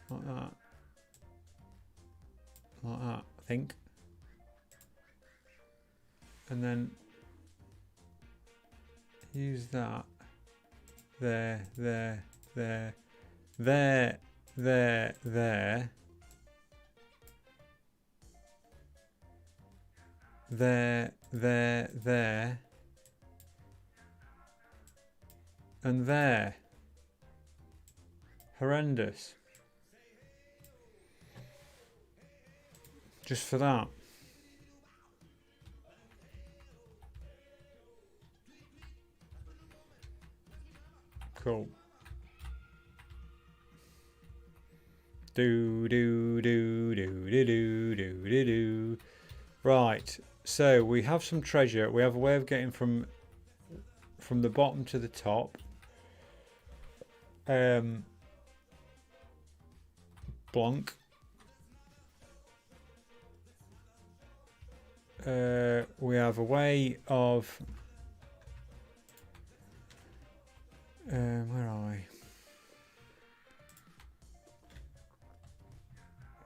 Like that. Like that, I think. And then use that. There, there, there, there, there, there. There, there, there. And there. Horrendous. Just for that. Cool. Do do do do do do do do do. Right. So we have some treasure. We have a way of getting from the bottom to the top. Blonk. We have a way of where are we?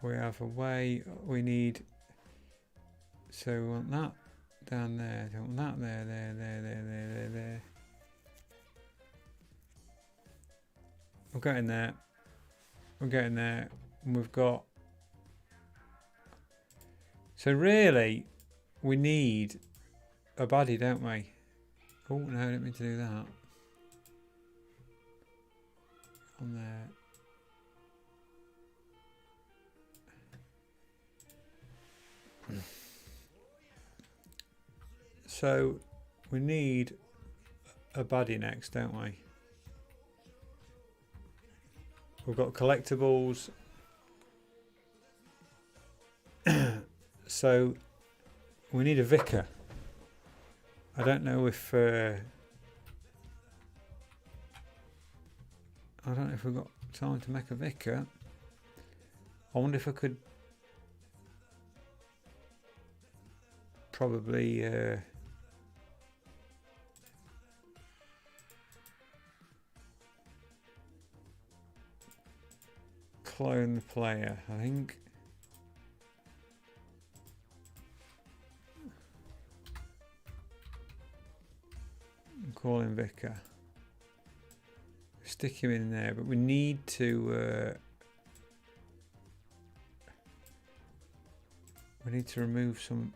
We have a way we need, so we want that down there, we want that there. We're getting there. We're getting there. And we've got, so really we need a body, don't we? Oh no, I didn't mean to do that. On there. So we need a baddie next, don't we? We've got collectibles. So we need a vicar. I don't know if I don't know if we've got time to make a vicar. I wonder if I could probably clone the player, I think. Call him Vicar. Stick him in there, but we need to remove some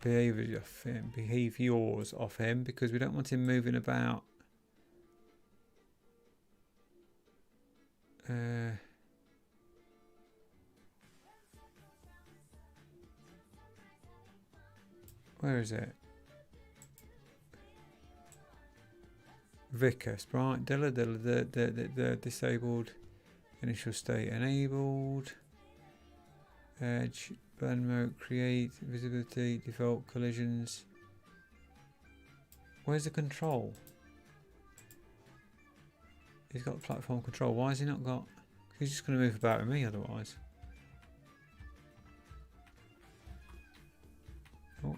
behaviours off him because we don't want him moving about. Where is it? Vicar, sprite, the disabled, initial state enabled, edge, blend mode, create, visibility, default collisions. Where's the control? He's got platform control. Why has he not got? He's just going to move about with me otherwise. Oh.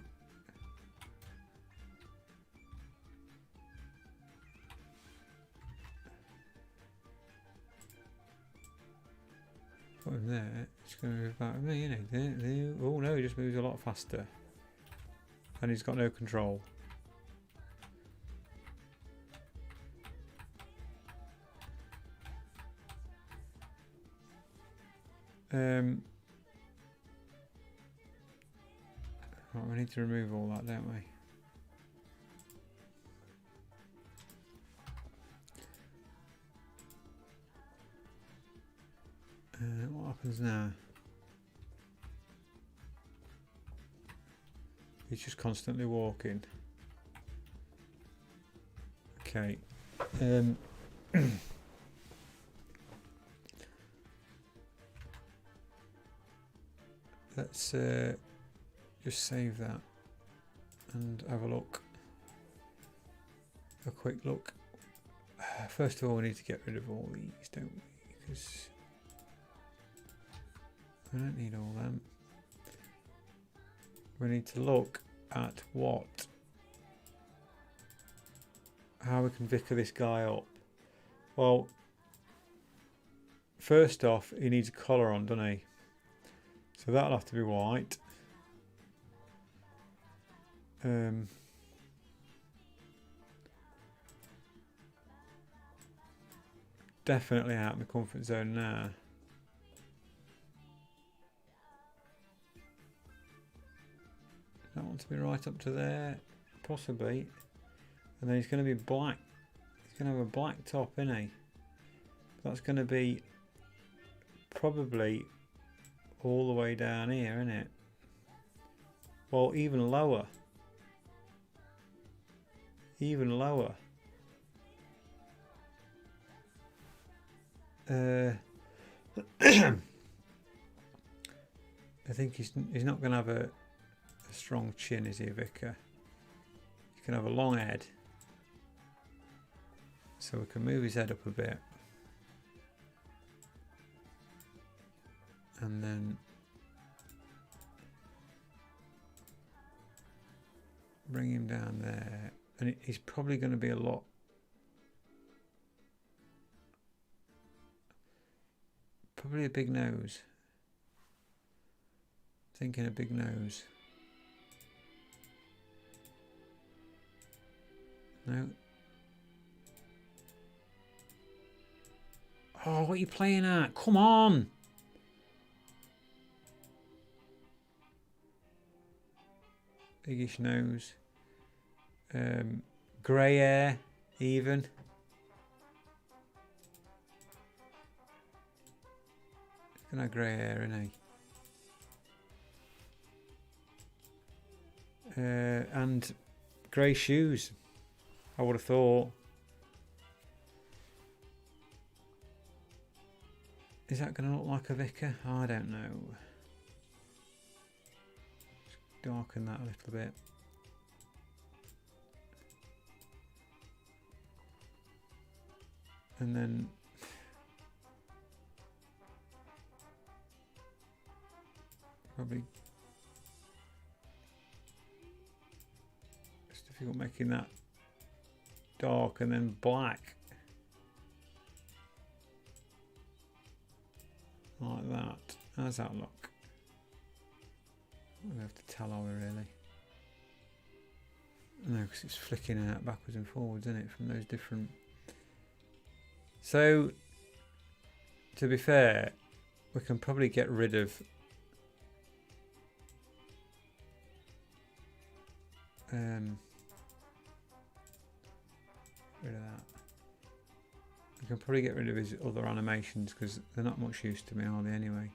Put him there. He's going to move about with me, isn't he? Oh no, he just moves a lot faster. And he's got no control. Right, we need to remove all that, don't we? What happens now? He's just constantly walking. Okay. Let's just save that and have a look. A quick look. First of all, we need to get rid of all these, don't we? Because we don't need all them. We need to look at how we can vicar this guy up. Well, first off, he needs a collar on, doesn't he? So that'll have to be white. Definitely out in the comfort zone now. That want to be right up to there, possibly. And then he's going to be black. He's going to have a black top, isn't he? That's going to be probably all the way down here, isn't it? Well, even lower. Even lower. I think he's not going to have a strong chin, is he, Vicar? He can have a long head. So we can move his head up a bit. And then bring him down there. And he's probably going to be a lot. Probably a big nose. Thinking a big nose. No. Oh, what are you playing at? Come on! Biggish nose. Grey hair, even. He's gonna have grey hair, isn't he? And grey shoes, I would have thought. Is that going to look like a vicar? I don't know. Just darken that a little bit. And then probably it's difficult making that dark and then black. like that. How's that look? We have to tell, are we really? No, because it's flicking out backwards and forwards, isn't it, from those different... So, to be fair, we can probably get rid of... rid of that. We can probably get rid of his other animations because they're not much use to me, are they, anyway?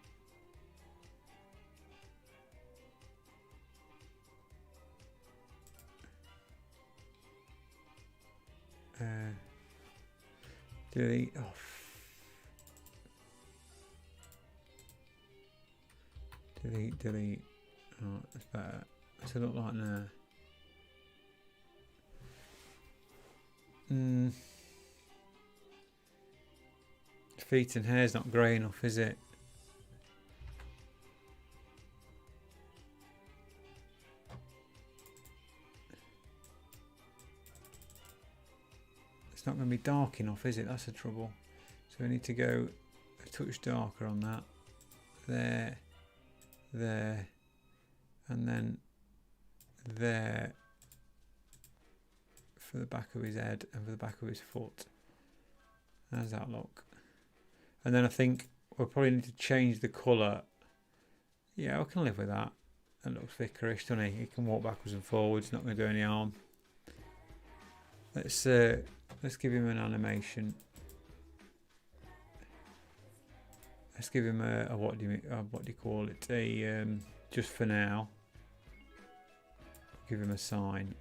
Delete. Oh. Delete. Oh, that's better. What's it look like now? Feet and hair's not grey enough, is it? It's not going to be dark enough, is it? That's the trouble. So we need to go a touch darker on that. There, there, and then there for the back of his head and for the back of his foot. How's that look? And then I think we'll probably need to change the colour. Yeah, I can live with that. That looks vicarish, doesn't he? He can walk backwards and forwards, not going to do any harm. Let's give him an animation. Let's give him a what do you call it? A just for now. Give him a sign.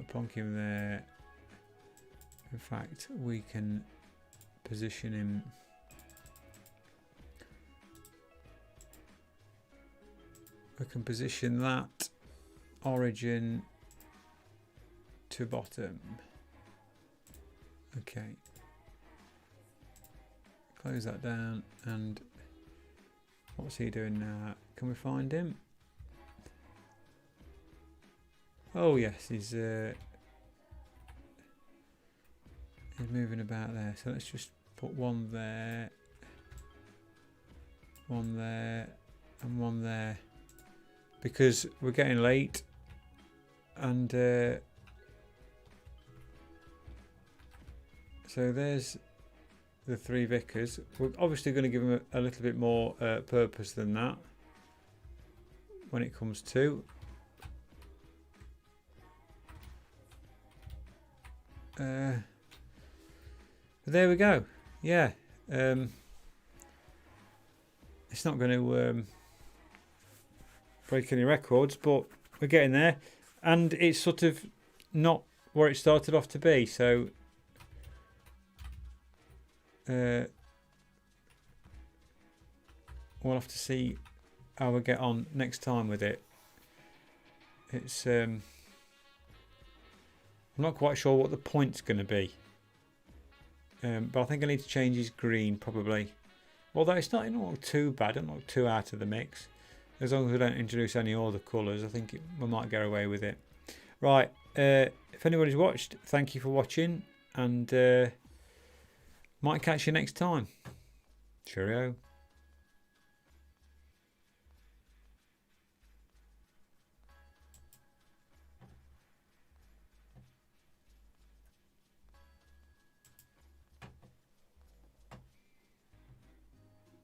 Plonk him there. In fact, we can position him. We can position that origin to bottom. Okay. Close that down, and what's he doing now? Can we find him? Oh yes, he's moving about there. So let's just put one there, and one there, because we're getting late, and so there's the three vicars. We're obviously going to give them a little bit more purpose than that when it comes to. There we go. Yeah, it's not going to break any records, but we're getting there, and it's sort of not where it started off to be. So we'll have to see how we get on next time with it. It's I'm not quite sure what the point's going to be, but I think I need to change his green probably. Although it's not look too bad, it doesn't look too out of the mix. As long as we don't introduce any other colours, I think we might get away with it. Right, if anybody's watched, thank you for watching, and might catch you next time. Cheerio.